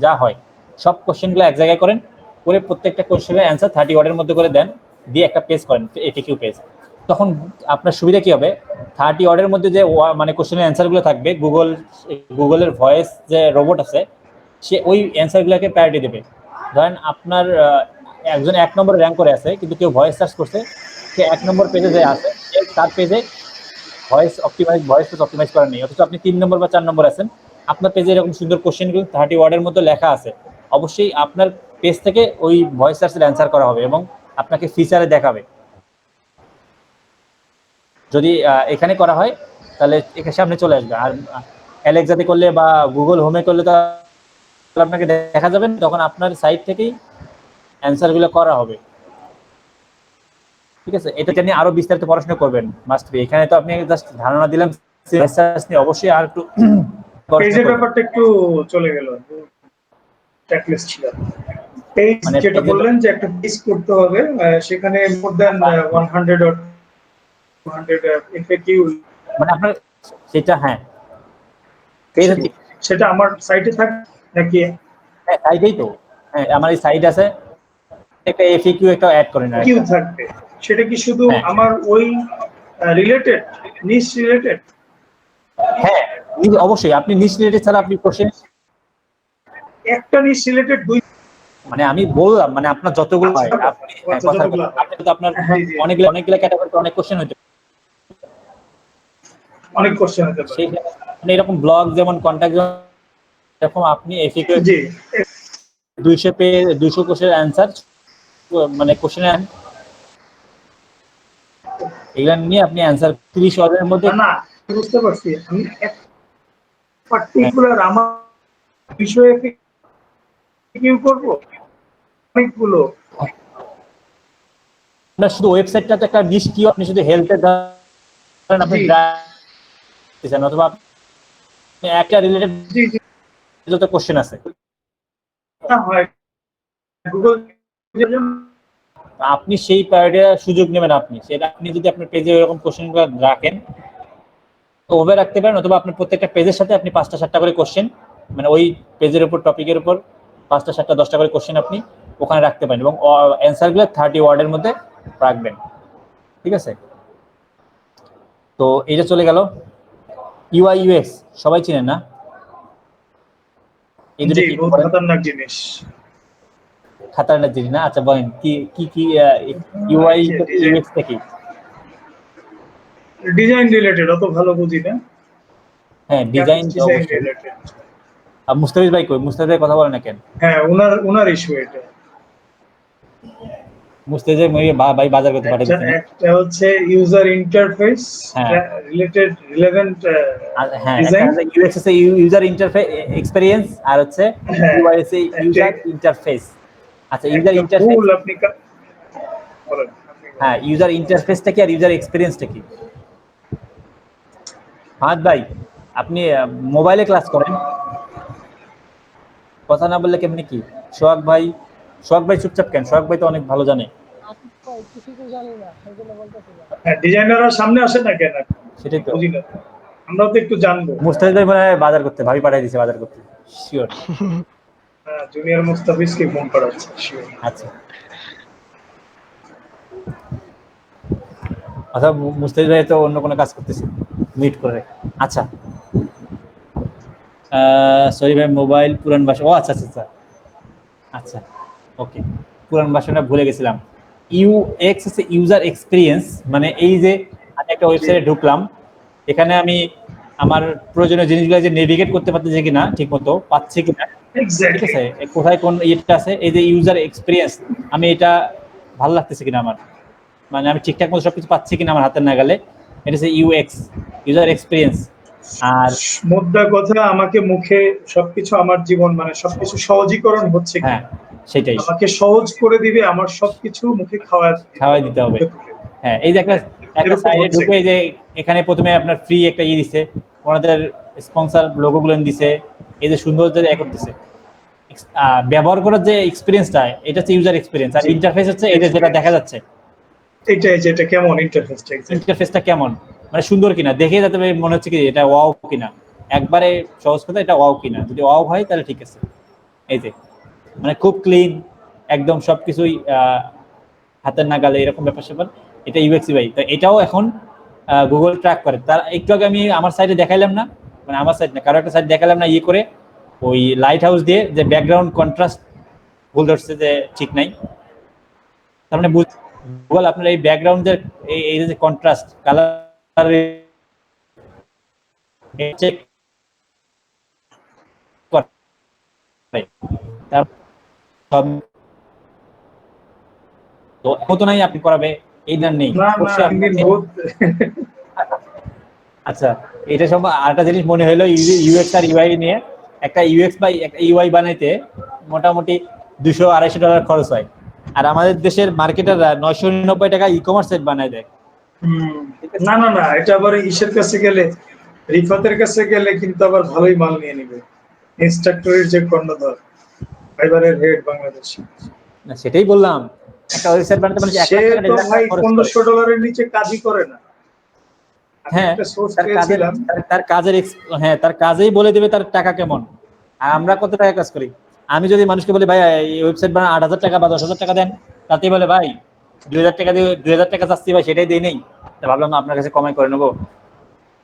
যা হয় সব কোশ্চেনগুলো এক জায়গায় করেন, করে প্রত্যেকটা কোশ্চেনের অ্যান্সার 30 ওয়ার্ডের মধ্যে করে দেন, দিয়ে একটা পেজ করেন এফএকিউ পেজ। তখন আপনার সুবিধা কি হবে, 30 ওয়ার্ডের মধ্যে যে মানে কোশ্চেনের অ্যান্সারগুলো থাকবে, গুগলের ভয়েস যে রোবট আছে সে ওই অ্যান্সারগুলোকে প্রায়োরিটি দেবে। ধরেন আপনার একজন 1 নম্বরে র্যাঙ্ক করে আছে, কিন্তু কেউ ভয়েস সার্চ করছে, সে 1 নম্বর পেজে যে আছে তার পেজে ভয়েস অপটিমাইজ করা নেই, অথচ আপনি 3 নম্বর বা 4 নম্বর আছেন, আপনার পেজে এরকম সুন্দর কোশ্চেনগুলো 30 ওয়ার্ডের মধ্যে লেখা আছে, অবশ্যই আপনার পেজ থেকে ওই ভয়েস সার্চের অ্যান্সার করা হবে এবং আপনাকে ফিচারে দেখাবে। যদি এখানে করা হয় তাহলে এখানে সামনে চলে আসবে। আর অ্যালেক্সাতে করলে বা গুগল হোমে করলে তো আপনাকে দেখা যাবে, তখন আপনার সাইট থেকেই অ্যান্সারগুলো করা হবে, ঠিক আছে? এটা নিয়ে আরো বিস্তারিত পড়াশোনা করবেন মাস্ট বি। এখানে তো আপনি জাস্ট ধারণা দিলাম, অবশ্যই আর একটু পেজের ব্যাপারটা একটু চলে গেল, চেকলিস্ট ছিল। পেজ মানে যেটা page-এর বললেন যে একটা পেজ করতে হবে, সেখানে মোর দ্যান 100 or 200 এফএকিউ, মানে আপনার সেটা, হ্যাঁ পেজ হচ্ছে, সেটা আমার সাইটে থাকে নাকি? হ্যাঁ সাইটেই তো, হ্যাঁ আমার এই সাইট আছে, একটা এফএকিউ একটা অ্যাড করেন আর কিউ একটা। থাকবে, সেটা কি শুধু হ্যাঁ আমার ওই রিলেটেড, নিশ রিলেটেড? হ্যাঁ অবশ্যই, আপনি নিচ রিলেটেড ছাড়া আপনি কোশ্চেন, একটা নিশ রিলেটেড দুই, মানে আমি বললাম মানে আপনার যতগুলো হয় আচ্ছা, আপনি, হ্যাঁ আচ্ছা, কথা যতগুলো হয়। আপনি তো আপনার হ্যাঁ, জি, অনেকগুলো ক্যাটাগরিতে অনেক কোশ্চেন হইতে পারে। অনেক কোশ্চেন হতে পারে। সেই মানে এরকম ব্লগ যেমন কন্টাক্ট, এরকম আপনি এফএকিউ জি, 200 কোশ্চেনের অ্যান্সার, মানে কোশ্চেনের এগুলা নিয়ে আপনি অ্যান্সার 30 ওয়ার্ডের মধ্যে, না না, বুঝতে পারছি। আমি এক পার্টিকুলার আমার বিষয়ে কিউ করব অনেকগুলো। আপনার শুধু ওয়েবসাইটটা তো একটা নিশ কি, আপনি শুধু হেলথের ধরেন আপনি জি। চান, অথবা আপনি একটা রিলেটেড জি জি, যত কোশ্চেন আছে না হয় গুগল, আপনি সেই প্রায়োরিটি সুযোগ নেবেন, আপনি সেটা আপনি যদি আপনার পেজে এরকম কোশ্চেনগুলো রাখেন তো ওভাবে রাখতে পারেন, অথবা আপনার প্রত্যেকটা পেজের সাথে আপনি 5টা 7টা করে কোশ্চেন, মানে ওই পেজের উপর টপিকের উপর 5টা 7টা 10টা করে কোশ্চেন আপনি ওখানে রাখতে পারেন, এবং অ্যান্সারগুলো 30 ওয়ার্ডের মধ্যে রাখবেন, ঠিক আছে? তো এটা চলে গেল। ইউআই ইউএক্স সবাই চিনেন না? এই দুটো জি, কি বহুত বলেন? খতরনাক জিনিস। খাতারনাক জিনিস না? আচ্ছা বলেন কি কি কি ইউআই ইউএক্স টা কি? ডিজাইন রিলেটেড, অত ভালো বুঝি না। হ্যাঁ ডিজাইন তো ডিজাইন অবশ্যই। রিলেটেড। আর মুস্তাফিজ ভাই কই? মুস্তাফিজ ভাই কথা বলে না কেন? হ্যাঁ, ওনার ইস্যু এটা। মুস্তাফিজ ভাই বাজার করতে পাঠিয়ে দিচ্ছেন। একটা হচ্ছে ইউজার ইন্টারফেস হ্যাঁ। রিলেটেড রিলেভেন্ট হ্যাঁ একটা ডিজাইন। আছে ইউএক্স আছে, ইউজার ইন্টারফেস এক্সপেরিয়েন্স, আর হচ্ছে হ্যাঁ, ইউআই আছে ইউজার ইন্টারফেস। আচ্ছা ইউজার একটা ইন্টারফেস, ভুল আপনি বলেন। হ্যাঁ ইউজার ইন্টারফেসটা কি আর ইউজার এক্সপেরিয়েন্সটা কি? ফাহাদ ভাই আপনি মোবাইলে ক্লাস করেন, কথা না বললে কেমনি কি? সোহাগ ভাই চুপচাপ কেন? সোহাগ ভাই তো অনেক ভালো জানে। হ্যাঁ, ডিজাইনাররা সামনে আসে না কেন? সেটাই তো। বুঝি না, আমরাও তো একটু জানবো। মুস্তাফিজ ভাই মনে হয় বাজার করতে, ভাবি পাঠিয়ে দিয়েছে বাজার করতে, শিওর। জুনিয়র মুস্তাফিজকে ফোন করা হচ্ছে, sure। আচ্ছা অথবা মুস্তাফিজ ভাই তো অন্য কোনো কাজ করতেছে, মিট করে। আচ্ছা সরি ভাই, মোবাইল পুরান ভাষা, ও আচ্ছা আচ্ছা আচ্ছা আচ্ছা ওকে, পুরান ভাষাটা ভুলে গেছিলাম। ইউএক্স হচ্ছে ইউজার এক্সপিরিয়েন্স, মানে এই যে আমি একটা ওয়েবসাইটে ঢুকলাম, এখানে আমি আমার প্রয়োজনীয় জিনিসগুলো যে নেভিগেট করতে পারতেছি কিনা, ঠিক মতো পাচ্ছি কিনা, ঠিক এক্স্যাক্টলি। আছে, কোথায় কোন ইয়েটা আছে, এই যে ইউজার এক্সপিরিয়েন্স, আমি এটা ভালো লাগতেছে কিনা আমার, মানে আমি ঠিকঠাক মতো সবকিছু পাচ্ছি কিনা আমার হাতের নাগালে, এটা হচ্ছে ইউএক্স, ইউজার এক্সপিরিয়েন্স। আর মোদ্দা কথা, আমাকে মুখে সবকিছু, আমার জীবন মানে সবকিছু সহজীকরণ হচ্ছে হ্যাঁ কিনা, সেটাই, আমাকে সহজ করে দিবে আমার সবকিছু মুখে খাওয়াই দিতে হবে। হ্যাঁ এই যে একটা এরকম সাইডে হচ্ছে ঢুকে যে এখানে প্রথমে আপনার ফ্রি একটা ইয়ে দিছে, ওনাদের স্পন্সর লোগো গুলো দিছে, এই যে সুন্দর যে করতেছে, ব্যবহার করার যে এক্সপিরিয়েন্সটা, এটা হচ্ছে ইউজার এক্সপিরিয়েন্স। আর ইন্টারফেস হচ্ছে এই যে যেটা দেখা যাচ্ছে, এইটাই, যেটা কেমন ইন্টারফেসটা, ইন্টারফেসটা কেমন, মানে সুন্দর কিনা দেখে যাতে মনে হচ্ছে কি এটা ওয়াও কিনা, একবারে সহজ কথা এটা ওয়াও কিনা, যদি ওয়াও হয় তাহলে ঠিক আছে। এই যে মানে খুব ক্লিন, একদম সবকিছুই হাতের নাগালে, এরকম ব্যাপার স্যাপার, এটা ইউএক্স ভাই। তো এটাও এখন গুগল ট্র্যাক করে। তার একটু আগে আমি আমার সাইটে দেখাইলাম না, মানে আমার সাইট না, কারো একটা সাইট দেখালাম না, ইয়ে করে ওই লাইট হাউস দিয়ে যে ব্যাকগ্রাউন্ড কন্ট্রাস্ট ভুল ধরছে যে ঠিক নাই, তার মানে গুগল আপনার এই ব্যাকগ্রাউন্ডের এই যে কন্ট্রাস্ট কালার চেক করে, তো কত নাই আপনি করাবে এই না নেই, না না, অবশ্যই আমি আপনাকে। বহুত আচ্ছা এটা সম্ভব আরেকটা জিনিস মনে হলো, ইউএক্স আর ইউআই নিয়ে, একটা ইউএক্স বাই একটা ইউআই বানাইতে মোটামুটি $200-250 খরচ হয়, আর আমাদের দেশের মার্কেটাররা 999 টাকা ই কমার্স সাইট বানায় দেয়। না না না, এটা আবার ইসের কাছে গেলে রিফাতের কাছে গেলে কিন্তু আবার ভালোই মাল নিয়ে নিবে। ইনস্ট্রাক্টরের যে কর্ণধর, ফাইবারের হেড বাংলাদেশ, না সেটাই বললাম, একটা ওয়েবসাইট বানাতে মানে 1 সে লাখ টাকা তো 1.5 লাখ ভাই টাকা খরচ করে। $1500 নিচে কাজই করে না। আমি হ্যাঁ, একটা সোর্স তার কাজের পেয়েছিলাম, তার কাজের হ্যাঁ তার কাজেই বলে দেবে তার টাকা কেমন। আর আমরা কত টাকা কাজ করি? আমি যদি মানুষকে বলি ভাই এই ওয়েবসাইট বানা 8,000 টাকা বা 10,000 টাকা দেন, তাতেই বলে ভাই 2,000 টাকা দিয়ে 2,000 টাকা চাচ্ছি ভাই, সেটাই দিই নেই। তা ভাবলাম না আপনার কাছে কমাই করে নেবো।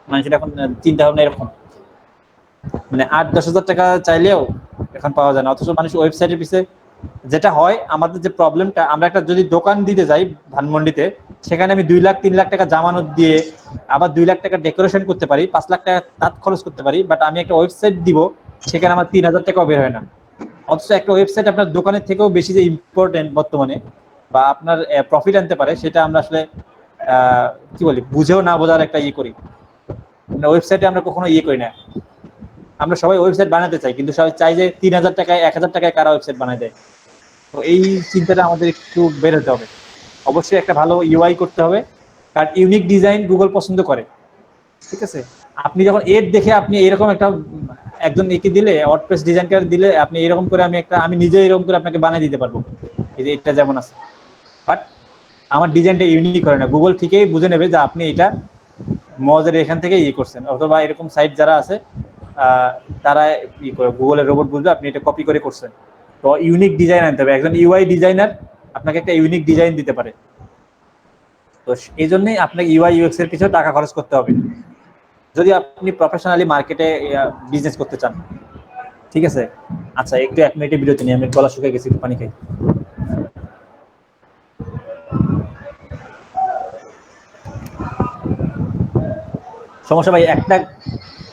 মানুষের এখন চিন্তা ভাবনা এরকম, মানে 8-10,000 টাকা চাইলেও এখন পাওয়া যায় না। অথচ মানুষ ওয়েবসাইটের পিছে যেটা হয়, আমাদের যে প্রবলেমটা, আমরা একটা যদি দোকান দিতে যাই ধানমন্ডিতে, সেখানে আমি 2 লাখ 3 লাখ টাকা জামানত দিয়ে আবার 2 লাখ টাকা ডেকোরেশন করতে পারি, 5 লাখ টাকা তাঁত খরচ করতে পারি, বাট আমি একটা ওয়েবসাইট দিব, সেখানে আমার 3,000 টাকাও বের হয় না। অথচ একটা ওয়েবসাইট আপনার দোকানের থেকেও বেশি যে ইম্পর্টেন্ট বর্তমানে, বা আপনার প্রফিট আনতে পারে, সেটা আমরা আসলে কি বলি, বুঝেও না বোঝার একটা করি। মানে ওয়েবসাইটে আমরা কখনো করি না। আমরা সবাই ওয়েবসাইট বানাতে চাই, কিন্তু সবাই চাই যে 3,000 টাকায় 1,000 টাকায় কারা ওয়েবসাইট বানায় দেয়। তো এই চিন্তাটা আমাদের একটু বের হতে হবে। অবশ্যই একটা ভালো ইউআই করতে হবে, কারণ ইউনিক ডিজাইন গুগল পছন্দ করে। ঠিক আছে, আপনি যখন এড দেখে আপনি এরকম একটা একজন একে দিলে, ওয়ার্ডপ্রেস ডিজাইনকার দিলে, আপনি এরকম করে আমি নিজে এরকম করে আপনাকে বানিয়ে দিতে পারবো, এই যে এটা যেমন আছে। বাট আমার ডিজাইনটা ইউনিক করে না, গুগল ঠিকই বুঝে নেবে যে আপনি এটা মজের এখান থেকে করছেন, অথবা এরকম সাইট যারা আছে তারা করে গুগলের রোবট বুঝবে আপনি এটা কপি করে করছেন। তো ইউনিক ডিজাইন আনতে হবে, একজন ইউআই ডিজাইনার আপনাকে একটা ইউনিক ডিজাইন দিতে পারে। তো এই জন্যই আপনাকে ইউআই ইউএক্স এর পিছনে টাকা খরচ করতে হবে, যদি আপনি প্রফেশনালি মার্কেটে বিজনেস করতে চান। ঠিক আছে, আচ্ছা একটু 1 মিনিটের বিরতি নিই, আমি গলা শুকিয়ে গেছি, পানি খাই। সমস্যা ভাই একটা,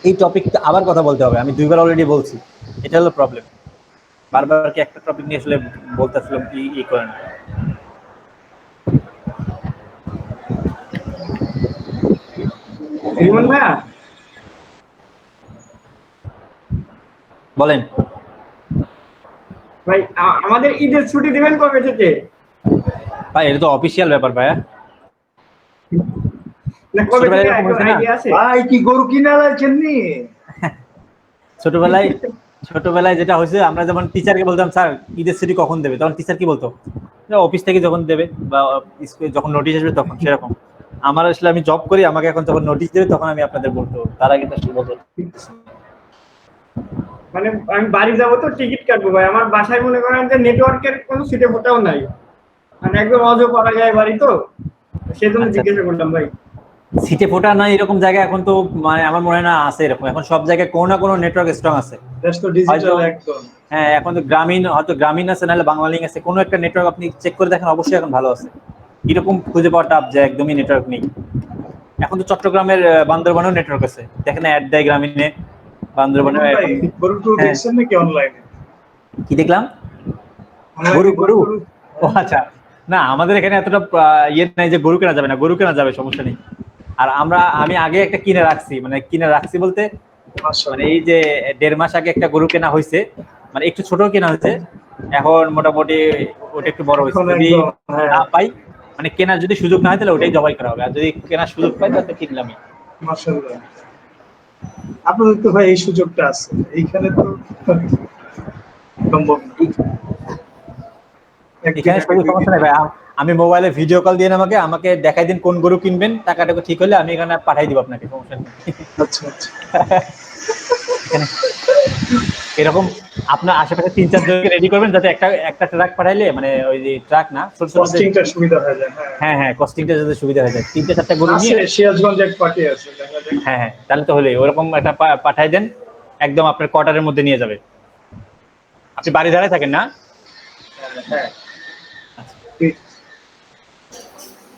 এই টপিকটা আবার কথা বলতে হবে, আমি 2বার অলরেডি বলছি, এটা হলো প্রবলেম। বারবার কি একটা টপিক নিয়ে আসলে বলতে আসলে করেন। রিমন ভাইয়া, বলেন ভাই আমাদের ঈদের ছুটি দিবেন কবে থেকে? ভাই, এটা তো অফিসিয়াল ব্যাপার ভাইয়া। না কবে ছোটবেলায় থেকে এরকম হয়েছে না? আইডিয়া আছে? ভাই কি গরু কিনে আলাইছেন নি? ছোটবেলায় যেটা হয়েছে, আমরা যেমন টিচারকে বলতাম স্যার ঈদের ছুটি কখন দেবে, তখন টিচার কি বলতো, অফিস থেকে যখন দেবে বা স্কুলে যখন নোটিশ আসবে তখন। সেরকম আমার আসলে, আমি জব করি, আমাকে এখন যখন নোটিশ দেবে তখন আমি আপনাদের বলতে, তার আগে তো আসলে বলতো। মানে আমি বাড়ি যাবো তো টিকিট কাটবো ভাই, আমার বাসায় মনে করেন যে নেটওয়ার্কের কোনো সিটে ফোটাও নাই, মানে একদম অজপাড়া যায় বাড়ি তো, সেজন্য আচ্ছা, জিজ্ঞাসা করলাম ভাই। সিটে ফোটা নাই এরকম জায়গা এখন তো, মানে আমার মনে হয় না আছে এরকম। এখন সব জায়গায় কোনো না কোনো নেটওয়ার্ক স্ট্রং আছে। দেশ তো ডিজিটাল হয়তো একদম। হ্যাঁ, এখন তো গ্রামীণ, হয়তো গ্রামীণ আছে, নাহলে বাংলালিংক আছে, কোনো একটা নেটওয়ার্ক আপনি চেক করে দেখেন, অবশ্যই এখন ভালো আছে। এরকম খুঁজে পাওয়া টাফ যে একদমই নেটওয়ার্ক নেই। এখন তো চট্টগ্রামের বান্দরবানেও নেটওয়ার্ক আছে, দেখেন অ্যাড দেয় গ্রামীণে, বান্দরবানে। ভাই গরু টু হ্যাঁ। দেখছেন নাকি অনলাইনে? কি দেখলাম? গরু ও আচ্ছা, না আমাদের এখানে এতটা নাই যে গরু কেনা যাবে না, গরু কেনা যাবে, সমস্যা নেই। আর আমি আগে একটা কিনে রাখছি বলতে, মানে এই যে 1.5 মাস আগে একটা গরু কেনা হয়েছে, মানে একটু ছোট কেনা হয়েছে। এখন মোটামুটি ওটা একটু বড় হয়েছে, যদি না পাই, মানে কেনার যদি সুযোগ না হয় তাহলে ওটাই জবাই করা হবে, আর যদি কেনার সুযোগ পাই তাহলে কিনলামই। মাশাআল্লাহ, আপনাদের তো ভাই এই সুযোগটা আছে, এইখানে তো সম্ভব না। এখানে সবুজ সমস্যা নেই ভাই, আমি মোবাইলে ভিডিও কল দিয়ে আমাকে দেখাই দিন কোন গরু কিনবেন, টাকাটা ঠিক হলে আমি এখানে পাঠাই দিব আপনাকে, সমস্যা নেই। আচ্ছা আচ্ছা, এখানে এরকম আপনার আশেপাশে 3-4 জনকে রেডি করবেন, যাতে একটা ট্রাক পাঠাইলে, মানে ওই যে ট্রাক না, ছোট ছোট, কস্টিংটা সুবিধা হয়ে যায়। হ্যাঁ হ্যাঁ, কস্টিংটা যাতে সুবিধা হয়ে যায়। 3-4টা গরু নিয়ে, আছে সিরাজগঞ্জ এক পার্টি আছে, দেখা যায়। হ্যাঁ হ্যাঁ, তাহলে তো হলেই ওরকম একটা পাঠাই দেন, একদম আপনার কোয়ার্টারের মধ্যে নিয়ে যাবে। আপনি বাড়ি ধারে থাকেন না? হ্যাঁ,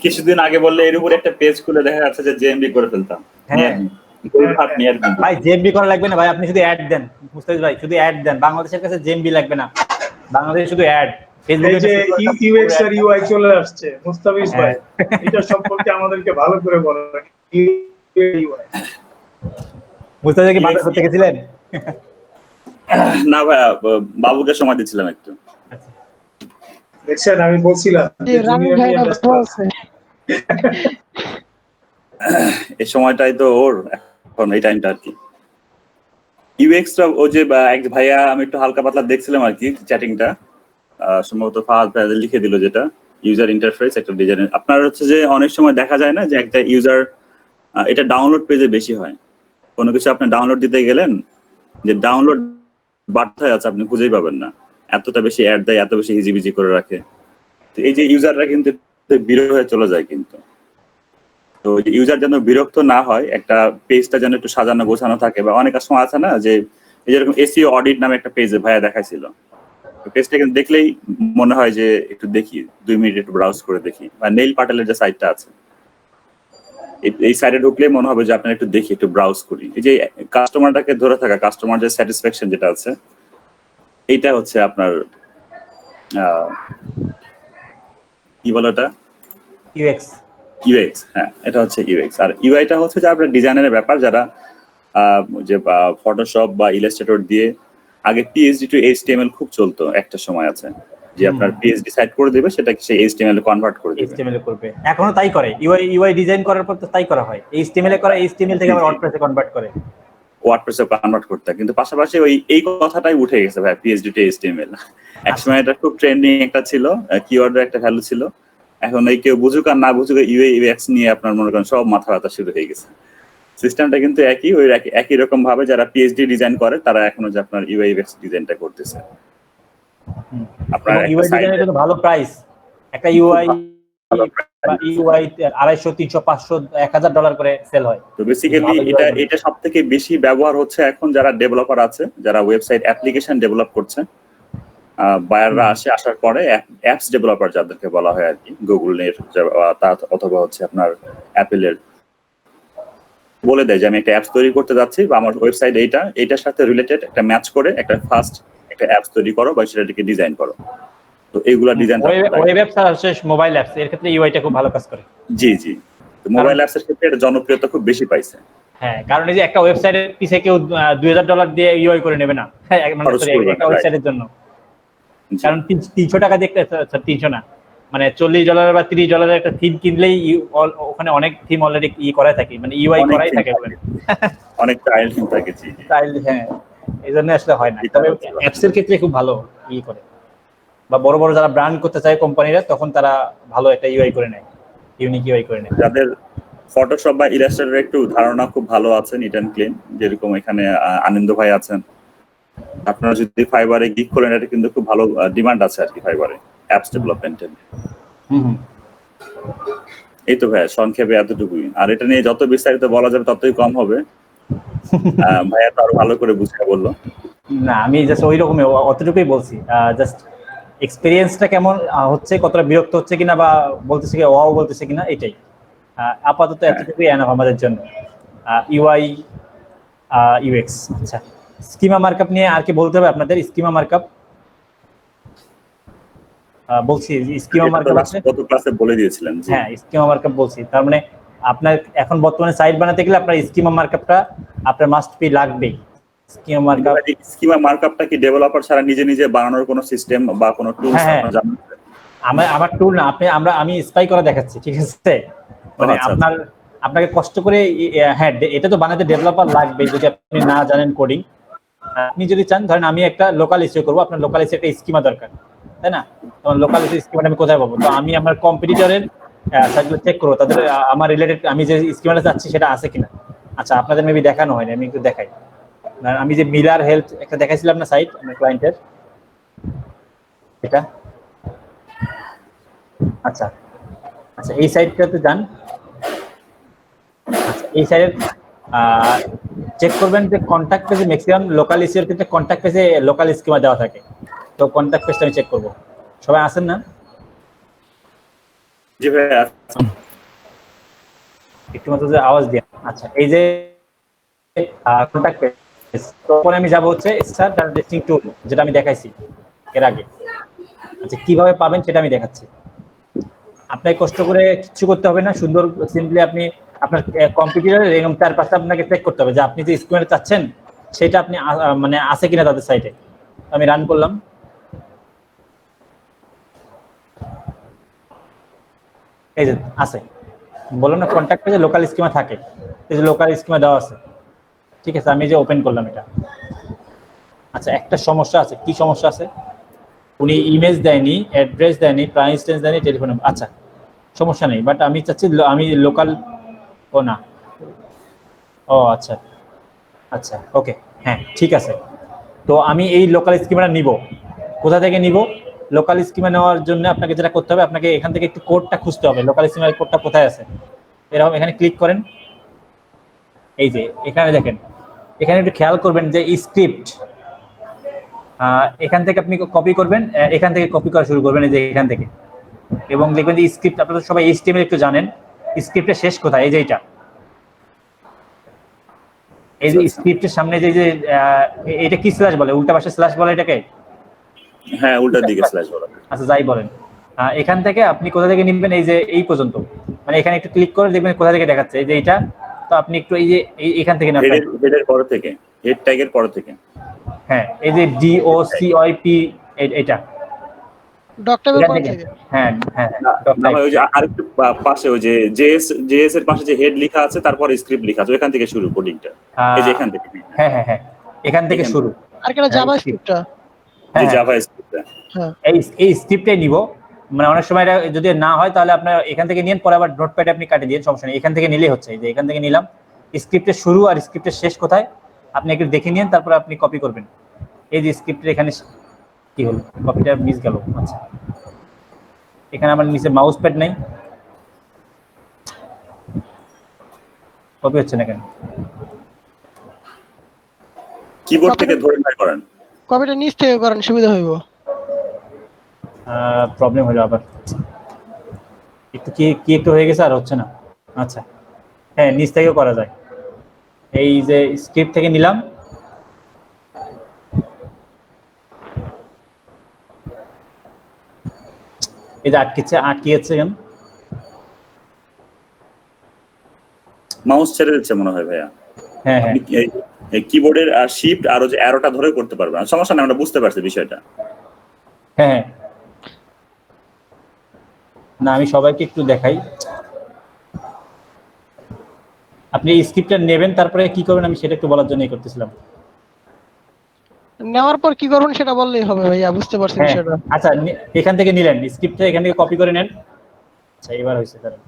কিছুদিন আগে বললে এর উপরে একটা পেজ খুলে দেখা যাচ্ছে যে জেএমবি করে ফেলতাম। হ্যাঁ ভাই, জেএমবি করা লাগবে না ভাই, আপনি শুধু অ্যাড দেন, মুস্তাফিজ ভাই, শুধু অ্যাড দেন। বাংলাদেশের কাছে জেএমবি লাগবে না, বাংলাদেশে শুধু অ্যাড। এই যে ইউএক্স আর ইউআই চলে আসছে, মুস্তাফিজ ভাই এটা সম্পর্কে আমাদেরকে ভালো করে বলেন। ইউআই মুস্তাফিজ কি বাজার করতে গেছিলেন? না ভাইয়া, বাবুকে সময় দিচ্ছিলাম একটু। দেখছেন, আমি বলছিলাম এই সময়টাই তো ওর এখন এই টাইমটা আর কি। ইউএক্সটা ও যে এক ভাইয়া আমি একটু হালকা পাতলা দেখছিলাম আর কি চ্যাটিংটা, সম্ভবত ফাহাদ ভাই লিখে দিল যেটা ইউজার ইন্টারফেস একটা ডিজাইন। আপনার হচ্ছে যে অনেক সময় দেখা যায় না যে একটা ইউজার এটা ডাউনলোড পেজে বেশি হয়, কোনো কিছু আপনি ডাউনলোড দিতে গেলেন যে ডাউনলোড বার্তায় আছে আপনি খুঁজেই পাবেন না, এতটা বেশি অ্যাড দেয়, এত বেশি হিজিবিজি করে রাখে। তো এই যে ইউজাররা কিন্তু বিরক্ত হয়ে চলে যায় কিন্তু। তো ইউজার যেন বিরক্ত না হয়, একটা পেজটা যেন একটু সাজানো গোছানো থাকে, বা অনেক সময় আছে না যে যেরকম এসইও অডিট নামে একটা পেজে ভাইয়া দেখাইছিল, পেজটা কিন্তু দেখলেই মনে হয় যে একটু দেখি 2 মিনিট একটু ব্রাউজ করে দেখি, বা নেইল পাটেলের যে সাইটটা আছে এই সাইটে ঢুকলে মনে হবে যে আপনার একটু দেখি, একটু ব্রাউজ করি। এই যে কাস্টমারটাকে ধরে থাকা, কাস্টমার যে স্যাটিসফ্যাকশন যেটা আছে, এইটা হচ্ছে আপনার কি বলে ওটা, ইউএক্স। ইউএক্স। হ্যাঁ, এটা হচ্ছে ইউএক্স। আর ইউআইটা হচ্ছে যে আপনার ডিজাইনের ব্যাপার, যারা যে ফটোশপ বা ইলাস্ট্রেটর দিয়ে আগে পিএইচডি টু এইচটিএমএল খুব চলতো, একটা সময় আছে যে আপনার পিএইচডি সাইট করে দেবে, সেটা সেই এইচটিএমএল এ কনভার্ট করে দেবে। এইচটিএমএল এ করবে, এখনো তাই করে। ইউআই ডিজাইন করার পর তো তাই করা হয়, এইচটিএমএল এ করে, এইচটিএমএল থেকে আবার ওয়ার্ডপ্রেসে কনভার্ট করে, ওয়ার্ডপ্রেসে কনভার্ট করতে। কিন্তু পাশাপাশি এই কথাটাই উঠে গেছে ভাই, পিএইচডি টু এইচটিএমএল। একসময় এটা খুব ট্রেন্ডিং একটা ছিল, কিওয়ার্ডের একটা ভ্যালু ছিল। এখন এই কেউ বুঝুক আর না বুঝুক, ইউআই ইউএক্স নিয়ে আপনার মনে করেন সব মাথা ব্যথা শুরু হয়ে গেছে। সিস্টেমটা কিন্তু একই, ওই একই রকম ভাবে যারা পিএইচডি ডিজাইন করে তারা এখনো যে আপনার ইউআই ইউএক্স ডিজাইনটা করতেছে। আপনার ইউআই ডিজাইনের জন্য ভালো প্রাইস, একটা ইউআই 250, 300, 500, $1000 করে সেল হয়। তো বেসিক্যালি এটা সবথেকে বেশি ব্যবহার হচ্ছে এখন যারা ডেভেলপার আছে, যারা ওয়েবসাইট অ্যাপ্লিকেশন ডেভেলপ করছে। বায়াররা আসার পরে অ্যাপস ডেভেলপার যাদেরকে বলা হয় আর কি, গুগলের অথবা হচ্ছে আপনার অ্যাপেলের, বলে দেয় যে আমি একটা অ্যাপস তৈরি করতে যাচ্ছি, বা আমার ওয়েবসাইট এইটার সাথে রিলেটেড একটা ম্যাচ করে একটা ফার্স্ট একটা অ্যাপস তৈরি করো বা সেটাকে ডিজাইন করো। তো এইগুলা ডিজাইন ওয়েব অ্যাপস আর মোবাইল অ্যাপস, এর ক্ষেত্রে ইউআইটা খুব ভালো কাজ করে। জি জি, তো মোবাইল অ্যাপস এর ক্ষেত্রে এটা জনপ্রিয়তা খুব বেশি পাইছে। হ্যাঁ, কারণ এই যে একটা ওয়েবসাইটের পিছে কেউ $2000 দিয়ে ইউআই করে নেবে না, একটা ওয়েবসাইটের জন্য। কারণ 300 টাকা দিয়ে, 300 না, মানে $40 বা $30 একটা থিম কিনলেই ওখানে অনেক থিম অলরেডি করা থাকে, মানে ইউআই করাই থাকে, অনেক টাইল থাকে। জি টাইল, হ্যাঁ, এই জন্য আসলে হয় না। তবে অ্যাপস এর ক্ষেত্রে খুব ভালো করে, বা বড় বড় যারা ব্র্যান্ড করতে চায় কোম্পানিরা, তখন তারা ভালো একটা ইউআই করে নেয়, ইউনিক ইউআই করে নেয়। যাদের ফটোশপ বা ইলাস্ট্রেটর একটু ধারণা খুব ভালো আছে, নিট এন্ড ক্লিন, যেরকম এখানে আনন্দ ভাই আছেন, আপনারা যদি ফাইবারে গিগ করেন, এটা কিন্তু খুব ভালো ডিমান্ড আছে আর কি ফাইবারে অ্যাপস ডেভেলপমেন্টের। এই তো ভাইয়া সংক্ষেপে এতটুকুই, আর এটা নিয়ে যত বিস্তারিত বলা যাবে ততই কম হবে। ভাইয়া তো আরো ভালো করে বুঝিয়ে বললো। না, আমি জাস্ট ওই রকমই অতটুকুই বলছি, জাস্ট এক্সপেরিয়েন্সটা কেমন হচ্ছে, কতটা বিরক্ত হচ্ছে কিনা, বা বলতেছে কি ওয়াও বলতেছে কিনা, এটাই আপাতত এতটুকুই এনাফ আমাদের জন্য। UI UX. আচ্ছা, স্কিমা মার্কআপ নিয়ে আর কি বলতে হবে আপনাদের? স্কিমা মার্কআপ বলছি, স্কিমা মার্কআপ আছে, গত ক্লাসে বলে দিয়েছিলেন। হ্যাঁ, স্কিমা মার্কআপ বলছি। তার মানে আপনার এখন বর্তমানে সাইট বানাতে গেলে আপনার স্কিমা মার্কআপটা আপনার মাস্ট বি লাগবেই। স্কিমা মার্কআপটা কি ডেভেলপার ছাড়া নিজে নিজে বানানোর কোনো সিস্টেম বা কোনো টুলস আপনারা জানেন? আমার টুল না, আমি স্পাই করে দেখাচ্ছি, ঠিক আছে? মানে আপনাকে কষ্ট করে, হ্যাঁ, এটা তো বানাতে ডেভেলপার লাগবে যদি আপনি না জানেন কোডিং। আপনি যদি চান, ধরেন আমি একটা লোকাল ইস্যু করবো, আপনার লোকাল ইস্যু একটা স্কিমা দরকার, তাই না? তখন লোকাল ইস্যু স্কিমাটা আমি কোথায় পাবো? তো আমি আমার কম্পিটিটরের সাইটগুলো চেক করবো, তাদের আমার রিলেটেড আমি যে স্কিমাটা চাচ্ছি সেটা আছে কিনা। আচ্ছা, আপনাদের মেবি দেখানো হয়নি, আমি একটু দেখাই। আমি যে মিলার হেলথ একটা দেখাইছিলাম না সাইট আমার ক্লায়েন্টের, এটা। আচ্ছা, এই সাইটটাতে যান। আচ্ছা, এই সাইটের চেক করবেন যে কন্ট্যাক্ট পেজে ম্যাক্সিমাম লোকাল ইস্যুর ক্ষেত্রে কন্ট্যাক্ট পেজে লোকাল স্কিমা দেওয়া থাকে। তো কন্ট্যাক্ট পেজটা আমি চেক করবো। সবাই আসেন না? জি ভাই, একটু মাত্র যে আওয়াজ দিয়ে। আচ্ছা, এই যে কন্ট্যাক্ট পেজ, তখন আমি যাবো হচ্ছে স্টার্ট টেস্টিং টুল, যেটা আমি দেখাইছি এর আগে। আচ্ছা, কিভাবে পাবেন সেটা আমি দেখাচ্ছি। আপনাকে কষ্ট করে কিছু করতে হবে না, সুন্দর সিম্পলি আপনি আপনার কম্পিউটারে এরকম 4-5টা আপনাকে চেক করতে হবে যে আপনি যে স্কিমাটা চাচ্ছেন সেটা আপনি মানে আছে কিনা তাদের সাইটে। আমি রান করলাম। এই যে আছে, বললাম না কন্ট্যাক্ট পেজে লোকাল স্কিমা থাকে, এই যে লোকাল স্কিমা দেওয়া আছে। ঠিক আছে, আমি যে ওপেন করলাম এটা। আচ্ছা, একটা সমস্যা আছে। কি সমস্যা আছে? উনি ইমেজ দেয়নি, অ্যাড্রেস দেয়নি, প্রাইস রেঞ্জ দেয়নি, টেলিফোন নাম্বার। আচ্ছা, সমস্যা নেই, বাট আমি চাচ্ছি আমি লোকাল। ও না, ও আচ্ছা আচ্ছা, ওকে, হ্যাঁ ঠিক আছে। তো আমি এই লোকাল স্কিমাটা নিব। কোথা থেকে নিব? লোকাল স্কিমা নেওয়ার জন্য আপনাকে যেটা করতে হবে, আপনাকে এখান থেকে একটু কোডটা খুঁজতে হবে। লোকাল স্কিমার কোডটা কোথায় আছে? এরকম এখানে ক্লিক করেন। এই যে এখানে দেখেন, এখানে একটু খেয়াল করবেন যে স্ক্রিপ্ট, এখান থেকে আপনি কপি করবেন, এখান থেকে কপি করা শুরু করবেন, এই যে এখান থেকে, এবং দেখবেন যে স্ক্রিপ্ট, আপনারা সবাই HTML একটু জানেন, স্ক্রিপ্টের শেষ কোথায়? এই যে এটা, এই যে স্ক্রিপ্টের সামনে যে এটা কি স্ল্যাশ বলে? উল্টা পাশে স্ল্যাশ বলে এটাকে? হ্যাঁ, উল্টার দিকে স্ল্যাশ বলা। আচ্ছা, যাই বলেন, এখান থেকে আপনি কোথা থেকে নিবেন? এই যে এই পর্যন্ত, মানে এখানে একটু ক্লিক করে দেখবেন কোথা থেকে দেখাচ্ছে, এই যে এটা। তো আপনি একটু এই যে এখান থেকে নেবেন, হেডের পর থেকে, হেড ট্যাগের পর থেকে। হ্যাঁ, এই যে DOCOP, এটা ডক্টরের এখান পর থেকে, থেকে। হ্যাঁ হ্যাঁ না ভাই, ওই যে আরেকটু পাশে ওই যে জেএস এর পাশে যে হেড লেখা আছে, তারপর স্ক্রিপ্ট লেখা আছে, ওইখান থেকে শুরু কোডিংটা। এই যে এখান থেকে। হ্যাঁ হ্যাঁ হ্যাঁ, এখান থেকে শুরু। আর কেন জাভা স্ক্রিপ্টটা? যে জাভা স্ক্রিপ্টটা, হ্যাঁ, এই স্ক্রিপ্টটাই নিব। মানে অনেক সময় এটা যদি না হয় তাহলে আপনার এখান থেকে নিন, পরে আবার নোটপ্যাডে আপনি কাটে দিন, সমস্যা নেই। এখান থেকে নিলেই হচ্ছে। এই যে এখান থেকে নিলাম। স্ক্রিপ্টের শুরু আর স্ক্রিপ্টের শেষ কোথায় আপনি একটু দেখে নিন, তারপর আপনি কপি করবেন। এই যে স্ক্রিপ্টের এখানে কি হলো, কপিটা মিস গেল। আচ্ছা, এখানে আমার নিচে মাউস প্যাড নেই, কপি হচ্ছে না কেন? কিবোর্ড থেকে ধরে ট্রাই করেন। কপিটা নিচ থেকে করেন, সুবিধা হইব। প্রবলেম হলো আবার, একটু কি একটু হয়ে গেছে, আর হচ্ছে না। আচ্ছা, হ্যাঁ, নিচ থেকেও করা যায়। এই যে স্ক্রিপ্ট থেকে নিলাম, এই যে আটকিয়েছে কেন? মাউস ছেড়ে দিচ্ছে মনে হয় ভাইয়া। হ্যাঁ হ্যাঁ কিবোর্ডের শিফট আর যে অ্যারোটা ধরে করতে পারবেন, সমস্যা নেই, আমরা বুঝতে পারছি বিষয়টা। হ্যাঁ হ্যাঁ, না আমি সবাইকে একটু দেখাই। আপনি এই স্ক্রিপ্টটা নেবেন, তারপরে কি করবেন আমি সেটা একটু বলার জন্যই করতেছিলাম। নেওয়ার পর কি করবেন সেটা বললেই হবে ভাইয়া, বুঝতে পারছি হ্যাঁ, বিষয়টা। আচ্ছা, এখান থেকে নিলেন স্ক্রিপ্টটা, এখান থেকে কপি করে নেন। আচ্ছা, এবার হয়েছে তাহলে।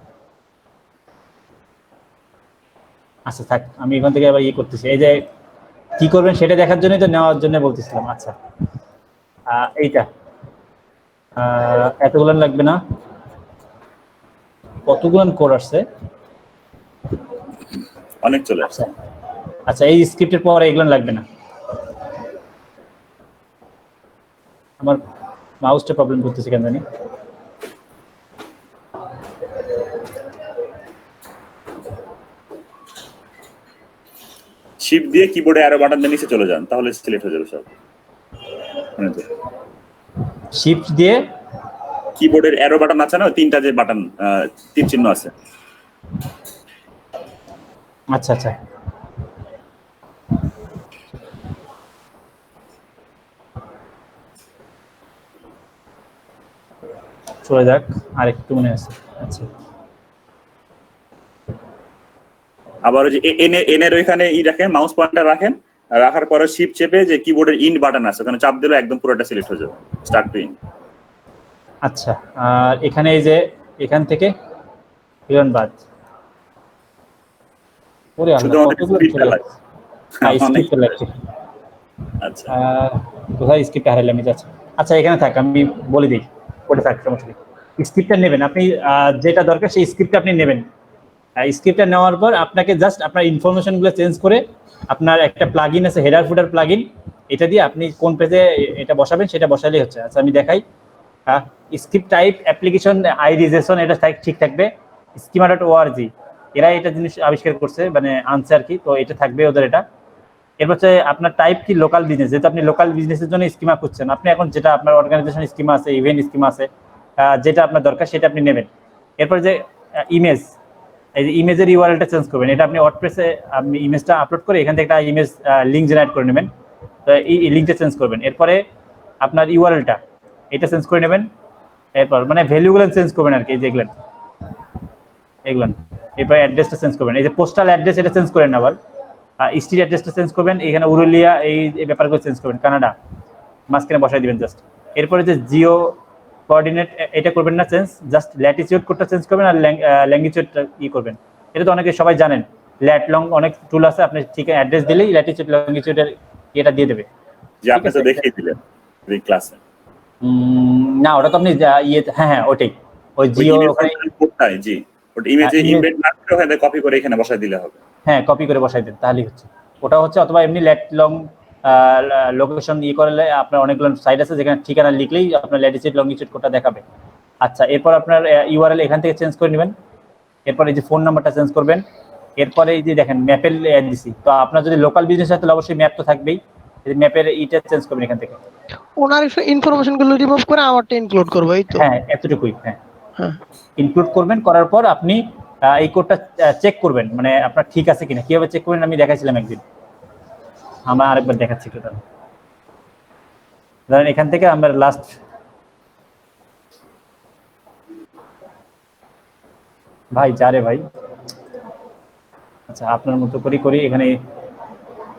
আচ্ছা থাক, আমি এখান থেকে আবার করতেছি। এই যে কি করবেন সেটা দেখার জন্যই তো নেওয়ার জন্য বলতেছিলাম। আচ্ছা, এইটা এতগুলো লাগবে না। কতগুলো কোড আসছে? অনেক চলে আসছে। আচ্ছা, এই স্ক্রিপ্টের পরে এগুলো লাগবে না। আমার মাউসটা প্রবলেম করতেছে কেন জানি। শিফট দিয়ে কিবোর্ডে অ্যারো বাটন দিয়ে নিচে চলে যান, তাহলে সিলেক্ট হয়ে যাবে সব। শিফট দিয়ে কিবোর্ডের অ্যারো বাটন আছে না, তিনটা যে বাটন, তীর চিহ্ন আছে। আচ্ছা আচ্ছা, চলে যাক, আর একটু মনে আছে। আচ্ছা, আবার ওই যে এনের ওইখানে রাখেন, মাউস পয়েন্টার রাখেন, রাখার পরে শিফট চেপে যে কিবোর্ডের ইন বাটন আছে ওখানে চাপ দিলে একদম পুরোটা সিলেক্ট হয়ে যাবে, স্টার্ট টু ইন। আচ্ছা, আর এখানে এই যে এখান থেকে বাদ ওরে আল্লাহ, কতগুলো চলে যাচ্ছে। স্ক্রিপ্ট লাগছে। আচ্ছা, কোথায় স্ক্রিপ্ট হারাইলাম? যাচ্ছে। আচ্ছা, এখানে থাক, আমি বলে দিই, ওটা থাক, সমস্যা নেই। স্ক্রিপ্টটা নেবেন আপনি, যেটা দরকার সেই স্ক্রিপ্টটা আপনি নেবেন। স্ক্রিপ্টটা নেওয়ার পর আপনাকে জাস্ট আপনার ইনফরমেশনগুলো চেঞ্জ করে, আপনার একটা প্লাগইন আছে, হেডার ফুটার প্লাগইন, এটা দিয়ে আপনি কোন পেজে এটা বসাবেন সেটা বসালেই হচ্ছে। আচ্ছা, আমি দেখাই। স্ক্রিপ্ট টাইপ অ্যাপ্লিকেশন আইডিজেশন, এটা ঠিক থাকবে। schema.org এরা এটা জিনিস আবিষ্কার করছে, মানে আনছে আর কি। তো এটা থাকবে ওদের এটা। এরপর হচ্ছে আপনার টাইপ কি, লোকাল বিজনেস, যেহেতু আপনি লোকাল বিজনেসের জন্য স্কিমা খুঁজছেন, আপনি এখন যেটা আপনার অর্গানাইজেশন স্কিমা আছে, ইভেন্ট স্কিমা আছে, যেটা আপনার দরকার সেটা আপনি নেবেন। এরপর যে ইমেজ, এই যে ইমেজের ইউআরএলটা চেঞ্জ করবেন। এটা আপনি ওয়ার্ডপ্রেসে আপনি ইমেজটা আপলোড করে এখান থেকে একটা ইমেজ লিঙ্ক জেনারেট করে নেবেন। তো এই লিঙ্কটা চেঞ্জ করবেন। এরপরে আপনার ইউআরএলটা এটা চেঞ্জ করে নেবেন। এরপর মানে ভ্যালুগুলো চেঞ্জ করবেন আর কি, যেগুলো এগুলো। এরপর অ্যাড্রেসটা চেঞ্জ করবেন। এই যে পোস্টাল অ্যাড্রেস, এটা চেঞ্জ করেন আবার। স্ট্রিট অ্যাড্রেসটা চেঞ্জ করবেন, এখানে উরুলিয়া এই ব্যাপারগুলো চেঞ্জ করবেন, কানাডা মাঝখানে বসাই দিবেন জাস্ট। এরপরে যে জিও কোঅর্ডিনেট এটা করবেন না চেঞ্জ, জাস্ট ল্যাটিটিউড কোডটা চেঞ্জ করবেন আর ল্যাঙ্গিটিউডটা করবেন। এটা তো অনেকে সবাই জানেন, ল্যাট লং অনেক টুল আছে, আপনি ঠিক অ্যাড্রেস দিলেই ল্যাটিটিউড লঙ্গিটিউডের এটা দিয়ে দেবে। যে আপনি তো দেখিয়ে দিলেন এই ক্লাসে। না ওটা তো আপনি হ্যাঁ ওটাই, ওই জিও ওখানে কোথায় জি ওটা ইমেজে ইমবেড না করে ওখানে কপি করে এখানে বসায় দিলে হবে। হ্যাঁ কপি করে বসাই দেন তাহলেই হচ্ছে। ওটা হচ্ছে অথবা এমনি ল্যাট লং লোকেশন করলে আপনার অনেকগুলো সাইট আছে যেখানে ঠিকানা লিখলেই আপনার ল্যাটিটিউড লঙ্গিটিউড কোডটা দেখাবে। আচ্ছা এরপর আপনার ইউআরএল এখান থেকে চেঞ্জ করে নেবেন। এরপর এই যে ফোন নাম্বারটা চেঞ্জ করবেন। এরপরে এই যে দেখেন ম্যাপের দিছি, তো আপনার যদি লোকাল বিজনেস হয় তাহলে অবশ্যই ম্যাপ তো থাকবেই, ম্যাপের ইটা চেঞ্জ করবেন এখান থেকে। ওনার ইনফরমেশন গুলো রিমুভ করে আমারটা ইনক্লুড করবো, এই তো? হ্যাঁ এতটুকুই, হ্যাঁ হ্যাঁ ইনক্লুড করবেন। করার পর আপনি এই কোডটা চেক করবেন, মানে আপনার ঠিক আছে কিনা। কিভাবে চেক করবেন আমি দেখাইছিলাম একদিন, আমরা আরেকবার দেখাচ্ছি একটু। ধরেন এখান থেকে আমরা লাস্ট ভাই যারে ভাই, আচ্ছা আপনার মতো করি এখানে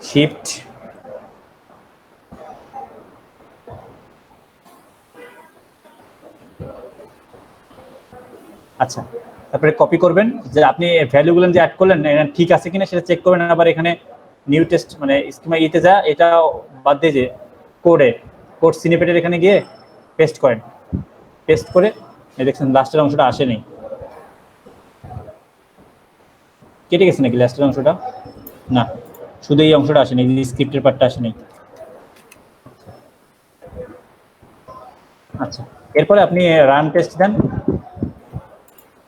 শিফট আচ্ছা তারপরে কপি করবেন, যে আপনি ভ্যালুগুলো যে অ্যাড করলেন এখানে ঠিক আছে কিনা সেটা চেক করবেন। আবার এখানে নিউ টেস্ট মানে স্কিমা ইতে যা এটা বাদ দিয়ে যে কোড সিনিপেটের এখানে গিয়ে পেস্ট করেন। পেস্ট করে দেখছেন লাস্টের অংশটা আসেনি, কেটে গেছে নাকি লাস্টের অংশটা? না, শুধু এই অংশটা আসেনি, স্ক্রিপ্টের পার্টটা আসেনি। আচ্ছা এরপরে আপনি রান টেস্ট দেন।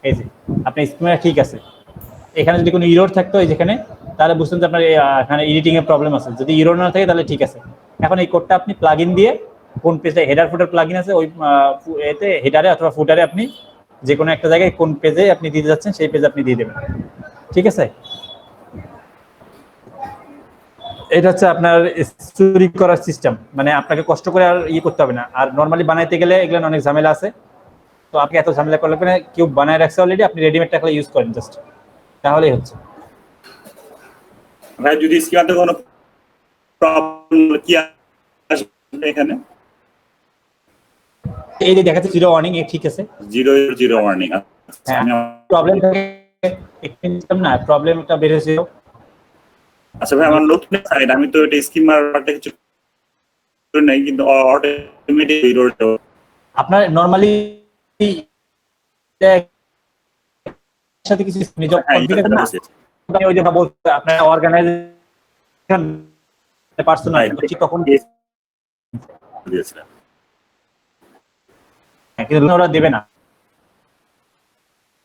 এই যে আপনার স্কিমা ঠিক আছে। এখানে যদি কোনো ইরর থাকতো এই যেখানে, তাহলে বুঝতেন যে আপনার এখানে এডিটিং এর প্রবলেম আছে। যদি ইরর না থাকে তাহলে ঠিক আছে। এখন এই কোডটা আপনি প্লাগইন দিয়ে কোন পেজে হেডার ফুটার প্লাগইন আছে ওই এতে হেডারে অথবা ফুটারে আপনি যে কোনো একটা জায়গায় কোন পেজে আপনি দিতে যাচ্ছেন সেই পেজে আপনি দিয়ে দেবেন। ঠিক আছে, এটা হচ্ছে আপনার স্টোরি করার সিস্টেম, মানে আপনাকে কষ্ট করে আর করতে হবে না। আর নর্মালি বানাইতে গেলে এগুলো অনেক ঝামেলা আছে, তো আপনি এত ঝামেলা করলে পরে কেউ বানায় রাখছে অলরেডি, আপনি রেডিমেডটা খালি ইউজ করেন জাস্ট, তাহলেই হচ্ছে। ভাই যদি স্কিমাতে কোনো প্রবলেম কি আসবে এখানে? এই যে দেখাচ্ছে জিরো ওয়ার্নিং, ঠিক আছে, 0 ওয়ার্নিং। হ্যাঁ প্রবলেম থাকে সিস্টেম না, প্রবলেমটা বের হয়েছে। আচ্ছা ভাই আমার নতুন সাইট, আমি তো এটা স্কিমার পার্টটা কিছু করে নাই, কিন্তু অটোমেটিক ইররটা আপনার নরমালি সাথে কিছু নিজে কনফিগার না, ওই যে বলতে আপনার অর্গানাইজেশন পার্সোনাল ঠিক তখন দিয়েছিলাম, কিন্তু ওরা দেবে না।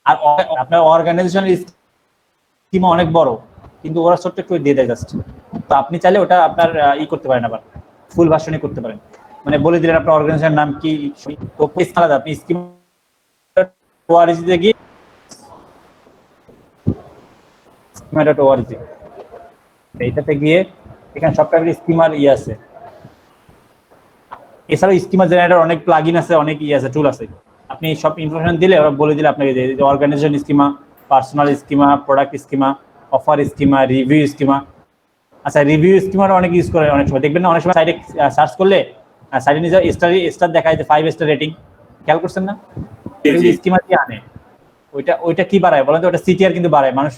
আর আপনার অর্গানাইজেশনের স্কিম অনেক বড়, কিন্তু ওরা ছোট্ট একটু দিয়ে দেয় জাস্ট। তো আপনি চাইলে ওটা আপনার করতে পারেন, আবার ফুল ভার্সনে করতে পারেন, মানে বলে দিলেন আপনার অর্গানাইজেশনের নাম কি, তো পেজ আলাদা। আপনি স্কিম ওআরজি গিয়ে স্কিমা.org এইটাতে গিয়ে এখানে সব টাইপের স্কিমার আছে। এছাড়াও স্কিমা জেনারেটর অনেক প্লাগইন আছে, অনেক আছে, টুল আছে। আপনি সব ইনফরমেশন দিলে ওরা বলে দিলে আপনাকে যে organization schema, personal schema, product schema, offer schema, review schema. আচ্ছা রিভিউ স্কিমার অনেক ইউজ করে, অনেক সময় দেখবেন না, অনেক সময় সাইটে সার্চ করলে সাইটে নিজে স্টার দেখায় যে 5 স্টার রেটিং, খেয়াল করছেন না? স্কিমা দিয়ে আনে, ওইটা কি বাড়ায় বলেন তো? ওটা সিটিআর কিন্তু বাড়ায়। মানুষ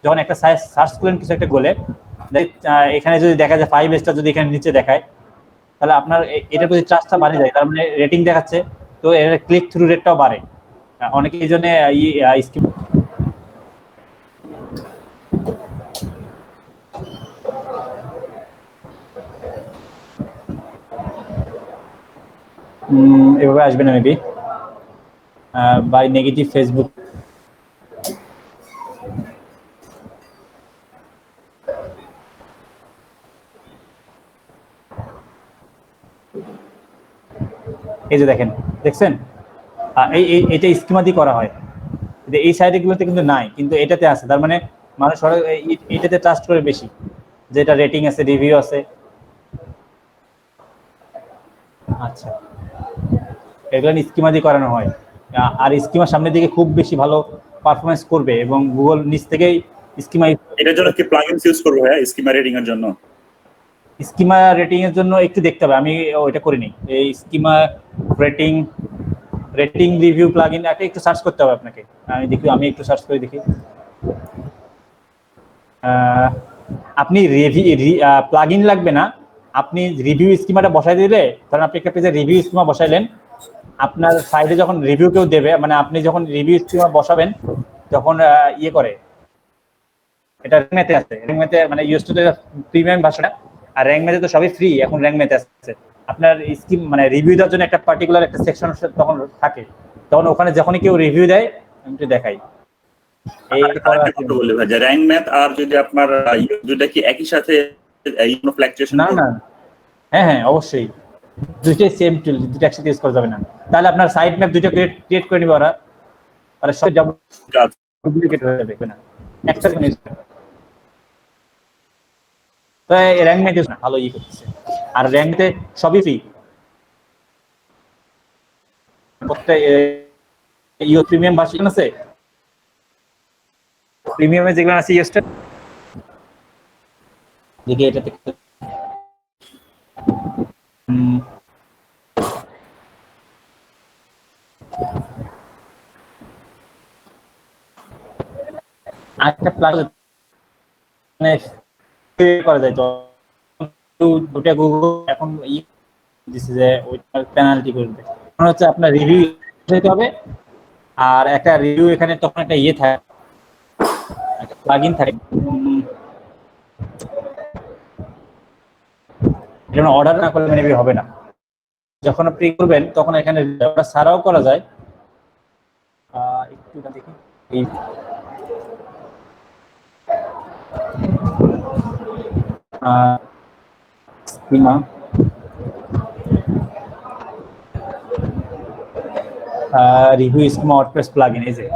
যখন একটা সার্চ করলেন কিছু একটা গোলে, এখানে যদি দেখা যায় 5 স্টার যদি এখানে নিচে দেখায়, তাহলে আপনার এটার প্রতি ট্রাস্টটা বাড়ে যায়, তার মানে রেটিং দেখাচ্ছে, তো এর ক্লিক থ্রু রেটটাও বাড়ে। অনেকে এই জন্য স্কিম এভাবে আসবে না মেবি বাই নেগেটিভ ফেসবুক। এই যে দেখছেন এটা স্কিমা দিয়ে করা হয়, এই সাইটগুলোতে কিন্তু নাই, কিন্তু এটাতে আছে। তার মানে মানুষ এটাতে ট্রাস্ট করে বেশি, যেটা রেটিং আছে, রিভিউ আছে। আচ্ছা এগুলো স্কিমা দিয়ে করানো হয়, আর স্কিমার সামনের দিকে খুব বেশি ভালো পারফরমেন্স করবে এবং গুগল নিচ থেকেই স্কিমা এটার জন্য কি প্লাগইনস ইউজ করবো ভাইয়া স্কিমা রেটিং এর জন্য? স্কিমা রেটিং এর জন্য একটু দেখতে হবে, আমি ওইটা করিনি। এই স্কিমা রেটিং রিভিউ প্লাগইন একটু সার্চ করতে হবে আপনাকে। আমি একটু সার্চ করে দেখি। আপনি প্লাগইন লাগবে না, আপনি রিভিউ স্কিমাটা বসাই দিলে, কারণ আপনি একটা পেজে রিভিউ স্কিমা বসাইলেন, আপনার সাইডে যখন রিভিউ কেউ দেবে, মানে আপনি যখন রিভিউ স্কিমা বসাবেন তখন ইয়ে করে, এটা র্যাঙ্ক আছে, র্যাঙ্ক মানে ইউএসটি প্রিমিয়াম ভাষাটা, আর র্যাঙ্ক তো সবই ফ্রি এখন, র্যাঙ্ক আছে। আপনার স্কিম মানে রিভিউ দেওয়ার জন্য একটা পার্টিকুলার একটা সেকশন তখন থাকে, তখন ওখানে যখনই কেউ রিভিউ দেয় আমি একটু দেখাই। এই বলি ভাই যে র্যাঙ্ক ম্যাথ আর যদি আপনার দুইটা কি একই সাথে কোনো ফ্ল্যাকচুয়েশন? না না, হ্যাঁ অবশ্যই দুইটাই সেম টুল, দুটো একসাথে ইউজ করা যাবে না, তাহলে আপনার সাইড ম্যাপ দুটো ক্রিয়েট করে নিবে ওরা, আর সব ডুপ্লিকেট হয়ে যাবে না, একসাথে ইউজ করবে। তো র্যাঙ্ক ম্যাথ ইউজ না, ভালো করতেছে। আর র্যাঙ্কতে সবই ফ্রি, প্রত্যেক ইউ প্রিমিয়াম ভার্সন আছে, প্রিমিয়ামে যেগুলো আছে ইউএসটা দেখি, এটাতে একটা প্লাগ মানে করা যায়, তো দুটো গুগল এখন দিছে যে ওইটা পেনাল্টি করবে, মনে হচ্ছে আপনার রিভিউ দিতে হবে, আর একটা রিভিউ এখানে তখন একটা ইয়ে থাকে, একটা প্লাগইন থাকে, যেমন অর্ডার না করলে মেবি হবে না, যখন আপনি করবেন তখন এখানে অর্ডার ছাড়াও করা যায়। একটু দেখি এই schema review schema WordPress plugin, এই যে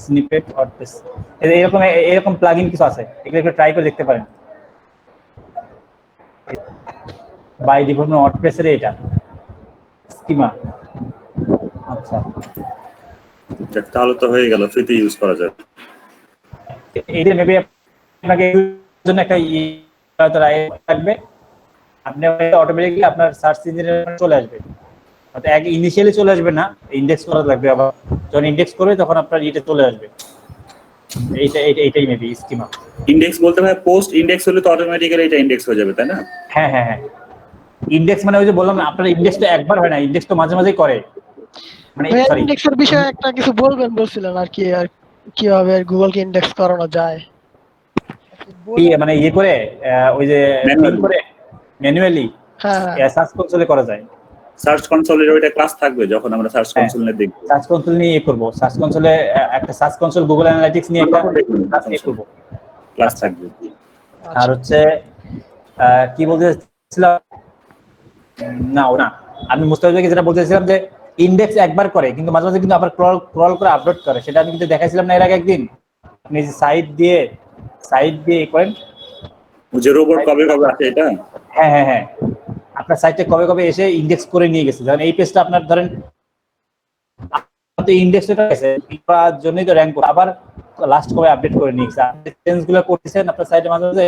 স্নিপেট ওয়ার্ডপ্রেস, এরকম প্লাগইন কিছু আছে, এগুলো একটু ট্রাই করে দেখতে পারেন। বাই ডিফল্ট ওয়ার্ডপ্রেসের এটা স্কিমা। আচ্ছা, তাহলে তো হয়ে গেল, ফ্রিতে ইউজ করা যায়। এইটা মেবি আপনাকে জন্য একটা থাকবে, আপনি অটোমেটিক্যালি আপনার সার্চ ইঞ্জিনে চলে আসবে, অর্থাৎ এক ইনিশিয়ালি চলে আসবে না, ইন্ডেক্স করা লাগবে, আবার যখন ইন্ডেক্স করবে তখন আপনার এটা চলে আসবে। এইটাই মেবি স্কিমা। ইন্ডেক্স বলতে ভাই পোস্ট ইন্ডেক্স হলে তো অটোমেটিক্যালি এটা ইন্ডেক্স হয়ে যাবে, তাই না? হ্যাঁ হ্যাঁ হ্যাঁ, ইন্ডেক্স মানে ওই যে বললাম না, আপনার ইন্ডেক্সটা একবার হয় না, ইন্ডেক্স তো মাঝে মাঝেই করে, মানে সরি ইন্ডেক্সের বিষয়ে একটা কিছু বলছিলেন আর কি, আর কিভাবে গুগলকে ইন্ডেক্স করানো যায়, মানে ইয়ে করে ওই যে ম্যানুয়ালি হ্যাঁ সার্চ কনসোলে করা যায়। সার্চ কনসোলের ওইটা ক্লাস থাকবে যখন আমরা সার্চ কনসোল নিয়ে দেখব, সার্চ কনসোল নিয়ে করব, সার্চ কনসোলে একটা সার্চ কনসোল গুগল অ্যানালিটিক্স নিয়ে একটা ক্লাস করব, ক্লাস থাকবে। আর হচ্ছে কি বলতেছিলাম না ওনা, আমি মুস্তাফিজকে যেটা বলতেছিলাম যে ইন্ডেক্স একবার করে কিন্তু মাঝে মাঝে কিন্তু আবার ক্রল করে আপলোড করে, সেটা আমি কিন্তু দেখাইছিলাম না এর আগে একদিন। আপনি যে সাইট দিয়ে করেন যে রোবট কবে কবে আসে এটা, হ্যাঁ হ্যাঁ হ্যাঁ, আপনার সাইটে কবে কবে এসে ইন্ডেক্স করে নিয়ে গেছে, ধরেন এই পেজটা আপনার ধরেন ইন্ডেক্সটা আছে করার জন্যই তো র্যাঙ্ক, আবার লাস্ট কবে আপডেট করে নিয়ে গেছে, আপনি চেঞ্জগুলো করতেছেন আপনার সাইটে মাঝে মাঝে,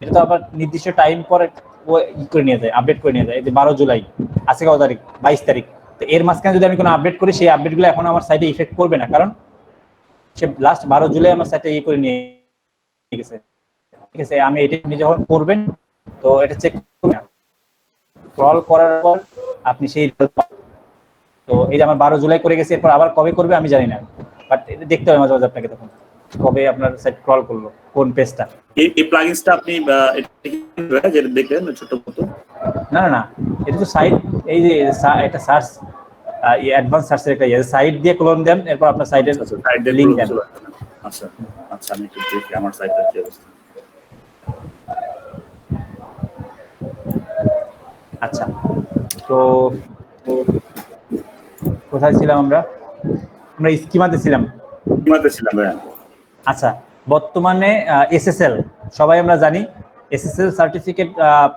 এটা তো আবার নির্দিষ্ট টাইম পরে ও করে নিয়ে যায়, আপডেট করে নিয়ে যায়। এই যে 12 জুলাই, আজকে কত তারিখ, 22 তারিখ, তো এর মাঝখানে যদি আমি কোনো আপডেট করি সেই আপডেটগুলো এখন আমার সাইটে ইফেক্ট করবে না, কারণ সে লাস্ট 12 জুলাই আমার সাইটে করে নিয়ে গেছে, ঠিক আছে। আমি এটা আপনি যখন করবেন তো এটা চেক করবেন, স্ক্রল করার পর আপনি সেই, তো এই যে আমার 12 জুলাই করে গেছে, এরপর আবার কবে করবে আমি জানি না, বাট এটা দেখতে হবে মাঝে মাঝে আপনাকে তখন কবে আপনার সাইট ক্রল করলো কোন পেজটা। এই প্লাগইনসটা আপনি যেটা দেখলেন ছোট মতো, না না না, এটা তো সাইট, এই যে এটা সার্চ অ্যাডভান্স সার্চের একটা সাইট দিয়ে ক্লোন দেন, এরপর আপনার সাইটের লিংক দেন। আচ্ছা আচ্ছা, আমি একটু দেখি আমার সাইটটা কি অবস্থা। আচ্ছা, তো কোথায় ছিলাম আমরা স্কিমাতে ছিলাম। আচ্ছা, বর্তমানে এসএসএল সবাই আমরা জানি, এসএসএল সার্টিফিকেট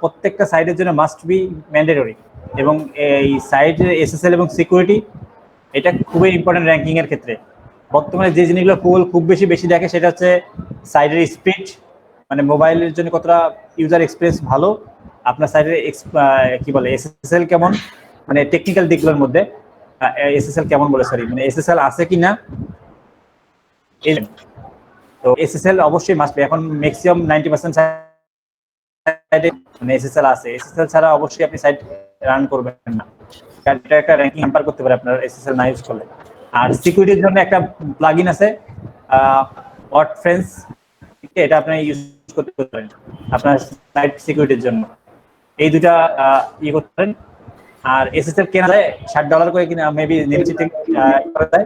প্রত্যেকটা সাইটের জন্য মাস্ট বি ম্যান্ডেটরি, এবং এই সাইটের এসএসএল এবং সিকিউরিটি এটা খুবই ইম্পর্টেন্ট র্যাঙ্কিং এর ক্ষেত্রে। বর্তমানে যে জিনিসগুলো খুব বেশি বেশি দেখে সেটা হচ্ছে সাইডের স্পিড, মানে মোবাইলের জন্য কতটা ইউজার এক্সপিরিয়েন্স ভালো, আপনার সাইডের কি বলে এসএসএল কেমন, মানে টেকনিক্যাল দিকগুলোর মধ্যে এসএসএল কেমন বলে সরি মানে এসএসএল আছে কিনা। তো এসএসএল অবশ্যই মাস্ট বি, এখন ম্যাক্সিমাম 90% সাইডে মানে এসএসএল আছে, এসএসএল ছাড়া অবশ্যই আপনি সাইট রান করবেন না, কারণ এটা একটা র্যাঙ্কিং হ্যাম্পার করতে পারে আপনার এসএসএল না ইউজ করলে। আর সিকিউরিটির জন্য একটা প্লাগইন আছে ওয়ার্ডপ্রেস, এটা আপনি ইউজ করতে পারেন আপনার সাইট সিকিউরিটির জন্য। এই দুটা ইয়ে করতে পারেন। আর এসএসএল কেনা যায় $60 করে কিনা মেবি নিচে থেকে করা যায়।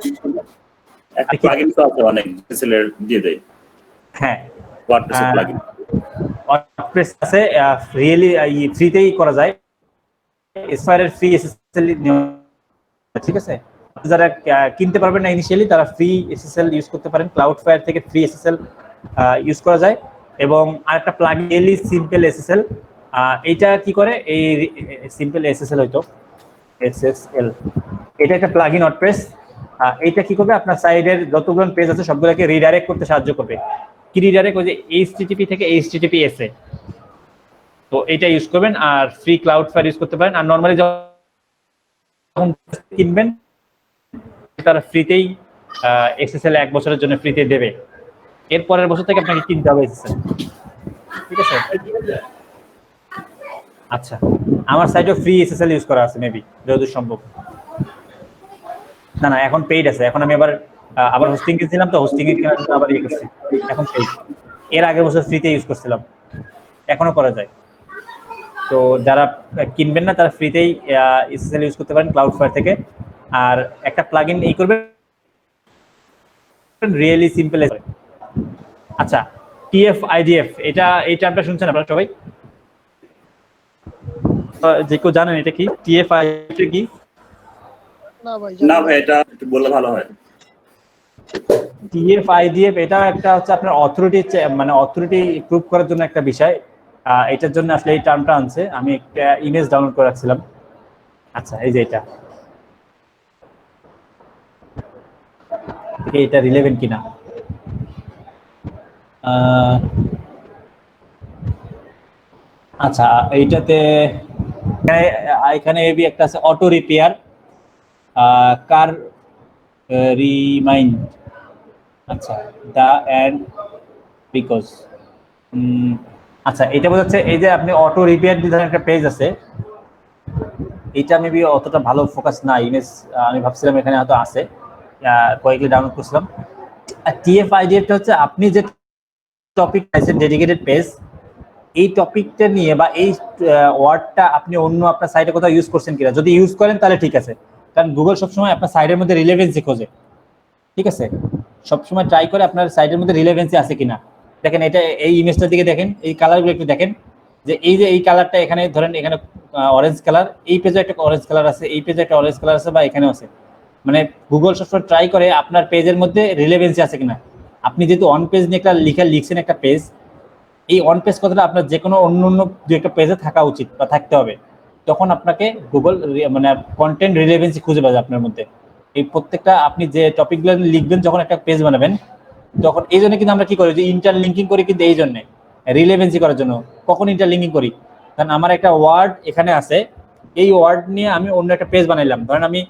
একটা প্লাগইন তো আছে অনেক এসএসএল এর দিয়ে দেয়। হ্যাঁ ওয়ার্ডপ্রেস প্লাগইন ওয়ার্ডপ্রেস আছে রিয়েলি ফ্রিতেই করা যায়, এসপায়ারের ফ্রি এসএসএল, ঠিক আছে। যারা কিনতে পারবেন না ইনিশিয়ালি তারা ফ্রি এসএসএল ইউজ করতে পারেন, ক্লাউডফায়ার থেকে ফ্রি এসএসএল ইউজ করা যায়। এবং আরেকটা প্লাগইন রিয়েলি সিম্পল এসএসএল, এইটা কি করে, এই সিম্পল এসএসএল হয়তো এসএসএল, এটা একটা প্লাগইন ওয়ার্ডপ্রেস। এইটা কি করবে, আপনার সাইডের যতগুলো পেজ আছে সবগুলোকে রিডাইরেক্ট করতে সাহায্য করবে। কি রিডাইরেক্ট, ওই যে HTTP থেকে HTTPS এ, তো এটা ইউজ করবেন। আর ফ্রি ক্লাউডফায়ার ইউজ করতে পারেন। আর নরমালি যখন কিনবেন তারা ফ্রিতেই এসএসএল 1 বছরের জন্য ফ্রিতে দেবে, এর পরের বছর থেকে আপনাকে কিনতে হবে এসএসএল, ঠিক আছে। আচ্ছা, আমার সাইটেও ফ্রি এসএসএল ইউজ করা আছে মেবি যতদূর সম্ভব। না এখন পেইড আছে, এখন আমি আবার হোস্টিং কিনছিলাম, তো হোস্টিং এর কেনার জন্য আবার ইয়ে করছি, এখন পেইড। এর আগের বছর ফ্রিতে ইউজ করছিলাম, এখনো করা যায়। তো যারা কিনবেন না তারা ফ্রিতেই এসএসএল ইউজ করতে পারেন ক্লাউডফায়ার থেকে। আর একটা প্লাগইন এই করবেন রিয়েলি সিম্পল। আচ্ছা, TF-IDF, এই টার্মটা শুনছেন আপনারা সবাই? যে কেউ জানেন এটা কি TF-IDF কি? না ভাই, এটা একটু বললে ভালো হয়। TF-IDF এটা একটা হচ্ছে আপনার অথরিটি, মানে অথরিটি প্রুভ করার জন্য একটা বিষয়। এটার জন্য আসলে এই টার্মটা আনছে। আমি একটা ইমেজ ডাউনলোড করে রাখছিলাম। আচ্ছা, এই যে এটা রিলেভেন্ট কিনা। আচ্ছা, এইটাতে এখানে এবি একটা আছে অটো রিপেয়ার, কার রিমাইন্ড, আচ্ছা দা এন্ড বিকজ, আচ্ছা এটা বোঝাচ্ছে এই যে আপনি অটো রিপেয়ার দিয়ে একটা পেজ আছে, এটা মেবি অতটা ভালো ফোকাস না ইমেজ, আমি ভাবছিলাম এখানে হয়তো আছে, কয়েকটি ডাউনলোড করছিলাম। আর TF-IDF হচ্ছে আপনি যে টপিক পাইছেন ডেডিকেটেড পেজ, এই টপিকটা নিয়ে বা এই ওয়ার্ডটা আপনি অন্য আপনার সাইটে কোথাও ইউজ করছেন কিনা, যদি ইউজ করেন তাহলে ঠিক আছে, কারণ গুগল সবসময় আপনার সাইটের মধ্যে রিলেভেন্সি খোঁজে, ঠিক আছে। সবসময় ট্রাই করে আপনার সাইটের মধ্যে রিলেভেন্সি আছে কিনা। দেখেন এটা, এই ইমেজটার দিকে দেখেন, এই কালারগুলো একটু দেখেন, যে এই কালারটা এখানে ধরেন এখানে অরেঞ্জ কালার, এই পেজে একটা অরেঞ্জ কালার আছে, এই পেজে একটা অরেঞ্জ কালার আছে, বা এখানেও আছে। মানে গুগল সবসময় ট্রাই করে আপনার পেজের মধ্যে রিলেভেন্সি আছে কিনা। আপনি যেহেতু অন পেজ নিয়ে একটা লিখছেন একটা পেজ, এই অন পেজ কথাটা আপনার যে কোনো অন্য দু একটা পেজে থাকা উচিত বা থাকতে হবে, তখন আপনাকে গুগল মানে কন্টেন্ট রিলেভেন্সি খুঁজে পাবে আপনার মধ্যে। এই প্রত্যেকটা আপনি যে টপিকগুলো লিখবেন যখন একটা পেজ বানাবেন, তখন এই জন্য কিন্তু আমরা কি করি, যে ইন্টারলিঙ্কিং করি, কিন্তু এই জন্যে রিলেভেন্সি করার জন্য। কখন ইন্টারলিঙ্কিং করি, কারণ আমার একটা ওয়ার্ড এখানে আছে, এই ওয়ার্ড নিয়ে আমি অন্য একটা পেজ বানাইলাম, ধরেন আমি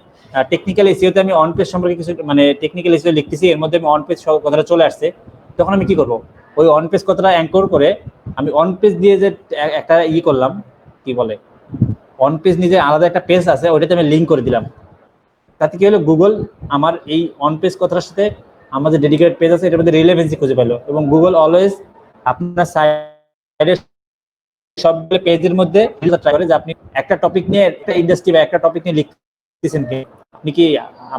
টেকনিক্যাল এসইওতে আমি অন পেজ সম্পর্কে কিছু মানে টেকনিক্যাল এসইও লিখতেছি, এর মধ্যে আমি অন পেজ কথাটা চলে আসছে, তখন আমি কি করব, ওই অন পেজ কথাটা অ্যাঙ্কর করে আমি অন পেজ দিয়ে যে একটা করলাম, কি বলে অন পেজ নিজে আলাদা একটা পেজ আছে, ওইটাতে আমি লিঙ্ক করে দিলাম। তাতে কি হলো, গুগল আমার এই অন পেজ কথাটার সাথে আমার যে ডেডিকেটেড পেজ আছে এটার মধ্যে রিলেভেন্সি খুঁজে পেলো। এবং গুগল অলওয়েজ আপনার সাইডের সবগুলো পেজের মধ্যে ট্রাই করে যে আপনি একটা টপিক নিয়ে, একটা ইন্ডাস্ট্রি বা একটা টপিক নিয়ে লিখতেছেন কি, আপনি কি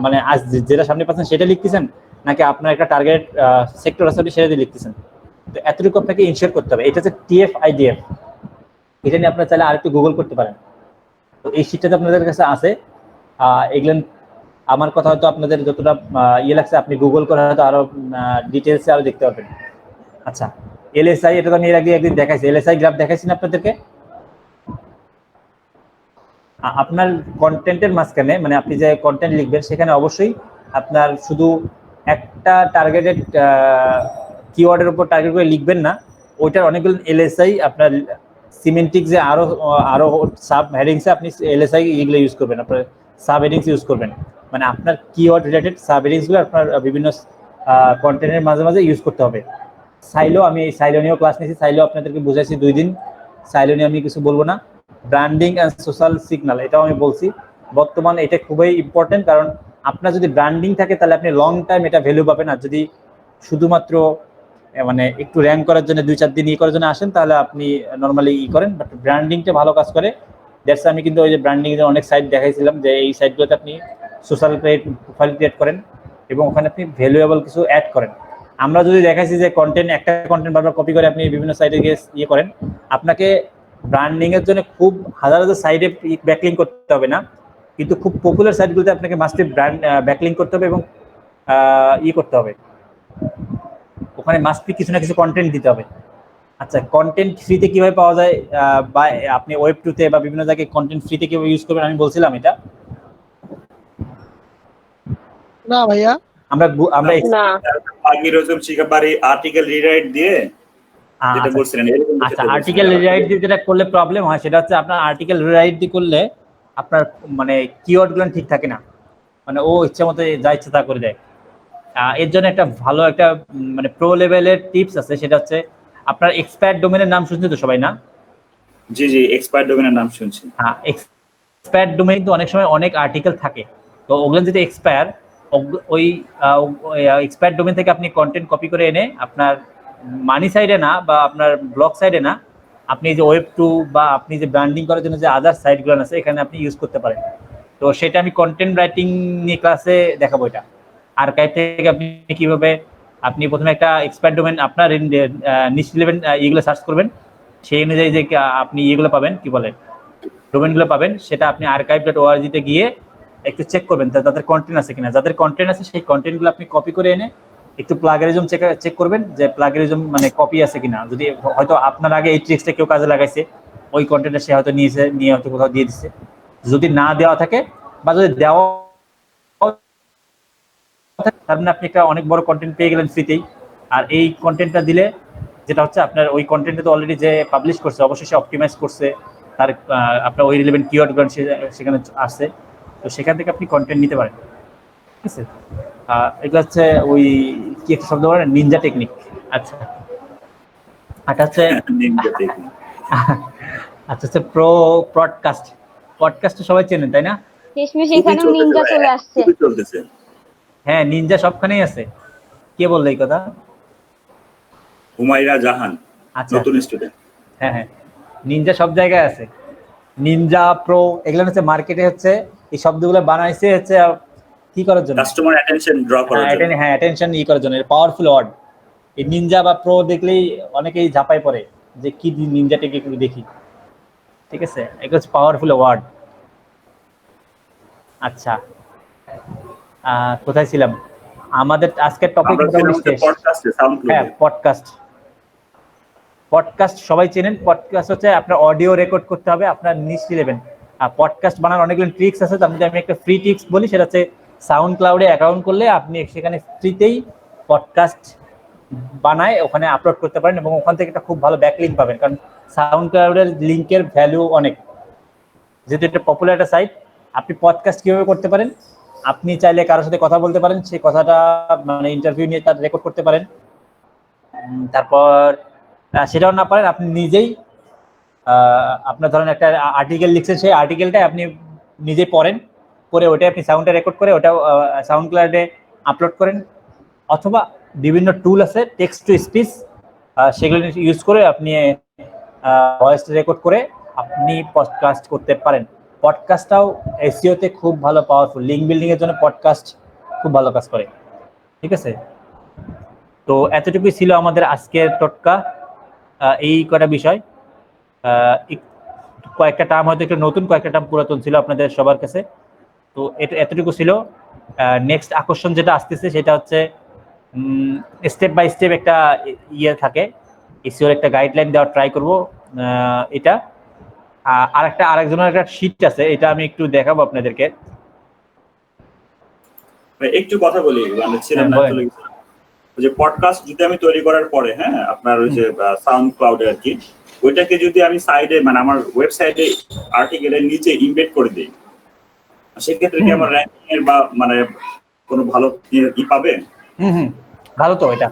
মানে আজ যেটা সামনে পাচ্ছেন সেটা লিখতেছেন, নাকি আপনার একটা টার্গেট সেক্টর আছে সেটা দিয়ে লিখতেছেন। তো এতটুকু আপনাকে ইনশিওর করতে হবে। এটা হচ্ছে TF-IDF, এটা নিয়ে আপনারা চাইলে আরেকটু গুগল করতে পারেন। তো এই শীটটাতে আপনাদের কাছে আছে, এগুলো আমার কথা হয়তো আপনাদের যতটা লাগছে আপনি গুগল করে হয়তো আরো ডিটেলসে আরো দেখতে পাবেন। আচ্ছা, LSI, এটা তো আমি এর আগে একদিন দেখাইছি, LSI গ্রাফ দেখাইছি না আপনাদেরকে। আপনার কন্টেন্টের মাঝখানে, মানে আপনি যে কন্টেন্ট লিখবেন সেখানে অবশ্যই আপনার শুধু একটা টার্গেটেড কিওয়ার্ডের উপর টার্গেট করে লিখবেন না, ওইটার অনেকগুলো এলএসআই আপনার সিমেন্টিক যে আরো সাব হেডিংসে আপনি এলএসআই এগুলো ইউজ করবেন, আপনার সাব হেডিংস ইউজ করবেন, মানে আপনার কিওয়ার্ড রিলেটেড সাব হেডিংসগুলো আপনার বিভিন্ন কন্টেন্টের মাঝে মাঝে ইউজ করতে হবে। সাইলো, আমি এই সাইলো নিয়েও ক্লাস নিয়েছি, সাইলো আপনাদেরকে বুঝাইছি 2 দিন, সাইলো নিয়ে আমি কিছু বলবো না। ব্র্যান্ডিং অ্যান্ড সোশ্যাল সিগন্যাল, এটাও আমি বলছি। বর্তমানে এটা খুবই ইম্পর্টেন্ট, কারণ আপনার যদি ব্র্যান্ডিং থাকে তাহলে আপনি লং টাইম এটা ভ্যালু পাবেন। আর যদি শুধুমাত্র মানে একটু র্যাঙ্ক করার জন্য 2-4 দিন করার জন্য আসেন, তাহলে আপনি নর্মালি করেন, বাট ব্র্যান্ডিংটা ভালো কাজ করে। দ্যাটস আমি কিন্তু ওই যে ব্র্যান্ডিং এর অনেক সাইট দেখাইছিলাম, যে এই সাইটগুলোতে আপনি সোশ্যাল প্রোফাইল ক্রিয়েট করেন এবং ওখানে আপনি ভ্যালুয়েবল কিছু অ্যাড করেন। আমরা যদি দেখাইছি যে একটা কন্টেন্ট বারবার কপি করে আপনি বিভিন্ন সাইটে গিয়ে করেন, আপনাকে ব্র্যান্ডিং এর জন্য খুব হাজার হাজার সাইটে ব্যাকলিং করতে হবে না, কিন্তু খুব পপুলার সাইটগুলোতে আপনাকে মাস্ট ব্র্যান্ড ব্যাকলিং করতে হবে এবং করতে হবে, ওখানে মাস্ট কিছু না কিছু কন্টেন্ট দিতে হবে। আচ্ছা, কন্টেন্ট ফ্রিতে কিভাবে পাওয়া যায়, বা আপনি ওয়েব 2 তে বা বিভিন্ন জায়গায় কন্টেন্ট ফ্রিতে কিভাবে ইউজ করবেন আমি বলছিলাম এটা। না ভাইয়া, আমরা না প্লাগিরিজম শিকারী আর্টিকেল রিরাইট দিয়ে যেটা বলছিলেন এরকম। আচ্ছা, আর্টিকেল রিরাইট দিয়ে যেটা করলে প্রবলেম হয় সেটা হচ্ছে আপনার আর্টিকেল রিরাইট দিয়ে করলে আপনার মানে কিওয়ার্ডগুলো ঠিক থাকে না, মানে ও ইচ্ছা মতো যা ইচ্ছা তা করে দেয়। এর জন্য একটা ভালো একটা মানে প্রো লেভেলের টিপস আছে, সেটা হচ্ছে আপনার এক্সপায়ার্ড ডোমেনের নাম শুনছেন তো সবাই না? জি জি, এক্সপায়ার্ড ডোমেনের নাম শুনছি। হ্যাঁ, এক্সপায়ার্ড ডোমেইন তো অনেক সময় অনেক আর্টিকেল থাকে, তো ওগুলো যদি এক্সপায়ার, ওই এক্সপায়ার্ড ডোমেইন থেকে আপনি কন্টেন্ট কপি করে এনে আপনার মানি সাইডে না বা আপনার ব্লগ সাইডে না, আপনি যে ওয়েব 2 বা আপনি যে ব্র্যান্ডিং করার জন্য যে আদার সাইটগুলো আছে এখানে আপনি ইউজ করতে পারেন। তো সেটা আমি কন্টেন্ট রাইটিং নিয়ে ক্লাসে দেখাবো। এটা আর্কাইভ থেকে আপনি কিভাবে, আপনি প্রথমে একটা এক্সপায়ার্ড ডোমেইন আপনার নিশ ইলেভেন এগুলো সার্চ করবেন, সেই অনুযায়ী যে আপনি এগুলো পাবেন, কি বলে ডোমেইনগুলো পাবেন, সেটা আপনি archive.org তে গিয়ে একটু চেক করবেন তাদের কন্টেন্ট আছে কিনা। যাদের কন্টেন্ট আছে সেই কন্টেন্টগুলো আপনি কপি করে এনে একটু প্লাগারিজম চেক করবেন, যে প্লাগারিজম মানে কপি আছে কিনা। যদি হয়তো আপনার আগে এই ট্রিক্সটা কেউ কাজে লাগাইছে, ওই কন্টেন্টটা সে হয়তো নিয়ে হয়তো কোথাও দিয়ে দিচ্ছে। যদি না দেওয়া থাকে বা যদি দেওয়া তার মানে আপনি একটা অনেক বড় কন্টেন্ট পেয়ে গেলেন ফ্রিতেই। আর এই কন্টেন্টটা দিলে যেটা হচ্ছে আপনার ওই কন্টেন্টটা তো অলরেডি যে পাবলিশ করছে অবশ্যই সে অপটিমাইজ করছে, তার আপনার ওই রিলেভেন্ট কিওয়ার্ডগুলো সেখানে আসছে, তো সেখান থেকে আপনি কন্টেন্ট নিতে পারেন। ঠিক আছে, এটা হচ্ছে ওই কি একটা শব্দ বলেন, নিনজা টেকনিক। আচ্ছা, এটা হচ্ছে আচ্ছা হচ্ছে পডকাস্ট সবাই চেনেন তাই না? শেষমেশ এখানেও নিনজা চলে আসছে। হ্যাঁ, নিনজা সবখানেই আছে। কে বললো এই কথা? হুমায়রা জাহান, আচ্ছা, নতুন স্টুডেন্ট। হ্যাঁ হ্যাঁ, নিনজা সব জায়গায় আছে। নিনজা প্রো এগুলো হচ্ছে মার্কেটে হচ্ছে এই শব্দগুলো বানাইছে হচ্ছে কি করার জন্য, কাস্টমার অ্যাটেনশন ড্র করার জন্য। হ্যাঁ, অ্যাটেনশন করার জন্য। Powerful word. এই নিনজা বা প্রো দেখলেই অনেকেই ঝাঁপায় পড়ে যে কি নিনজা টেক একটু দেখি। ঠিক আছে, এগুলো হচ্ছে পাওয়ারফুল ওয়ার্ড। আচ্ছা, কোথায় ছিলাম? আমাদের আজকের টপিক হ্যাঁ, পডকাস্ট সবাই চেনেন। পডকাস্ট হচ্ছে আপনার অডিও রেকর্ড করতে হবে, আপনার নিশ নেবেন। আর পডকাস্ট বানানোর অনেকগুলো ট্রিক্স আছে, তার মধ্যে আমি একটা ফ্রি ট্রিক্স বলি, সেটা হচ্ছে সাউন্ড ক্লাউডে অ্যাকাউন্ট করলে আপনি সেখানে ফ্রিতেই পডকাস্ট বানায় ওখানে আপলোড করতে পারেন এবং ওখান থেকে একটা খুব ভালো ব্যাকলিঙ্ক পাবেন, কারণ সাউন্ড ক্লাউডের লিঙ্কের ভ্যালু অনেক, যেহেতু এটা পপুলার একটা সাইট। আপনি পডকাস্ট কিভাবে করতে পারেন, আপনি চাইলে কারোর সাথে কথা বলতে পারেন, সেই কথাটা মানে ইন্টারভিউ নিয়ে তার রেকর্ড করতে পারেন। তারপর সেটাও না পারেন, আপনি নিজেই আপনার ধরেন একটা আর্টিকেল লিখছেন, সেই আর্টিকেলটা আপনি নিজেই পড়ে ওটাই আপনি সাউন্ডে রেকর্ড করে ওটাও সাউন্ড ক্লাউডে আপলোড করেন, অথবা বিভিন্ন টুল আছে টেক্সট টু স্পিচ, সেগুলো ইউজ করে আপনি ভয়েস রেকর্ড করে আপনি পডকাস্ট করতে পারেন। পডকাস্টটাও এসইওতে খুব ভালো পাওয়ারফুল, লিঙ্ক বিল্ডিং এর জন্য পডকাস্ট খুব ভালো কাজ করে। ঠিক আছে, তো এতটুকুই ছিল আমাদের আজকের টোটকা, এই কটা বিষয়। কয়েকটা টার্ম হয়তো একটু নতুন, কয়েকটা টার্ম পুরাতন ছিল আপনাদের সবার কাছে, তো এটা এতটুকু ছিল। নেক্সট আকর্ষণ যেটা আসতেছে সেটা হচ্ছে স্টেপ বাই স্টেপ একটা ইয়ে থাকে, এসইওর একটা গাইডলাইন দেওয়ার ট্রাই করব। এটা আরেকজনের একটা শীট আছে, এটা আমি একটু দেখাবো আপনাদেরকে। একটু কথা বলি, মানে ছিলাম না, বলেন। চলে গেছিলাম। ওই যে পডকাস্ট যদি আমি তৈরি করার পরে, হ্যাঁ, আপনার ওই যে সাউন্ড ক্লাউডে আর কি, ওইটাকে যদি আমি সাইডে মানে আমার ওয়েবসাইটে আর্টিকেলের নিচে ইমবেড করে দিই, সেক্ষেত্রে কি আমার র্যাঙ্কিং এর বা মানে কোনো ভালো ই পাবে? হুম, ভালো তো এটা।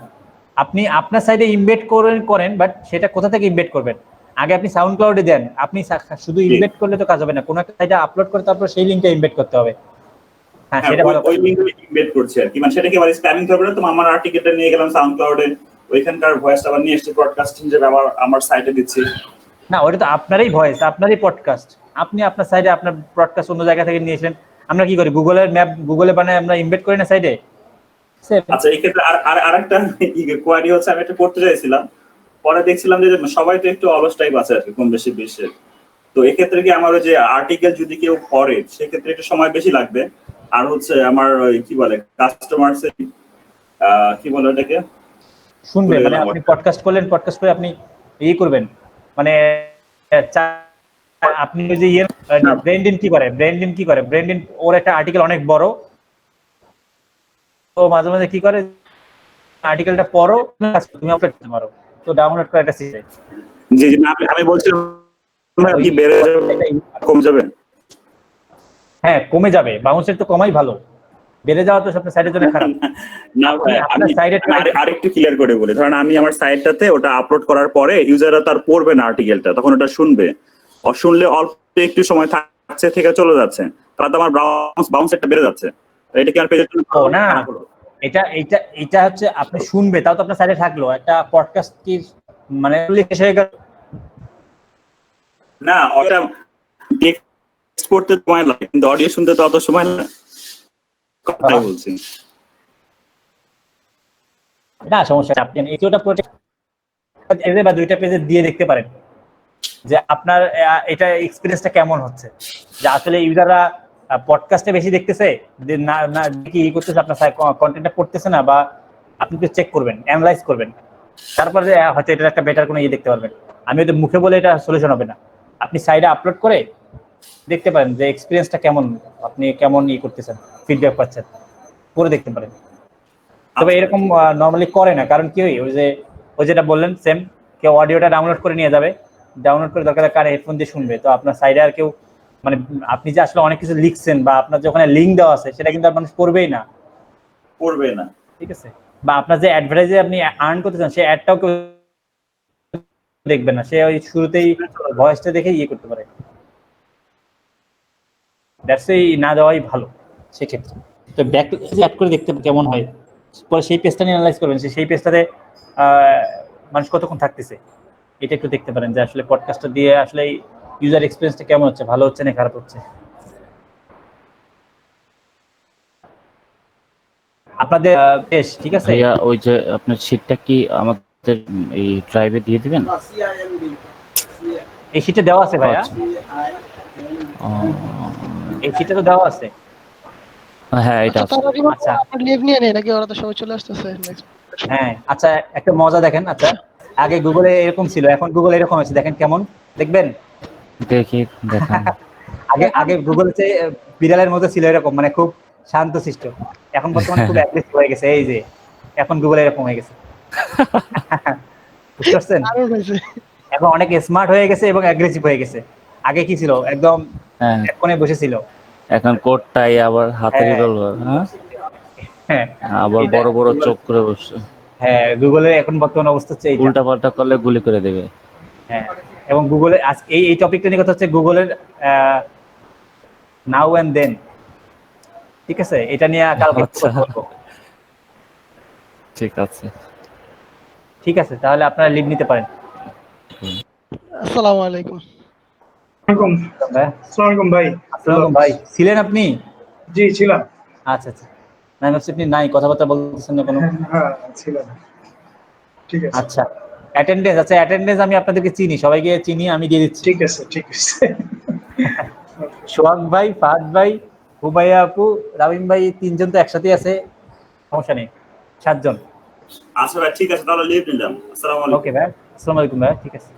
আপনি আপনার সাইডে ইমবেড করেন, বাট সেটা কোথা থেকে ইমবেড করবেন? আগে আপনি সাউন্ড ক্লাউডে দেন। আপনি শুধু ইমবেড করলে তো কাজ হবে না, কোনো একটা সাইডে আপলোড করে তারপর সেই লিংকটা ইমবেড করতে হবে। হ্যাঁ, হ্যাঁ, সেটা ভালো। ওই লিংকে ইমবেড করছি আর কি, মানে সেটা কি আবার স্প্যামিং করবে না তো? আমার আর্টিকেলটা নিয়ে গেলাম সাউন্ড ক্লাউডে, ওইখানকার ভয়েসটা আবার নিয়ে এসে ব্রডকাস্টিং হিসেবে আবার আমার সাইটে দিচ্ছি। না, ওটা তো আপনারই ভয়েস, আপনারই পডকাস্ট। আপনি আপনার সাইডে আপনার ব্রডকাস্ট অন্য জায়গা থেকে নিয়েছেন। আমরা কি করি, গুগলের ম্যাপ গুগলে বানায় আমরা ইমবেড করি না সাইডে। আচ্ছা, এই ক্ষেত্রে আরেকটা কোয়ারি হচ্ছে, আমি একটা করতে চাইছিলাম, পরে দেখছিলাম যে সবাই তো একটু অলস টাইপ আছে আর কি, কম বেশি বিশ্বের। তো এক্ষেত্রে কি আমার ওই যে আর্টিকেল যদি কেউ পড়ে, সেক্ষেত্রে একটু সময় বেশি লাগবে। আর হচ্ছে আমার ওই কি বলে কাস্টমার্স কি বলে ওটাকে, শুনবে, মানে আপনি পডকাস্ট করলেন, পডকাস্ট করে আপনি করবেন, মানে আপনি ওই যে ব্রেন্ডিন কি করে, ব্রেন্ডিন ওর একটা আর্টিকেল অনেক বড়, তো মাঝে মাঝে কি করে, আর্টিকেলটা পড়ো, তুমি আপলোড করতে পারো, তো ডাউনলোড করে একটা সিস্টেম। জি জি, আমি বলছিলাম কি বেড়ে যাবে, কমে যাবে? হ্যাঁ, কমে যাবে। বাউন্সের তো কমাই ভালো, বেড়ে যাওয়া তো আপনার সাইডের জন্য খারাপ। না ভাই, আমি আরেকটু ক্লিয়ার করে বলি, ধরেন আমি আমার সাইটটাতে ওটা আপলোড করার পরে ইউজাররা তার পড়বে না আর্টিকেলটা, তখন ওটা শুনবে, শুনলে অল্প একটু সময় থাকছে থেকে চলে যাচ্ছে, তাহলে তো আমার বাউন্সটা বেড়ে যাচ্ছে। এটা কি আর পেজের জন্য না? এটা হচ্ছে আপনি শুনবে, তাও তো আপনার সাইডে থাকলো। একটা পডকাস্ট কি মানে শেষ হয়ে গেল না, ওটা টেক্সট পড়তে সময় লাগে, কিন্তু অডিও শুনতে তো অত সময় লাগে। কথাই বলছি না, সমস্যা নেই। আপনি এইটা প্রোটেক্ট বা দুইটা পেজে দিয়ে দেখতে পারেন যে আপনার এটা এক্সপেরিয়েন্সটা কেমন হচ্ছে, যে আসলে ইউজাররা পডকাস্টে বেশি দেখতেছে না কি করতেছে, আপনার কন্টেন্টটা পড়তেছে না, বা আপনি তো চেক করবেন, অ্যানালাইজ করবেন, তারপরে হয়তো এটার একটা বেটার কোনো দেখতে পারবেন। আমি হয়তো মুখে বলে এটা সলিউশন হবে না, আপনি সাইডে আপলোড করে দেখতে পারেন যে এক্সপিরিয়েন্সটা কেমন, আপনি কেমন করতেছেন, ফিডব্যাক পাচ্ছেন, করে দেখতে পারেন। তবে এরকম নর্মালি করে না, কারণ কি হয়, ওই যেটা বললেন সেম, কেউ অডিওটা ডাউনলোড করে নিয়ে যাবে, ডাউনলোড করে দরকার কার হেডফোন দিয়ে শুনবে, তো আপনার সাইডে আর কেউ মানে আপনি যে আসলে অনেক কিছু লিখছেন বা আপনার যে ওখানে লিঙ্ক দেওয়া আছে সেটা কিন্তু আর মানুষ পড়বেই না, ঠিক আছে? বা আপনার যে অ্যাডভার্টাইজে আপনি আর্ন করতে চান সেই অ্যাডটাও কেউ দেখবে না, সে ওই শুরুতেই ভয়েসটা দেখে করতে পারে। দ্যাটস না দেওয়াই ভালো সেক্ষেত্রে। তো ব্যাক অ্যাড করে দেখতে কেমন হয়, পরে সেই পেজটা নিয়ে অ্যানালাইজ করবেন, সেই পেজটাতে মানুষ কতক্ষণ থাকতেছে, এটা একটু দেখতে পারেন যে আসলে পডকাস্টটা দিয়ে আসলে ইউজার এক্সপিরিয়েন্সটা কেমন হচ্ছে, ভালো হচ্ছে না খারাপ হচ্ছে। আপনাদের পেজ ঠিক আছে ভাইয়া, ওই যে আপনার শীটটা কি আমাদের এই ড্রাইভে দিয়ে দিবেন? এই শীটে দেওয়া আছে ভাইয়া, এই শীটে তো দেওয়া আছে। হ্যাঁ, এটা আছে। আচ্ছা, আপনার লিভ নিয়ে নেই নাকি? ওরা তো সবাই চলে আসতেছে। হ্যাঁ, আচ্ছা, একটা মজা দেখেন। আচ্ছা, আগে গুগলে এরকম ছিল, এখন গুগল এরকম হয়েছে, দেখেন কেমন, দেখবেন? দেখি, দেখান। আগে গুগল হচ্ছে বিড়ালের মতো ছিল, এরকম মানে খুব শান্তশিষ্ট, এখন বর্তমানে খুব অ্যাগ্রেসিভ হয়ে গেছে। এই যে এখন গুগল এরকম হয়ে গেছে, বুঝতে পারছেন? এখন অনেক স্মার্ট হয়ে গেছে এবং অ্যাগ্রেসিভ হয়ে গেছে। আগে কি ছিল, একদম এক কোণে বসেছিল, এখন কোটটাই আবার হাতের রিভলভার। হ্যাঁ, আবার বড় বড় চোখ করে বসছে। হ্যাঁ, গুগলের এখন বর্তমান অবস্থা হচ্ছে এইটা। উল্টা পাল্টা করলে গুলি করে দেবে। হ্যাঁ, এবং গুগলের আজকে এই টপিকটা নিয়ে কথা হচ্ছে গুগলের নাও এন্ড দেন, ঠিক আছে? এটা নিয়ে কালকে বলবো। ঠিক আছে, ঠিক আছে, তাহলে আপনারা লিভ নিতে পারেন। আসসালামু আলাইকুম। আসসালামু আলাইকুম ভাই। আসসালামু আলাইকুম ভাই, ছিলেন আপনি? জি ছিলাম। আচ্ছা আচ্ছা, না আমি আপনি নাই, কথাবার্তা বলতেছেন না কোনো? হ্যাঁ ছিলাম, ঠিক আছে। আচ্ছা, অ্যাটেন্ডেন্স, আচ্ছা অ্যাটেন্ডেন্স আমি আপনাদেরকে চিনি, সবাইকে চিনি, আমি দিয়ে দিচ্ছি। ঠিক আছে, ঠিক আছে। সোহাগ ভাই, ফাহাদ ভাই, হুবাইয়া আপু, রামিম ভাই, তিনজন তো একসাথে আছে, সমস্যা নেই, 7 জন। আচ্ছা ভাই, ঠিক আছে, তাহলে লিভ নিলাম। আসসালামু আলাইকুম। ওকে ভাই, আসসালামু আলাইকুম ভাই, ঠিক আছে।